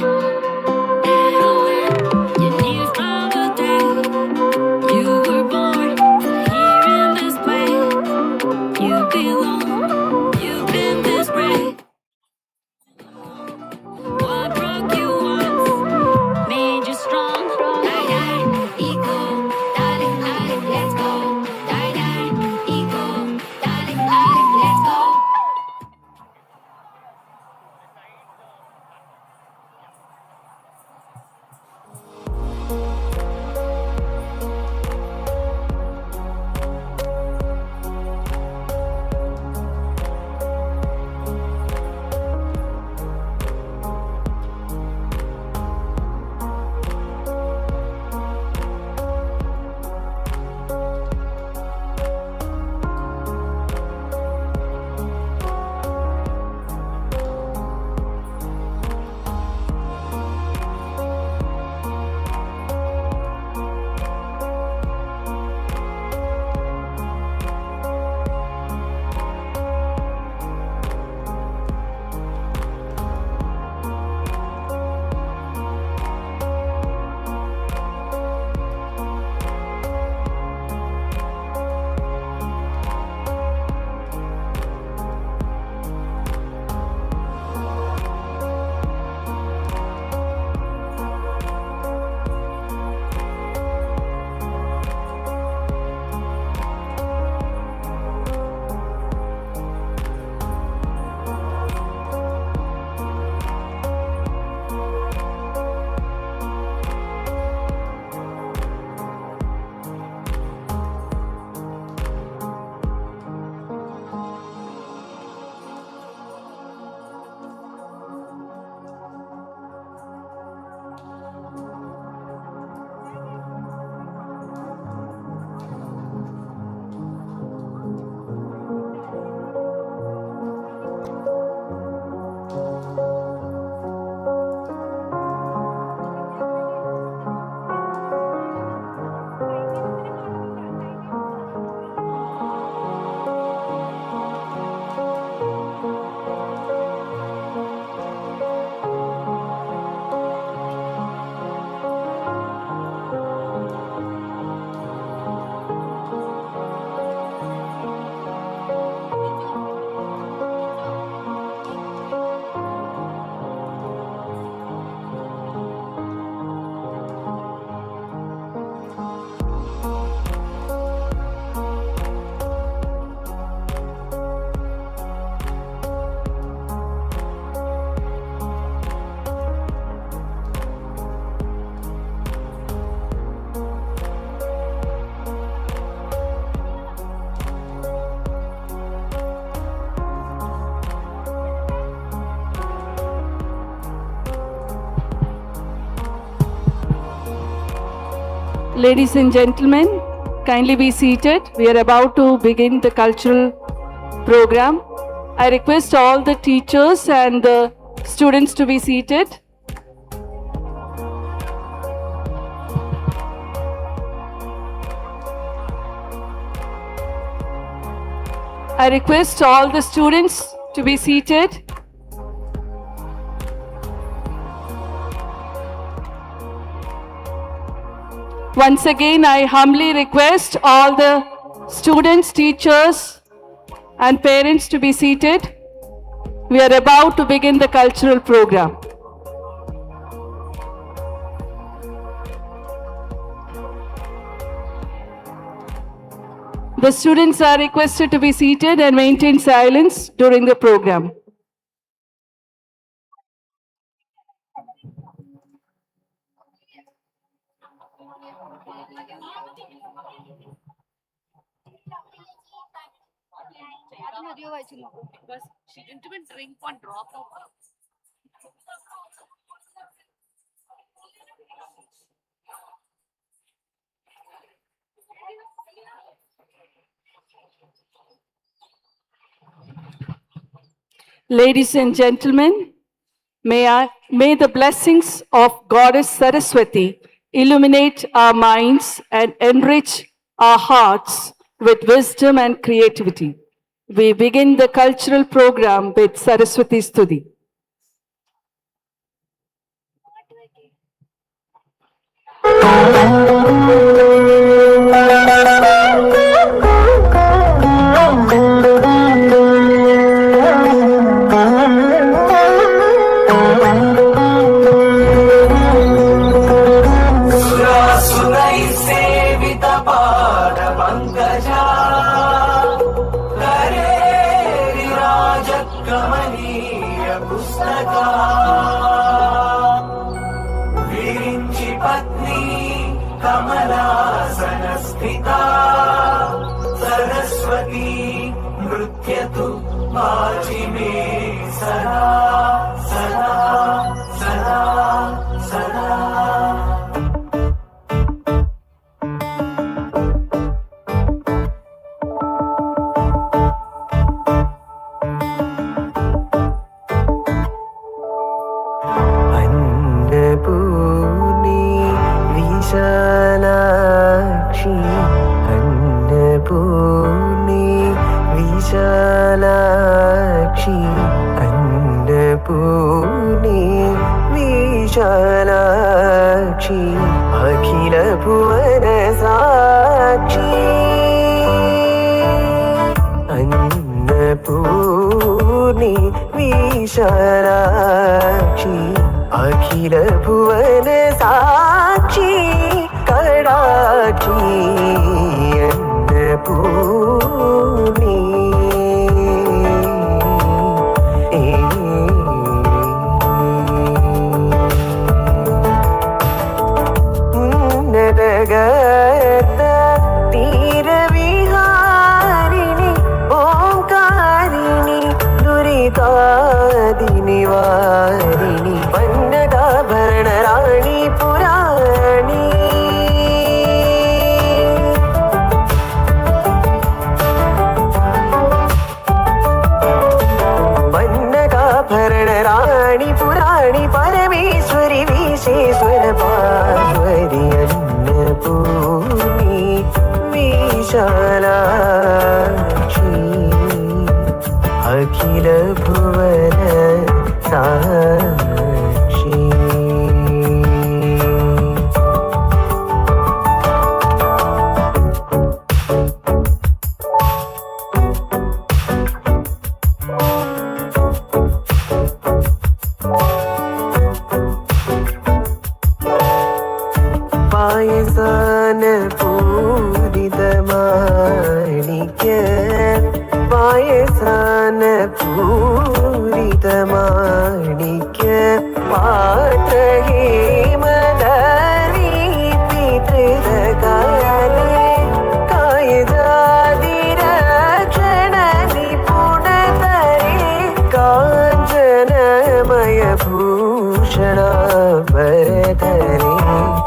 Ladies and gentlemen, kindly be seated. We are about to begin the cultural program. I request all the teachers and the students to be seated. I request all the students to be seated. Once again, I humbly request all the students, teachers, and parents to be seated. We are about to begin the cultural program. The students are requested to be seated and maintain silence during the program. She didn't even drink one drop of water. Ladies and gentlemen, may the blessings of Goddess Saraswati illuminate our minds and enrich our hearts with wisdom and creativity. We begin the cultural program with Saraswati Stuti. Saraswati नृत्यतु माचि मे सदा सदा सदा सदा अन्नपूर्णे विशालाक्षी अन्नपूर्णे विशालाक्षी अन्नपूर्णे विशालाक्षी अखिल भुवन साक्षी अन्नपूर्णे विशालाक्षी अखिल भुवन साक्षी कडाक्षी अन्नपूर्णे उन्नतगत तीरविहारिणि ओंकारिणि दुरितादिनिवारिणि वन्नदाभरण राणि पुराणि वन्नदाभरण राणि पुराणि परमेश्वरि विशेश्वर पार्वती अन्नपूर्णि विशालाक्षी अखिल भुवन साक्षी पायसान पूरितमा धरे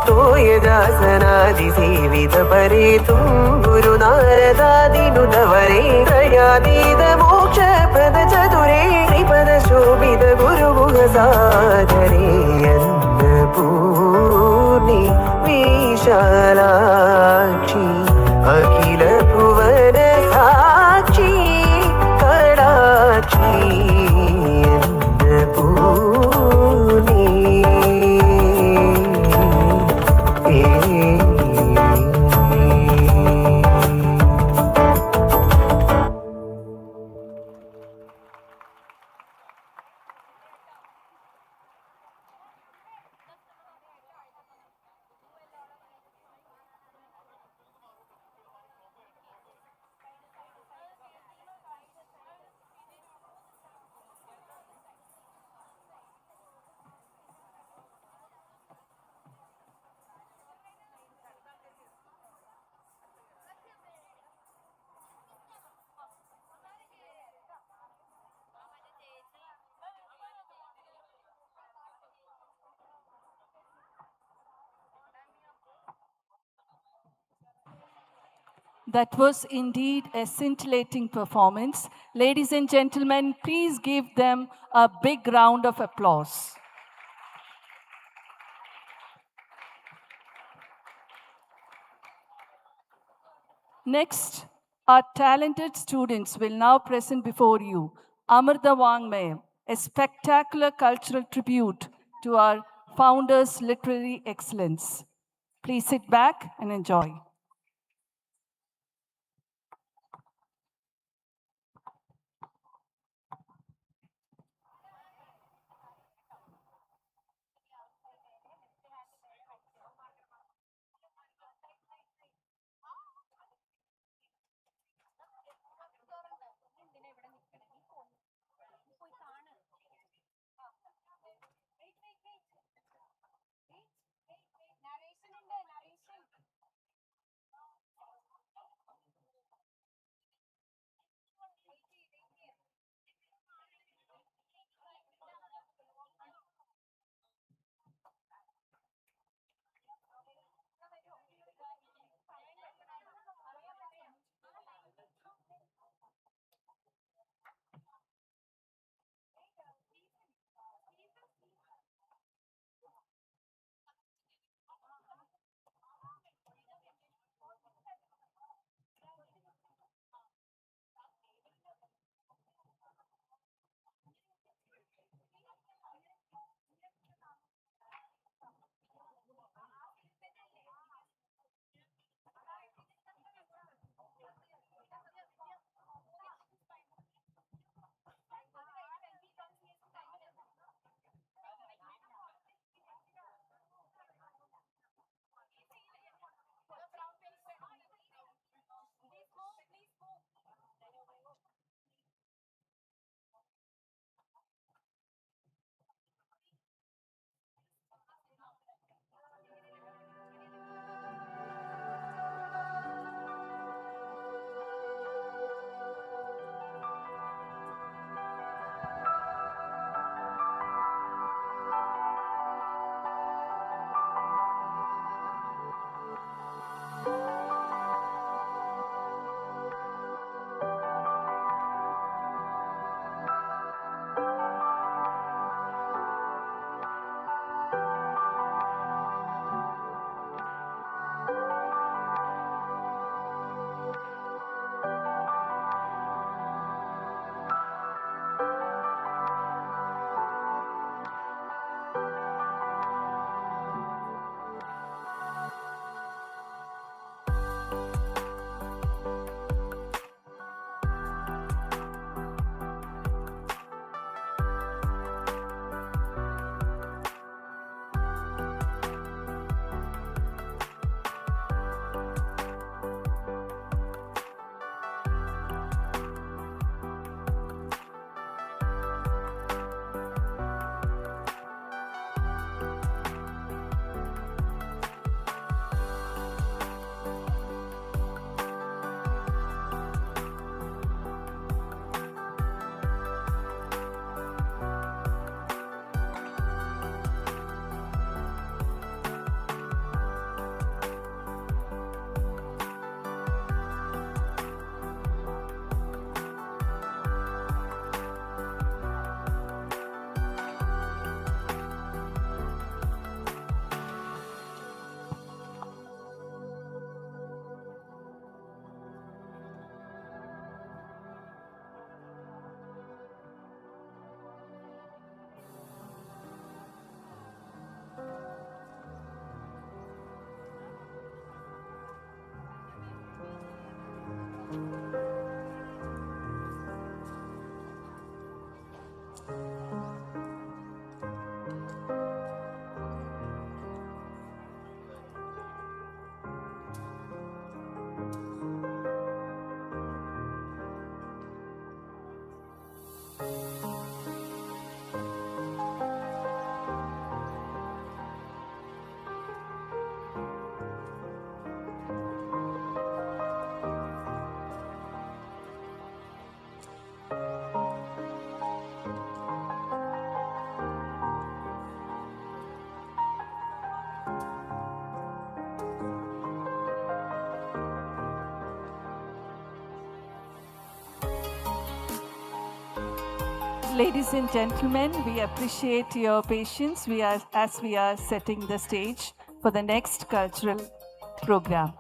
तो ये दासनादि सेवित परे तुम गुरु नारदादिनुदवरे दयादीद मोक्ष पद चतुरे त्रिपद शोभित गुरु गुह सागरे अन्नपूर्णे विशालाक्षी अखिल भुवन साक्षी कडाक्षी अन्नपूर्णे That was indeed a scintillating performance. Ladies and gentlemen, please give them a big round of applause. Next, our talented students will now present before you Amartha Vangmayam, a spectacular cultural tribute to our founder's literary excellence. Please sit back and enjoy. Ladies and gentlemen, we appreciate your patience as we are setting the stage for the next cultural program.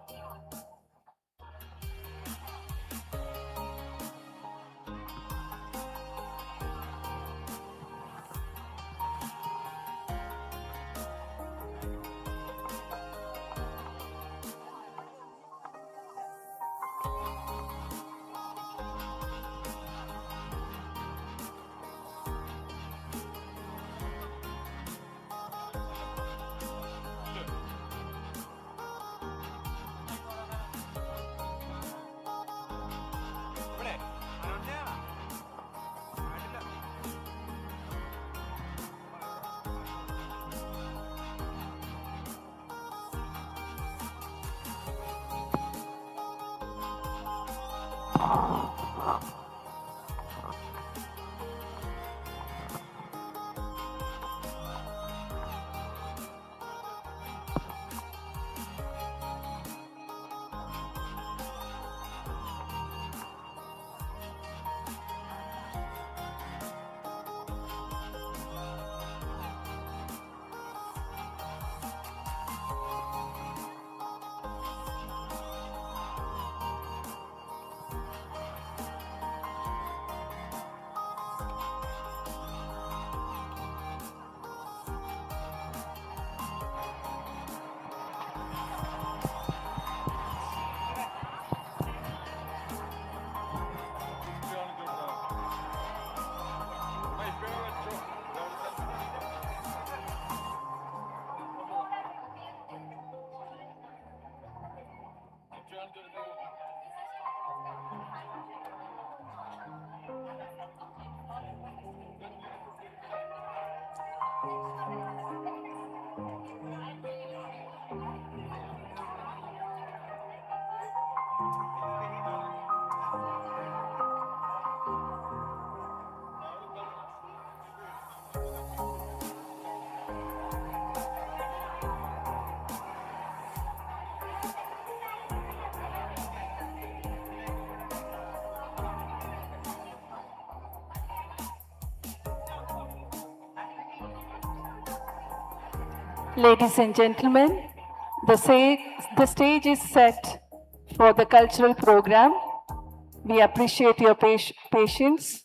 Ladies and gentlemen, the stage is set for the cultural program. We appreciate your patience.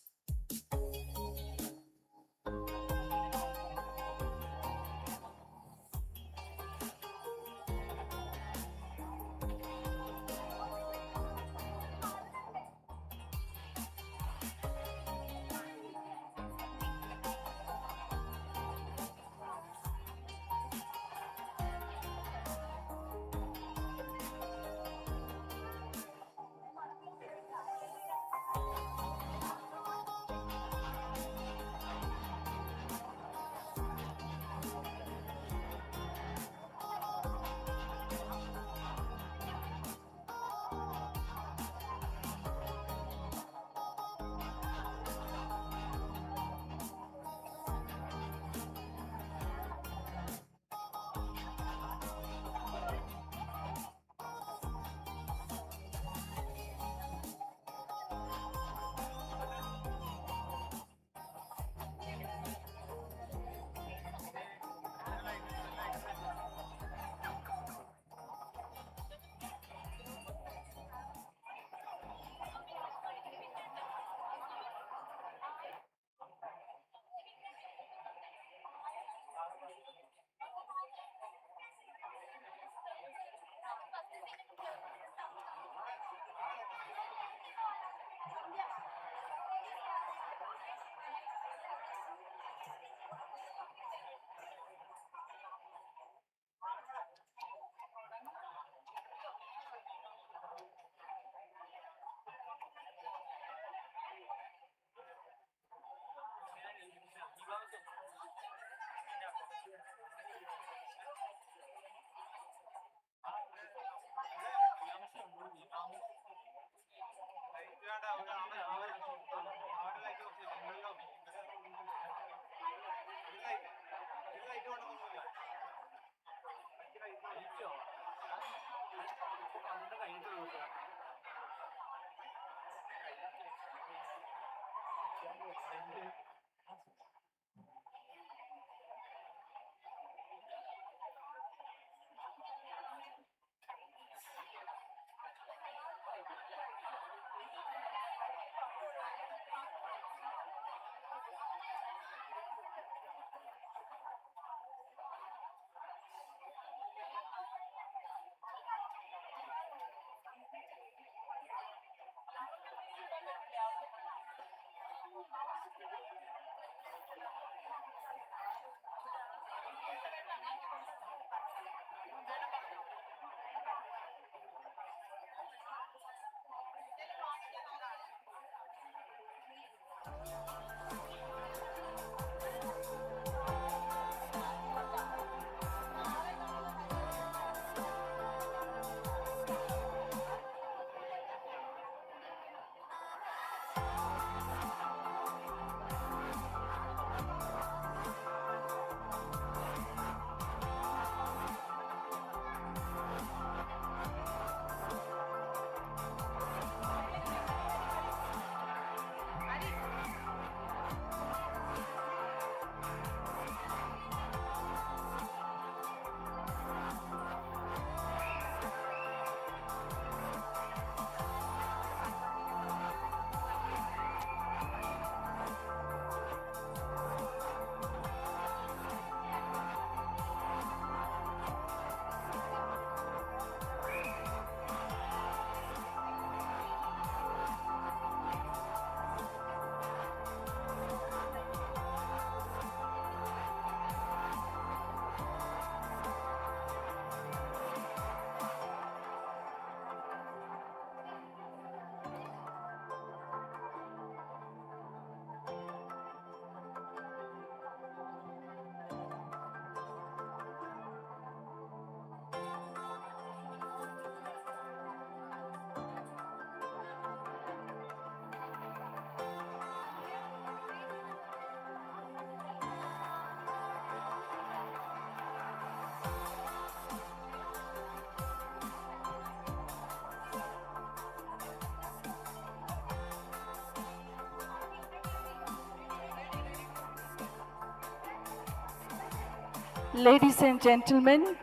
Ladies and gentlemen,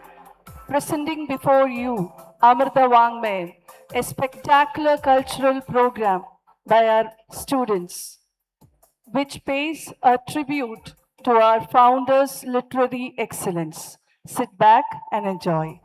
presenting before you Amrita Vangmayam, a spectacular cultural program by our students, which pays a tribute to our founders' literary excellence. Sit back and enjoy.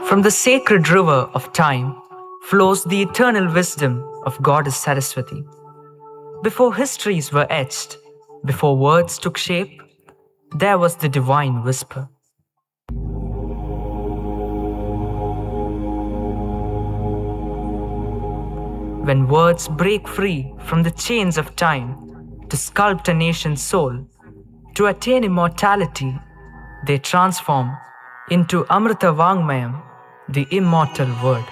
From the sacred river of time flows the eternal wisdom of Goddess Saraswati. Before histories were etched, before words took shape, there was the divine whisper. When words break free from the chains of time to sculpt a nation's soul, to attain immortality, they transform into Amrita Vangmayam, the immortal word.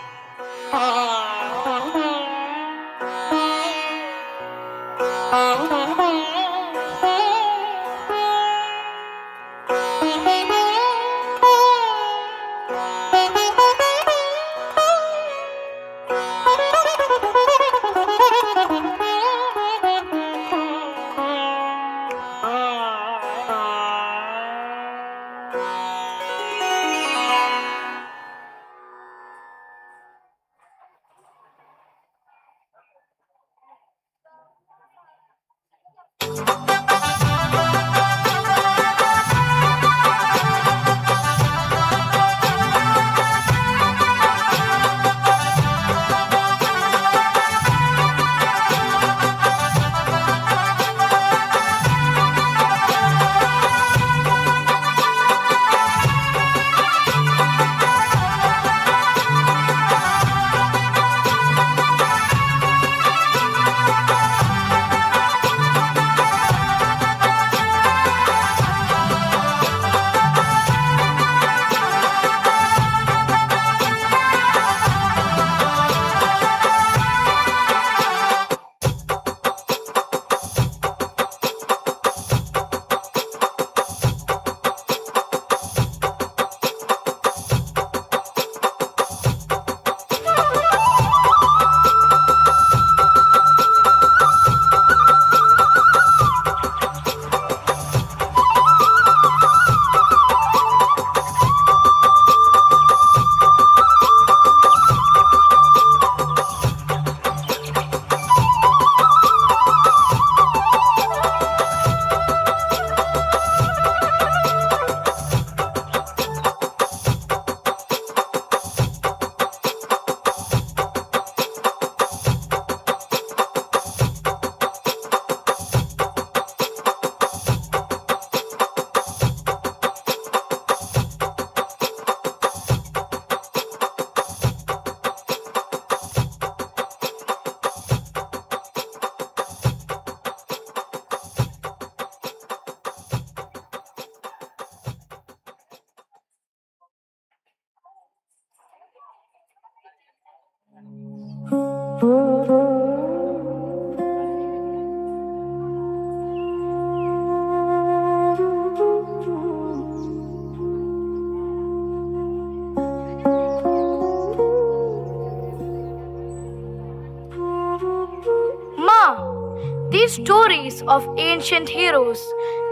these stories of ancient heroes,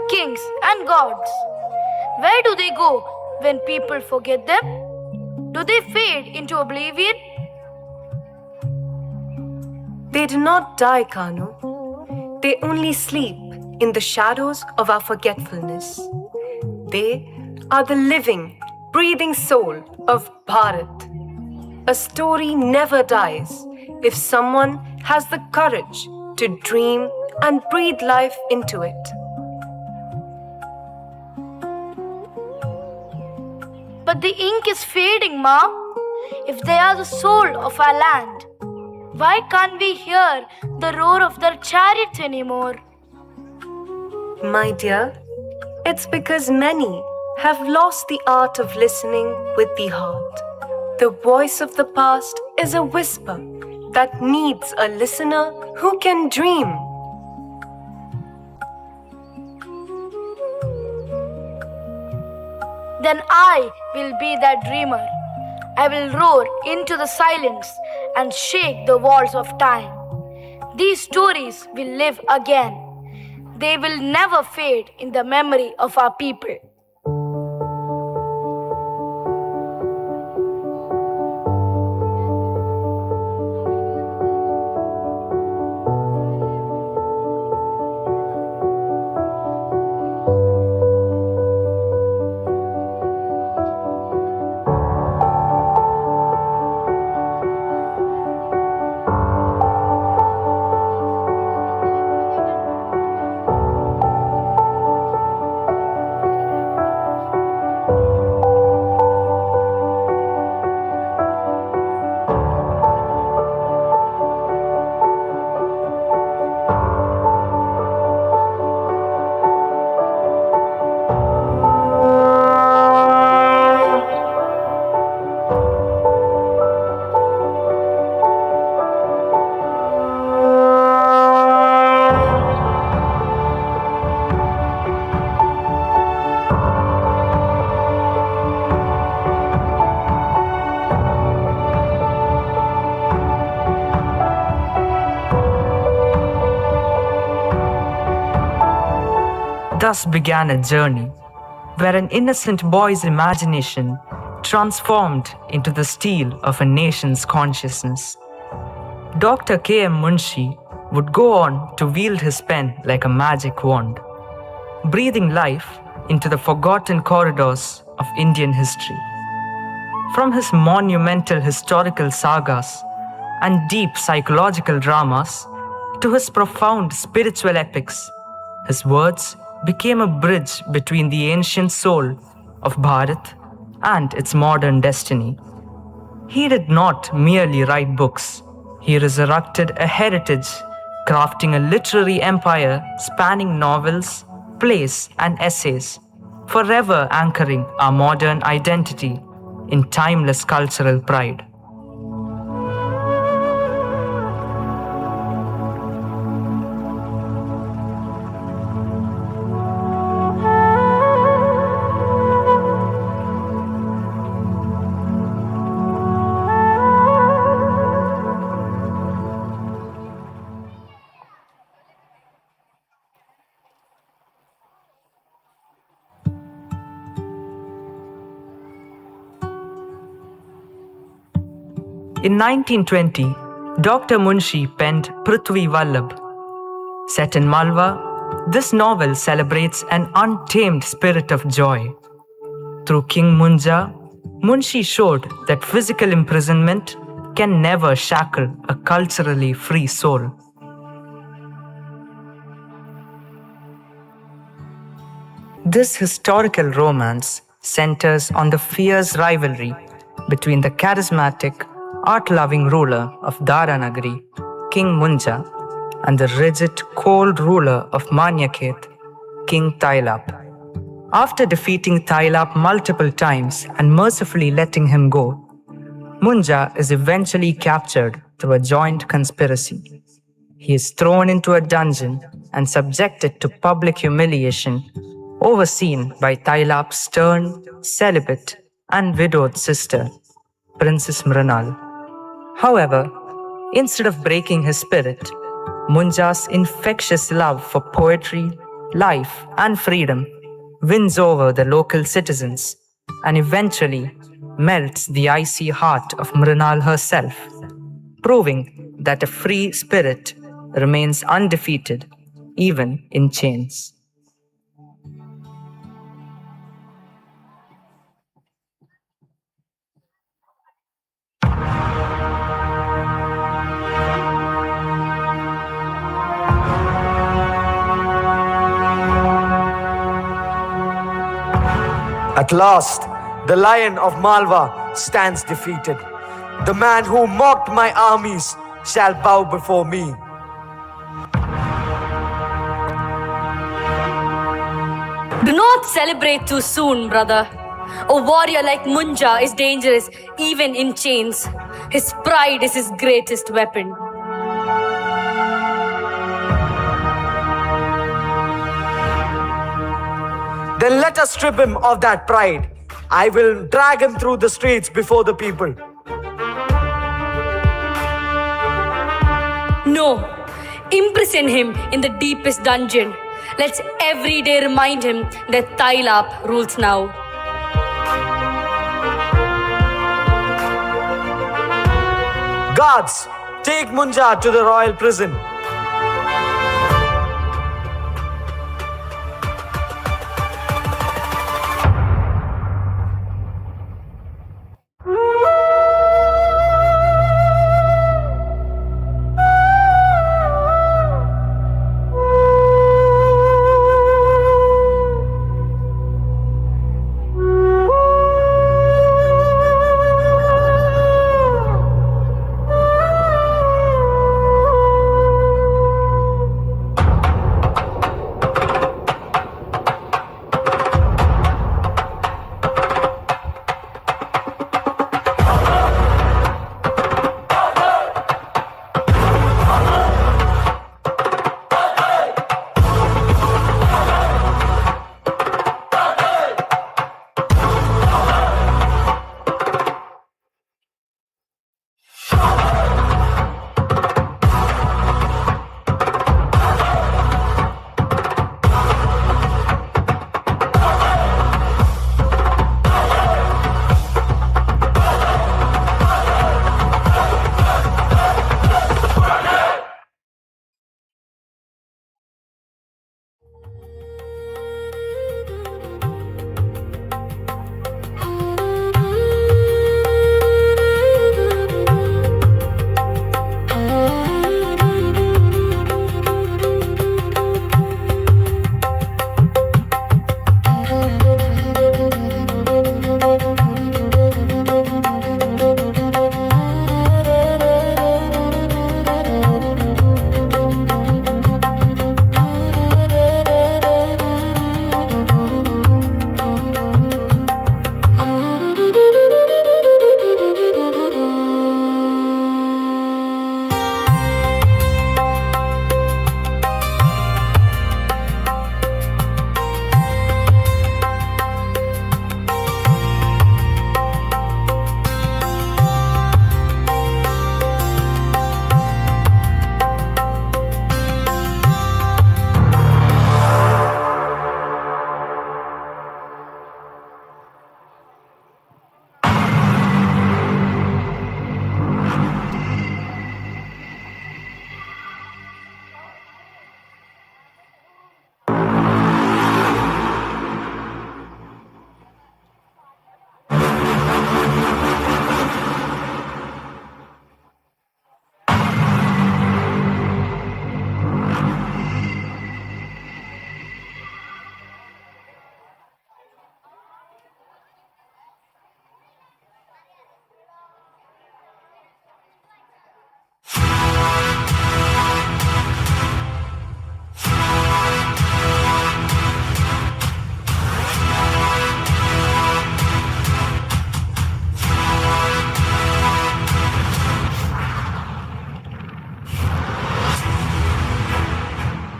kings, and gods. Where do they go when people forget them? Do they fade into oblivion? They do not die, Kanu. They only sleep in the shadows of our forgetfulness. They are the living, breathing soul of Bharat. A story never dies if someone has the courage to dream and breathe life into it. But the ink is fading, Ma. If they are the soul of our land, why can't we hear the roar of their chariots anymore? My dear, it's because many have lost the art of listening with the heart. The voice of the past is a whisper that needs a listener who can dream. Then I will be that dreamer. I will roar into the silence and shake the walls of time. These stories will live again. They will never fade in the memory of our people. Thus began a journey where an innocent boy's imagination transformed into the steel of a nation's consciousness. Dr. K.M. Munshi would go on to wield his pen like a magic wand, breathing life into the forgotten corridors of Indian history. From his monumental historical sagas and deep psychological dramas to his profound spiritual epics, his words became a bridge between the ancient soul of Bharat and its modern destiny. He did not merely write books. He resurrected a heritage, crafting a literary empire spanning novels, plays, and essays, forever anchoring our modern identity in timeless cultural pride. In 1920, Dr. Munshi penned Prithvi Vallabh. Set in Malwa, this novel celebrates an untamed spirit of joy. Through King Munja, Munshi showed that physical imprisonment can never shackle a culturally free soul. This historical romance centers on the fierce rivalry between the charismatic, art-loving ruler of Dharanagari, King Munja, and the rigid, cold ruler of Manyakhet, King Tailap. After defeating Tailap multiple times and mercifully letting him go, Munja is eventually captured through a joint conspiracy. He is thrown into a dungeon and subjected to public humiliation, overseen by Tailap's stern, celibate, and widowed sister, Princess Mrinal. However, instead of breaking his spirit, Munja's infectious love for poetry, life, and freedom wins over the local citizens and eventually melts the icy heart of Mrinal herself, proving that a free spirit remains undefeated even in chains. At last, the lion of Malwa stands defeated. The man who mocked my armies shall bow before me. Do not celebrate too soon, brother. A warrior like Munja is dangerous even in chains. His pride is his greatest weapon. Then let us strip him of that pride. I will drag him through the streets before the people. No, imprison him in the deepest dungeon. Let's every day remind him that Tailap rules now. Guards, take Munja to the royal prison.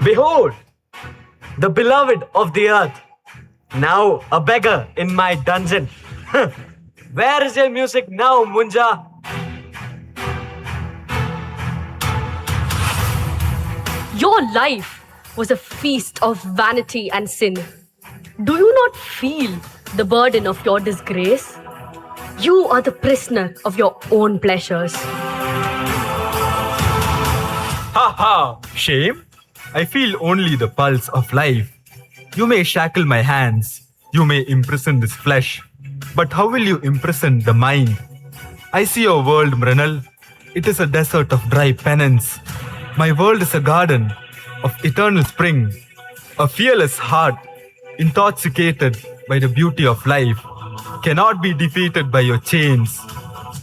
Behold, the beloved of the earth, now a beggar in my dungeon. Where is your music now, Munja? Your life was a feast of vanity and sin. Do you not feel the burden of your disgrace? You are the prisoner of your own pleasures. Ha ha! Shame? I feel only the pulse of life. You may shackle my hands, you may imprison this flesh, but how will you imprison the mind? I see your world, Mrinal. It is a desert of dry penance. My world is a garden of eternal spring, a fearless heart, intoxicated by the beauty of life, cannot be defeated by your chains.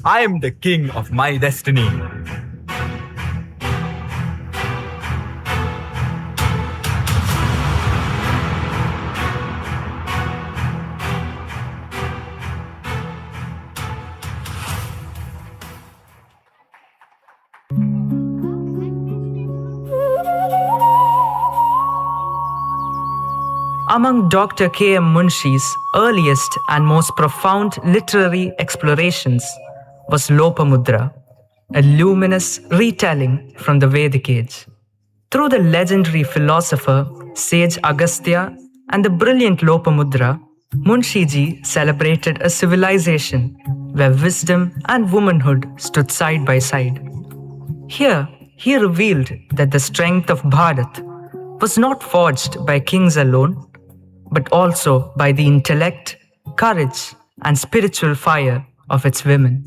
I am the king of my destiny. Among Dr. K. M. Munshi's earliest and most profound literary explorations was Lopamudra, a luminous retelling from the Vedic age. Through the legendary philosopher, sage Agastya, and the brilliant Lopamudra, Munshiji celebrated a civilization where wisdom and womanhood stood side by side. Here, he revealed that the strength of Bharat was not forged by kings alone, but also by the intellect, courage, and spiritual fire of its women.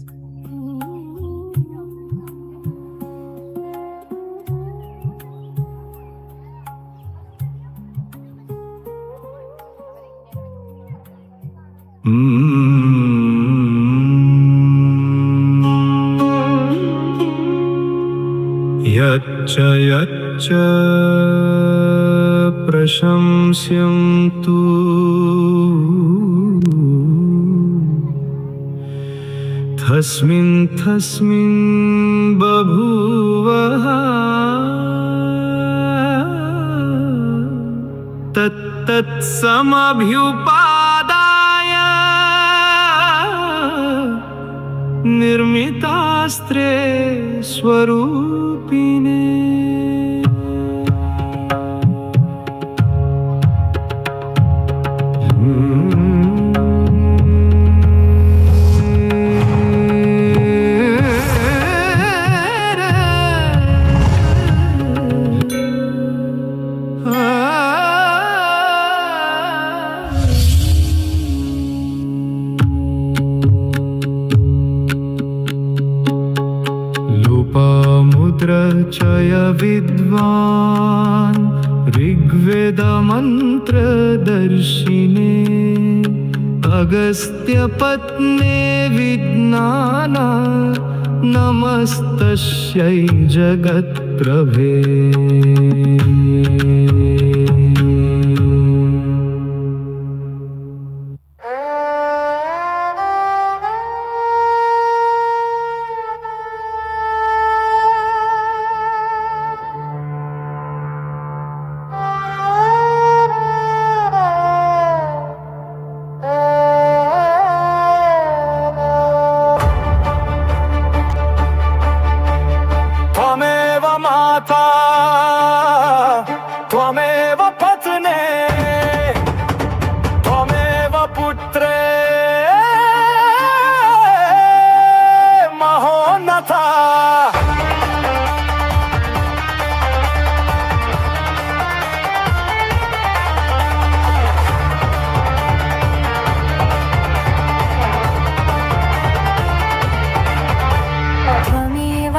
Yacca yacca prashamsyam tu tasmin tasmin babhuvaha tat tat samabhyupadaya nirmitastre swarupine. Chaya vidvan Rigveda mantra darshine Agastya patne vidnana Namastasyai jagat prabhe.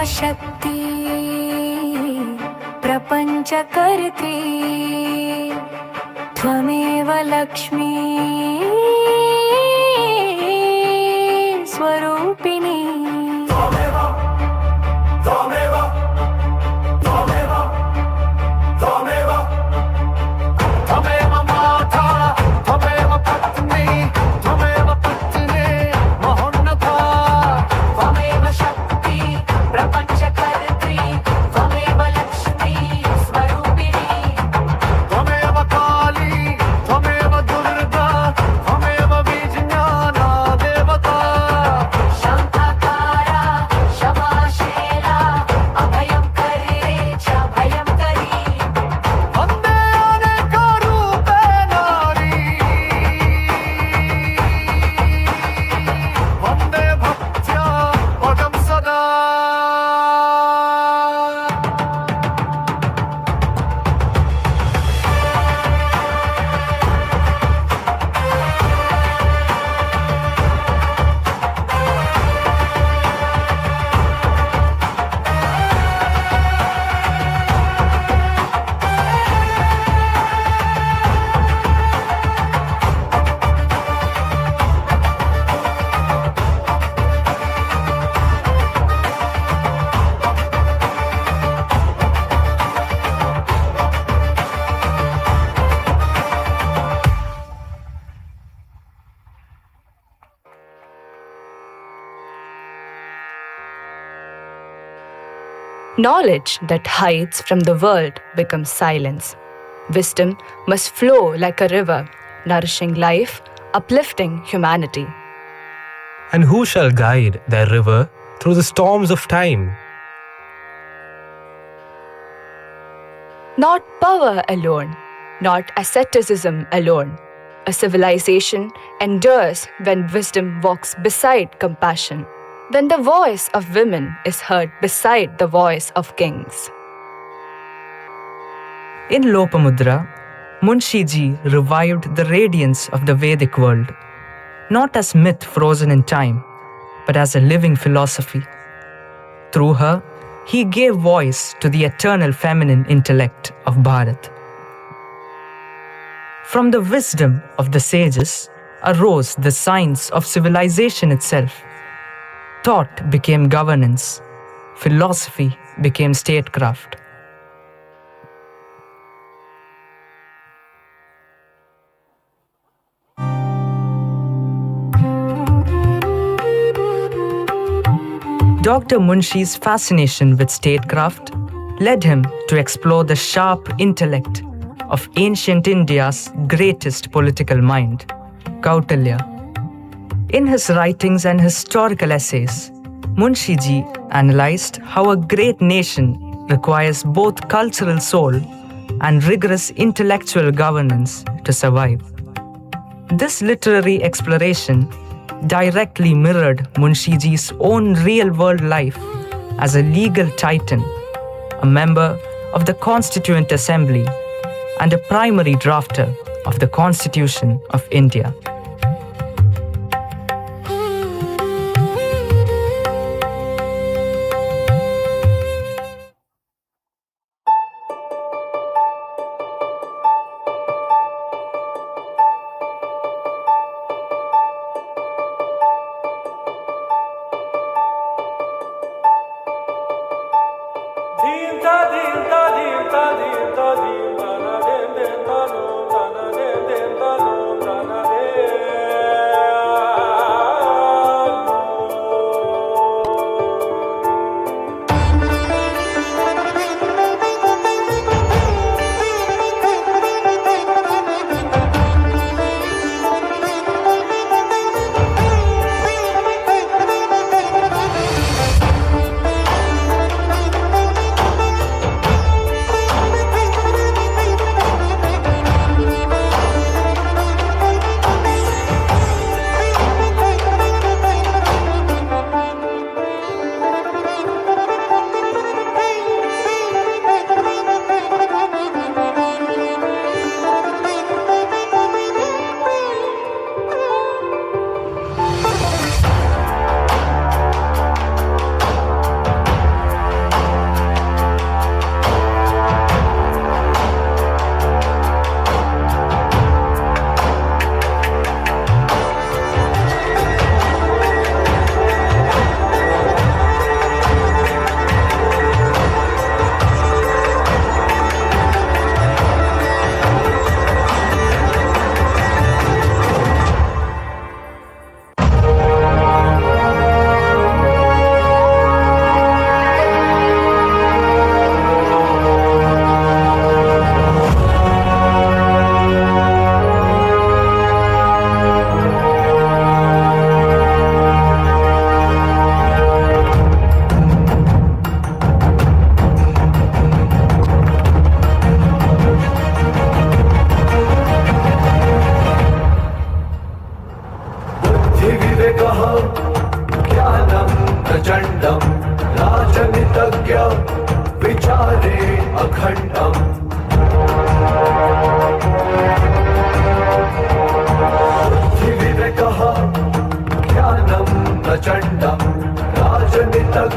शक्ति प्रपंच करते त्वमेव लक्ष्मी स्वरूपिणी. Knowledge that hides from the world becomes silence. Wisdom must flow like a river, nourishing life, uplifting humanity. And who shall guide their river through the storms of time? Not power alone, not asceticism alone. A civilization endures when wisdom walks beside compassion, when the voice of women is heard beside the voice of kings. In Lopamudra, Munshi-ji revived the radiance of the Vedic world, not as myth frozen in time, but as a living philosophy. Through her, he gave voice to the eternal feminine intellect of Bharat. From the wisdom of the sages arose the science of civilization itself. Thought became governance. Philosophy became statecraft. Dr. Munshi's fascination with statecraft led him to explore the sharp intellect of ancient India's greatest political mind, Kautilya. In his writings and historical essays, Munshi-ji analyzed how a great nation requires both cultural soul and rigorous intellectual governance to survive. This literary exploration directly mirrored Munshi-ji's own real-world life as a legal titan, a member of the Constituent Assembly, and a primary drafter of the Constitution of India.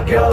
Chanakya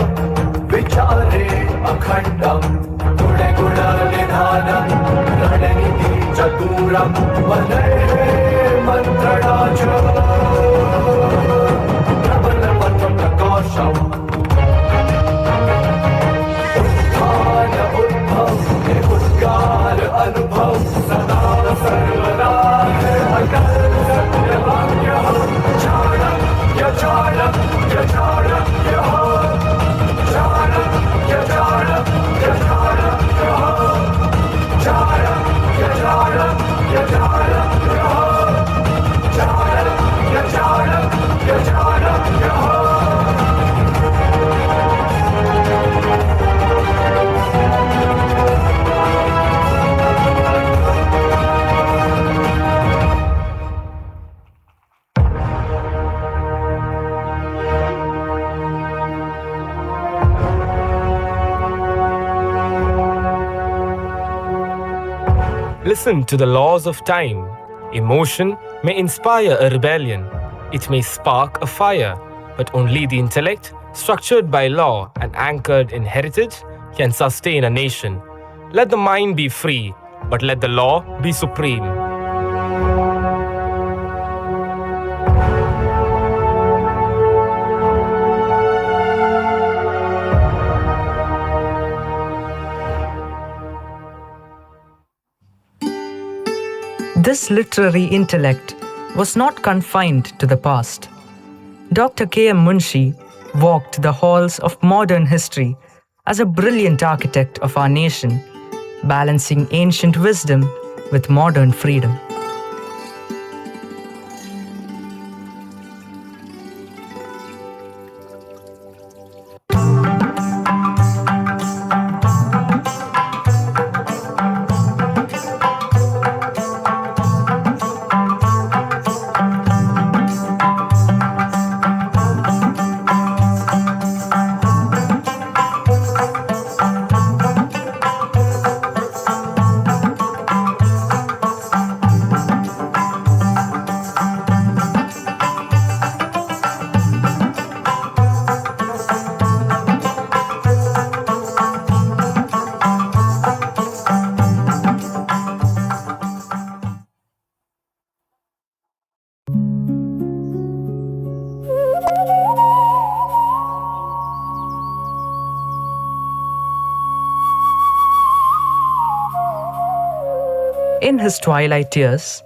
listen to the laws of time. Emotion may inspire a rebellion. It may spark a fire, but only the intellect, structured by law and anchored in heritage, can sustain a nation. Let the mind be free, but let the law be supreme. This literary intellect was not confined to the past. Dr. K.M. Munshi walked the halls of modern history as a brilliant architect of our nation, balancing ancient wisdom with modern freedom. In his twilight years,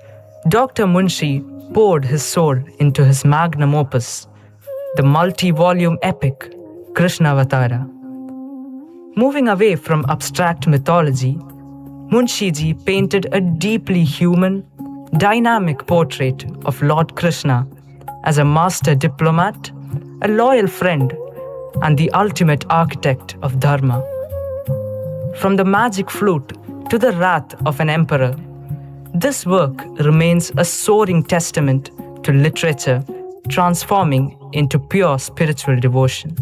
Dr. Munshi poured his soul into his magnum opus, the multi-volume epic Krishnavatara. Moving away from abstract mythology, Munshi-ji painted a deeply human, dynamic portrait of Lord Krishna as a master diplomat, a loyal friend, and the ultimate architect of Dharma. From the magic flute to the wrath of an emperor, this work remains a soaring testament to literature transforming into pure spiritual devotion.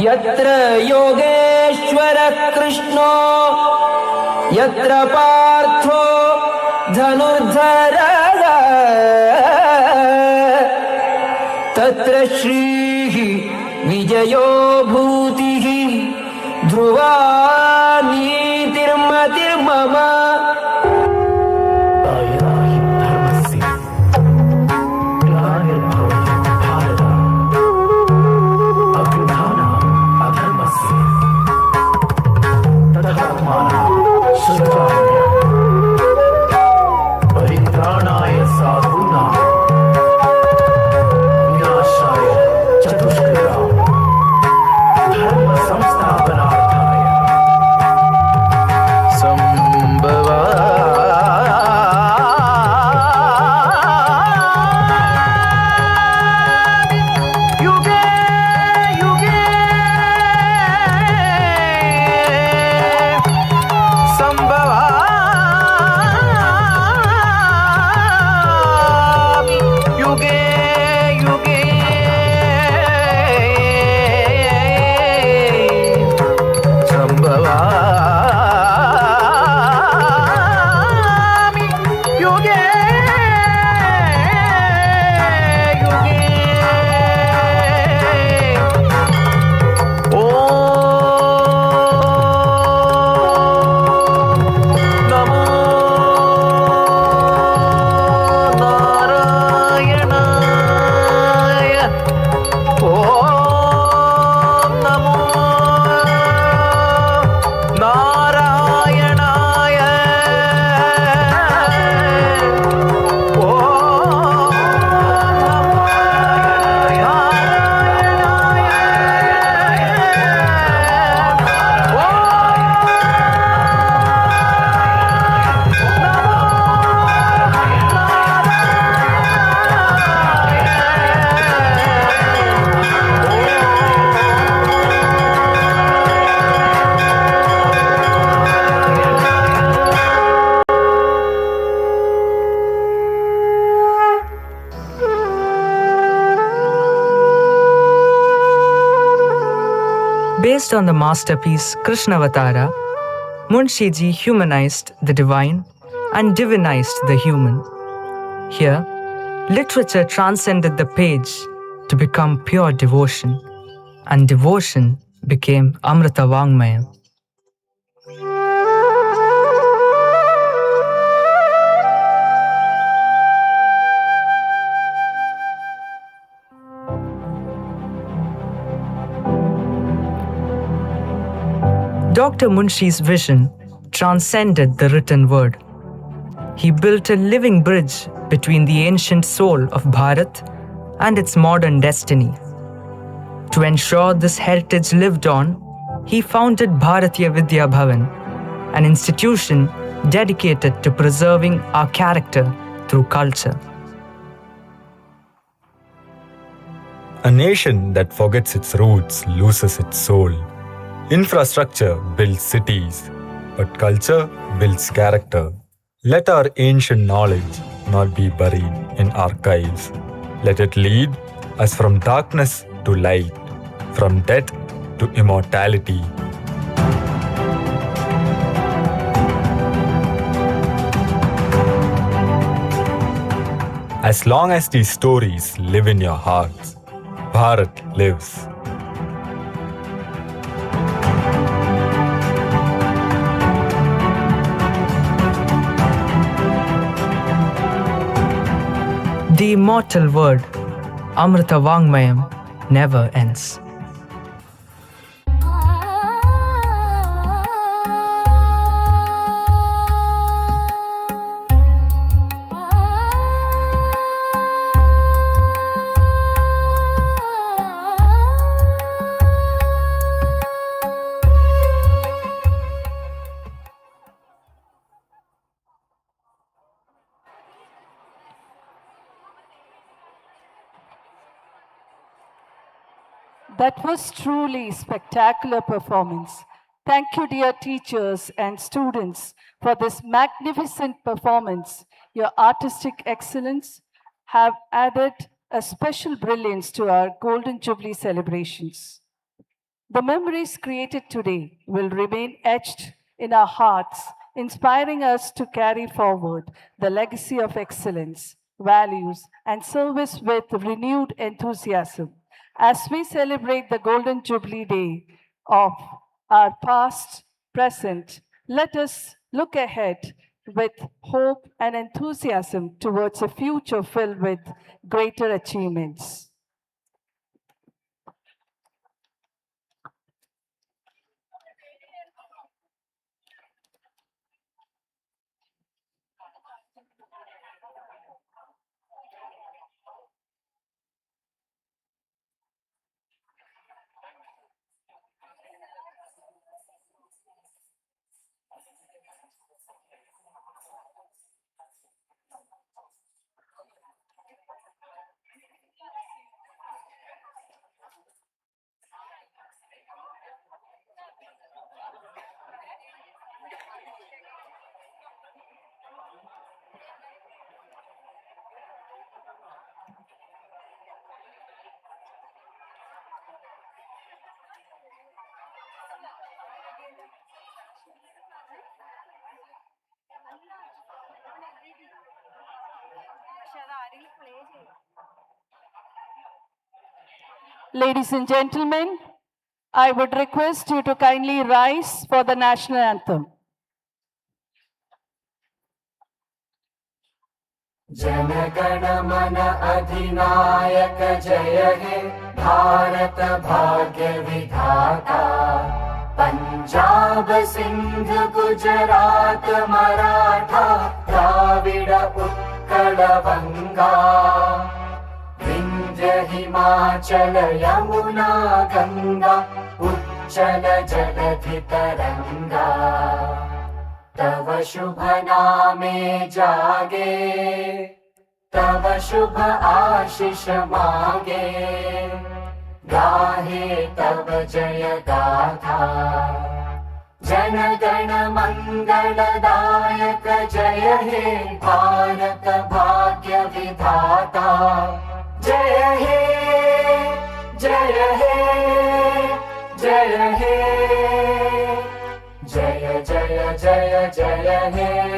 यत्र योगेश्वरः कृष्णो यत्र पार्थो धनुर्धरः तत्र श्रीः विजयो भूतिः ध्रुवा नीतिर्मतिर्मम परित्राणाय साधूनां विनाशाय चतुष्कृतां धर्म संस्थापनार्थाय संभवा युगे युगे संभवामि युगे युगे संभवामि युगे युगे नमो नारायणाय ॐ नमो नारायणाय Based on the masterpiece Krishnavatara, Munshiji humanized the divine and divinized the human. Here, literature transcended the page to become pure devotion, and devotion became Amrita Vangmayam. Dr. Munshi's vision transcended the written word. He built a living bridge between the ancient soul of Bharat and its modern destiny. To ensure this heritage lived on, he founded Bharatiya Vidya Bhavan, an institution dedicated to preserving our character through culture. A nation that forgets its roots loses its soul. Infrastructure builds cities, but culture builds character. Let our ancient knowledge not be buried in archives. Let it lead us from darkness to light, from death to immortality. As long as these stories live in your hearts, Bharat lives. The immortal word, Amrita Vangmayam, never ends. That was truly spectacular performance. Thank you, dear teachers and students, for this magnificent performance. Your artistic excellence have added a special brilliance to our Golden Jubilee celebrations. The memories created today will remain etched in our hearts, inspiring us to carry forward the legacy of excellence, values, and service with renewed enthusiasm. As we celebrate the Golden Jubilee Day of our past, present, let us look ahead with hope and enthusiasm towards a future filled with greater achievements. Ladies and gentlemen, I would request you to kindly rise for the national anthem. जनगण मन अधिनायक जय हे भारत भाग्य विधाता पंजाब सिंध गुजरात मराठा द्राविड उत्कल बंगा विंध्य हिमाचल यमुना गंगा उच्चल जलधि तरंगा तव शुभ नामे जागे तव शुभ आशीष मागे गाहे तव जय गाथा जन गण मंगलदायक जय हे भारत भाग्य विधाता जय हे जय हे जय हे जय जय जय जय हे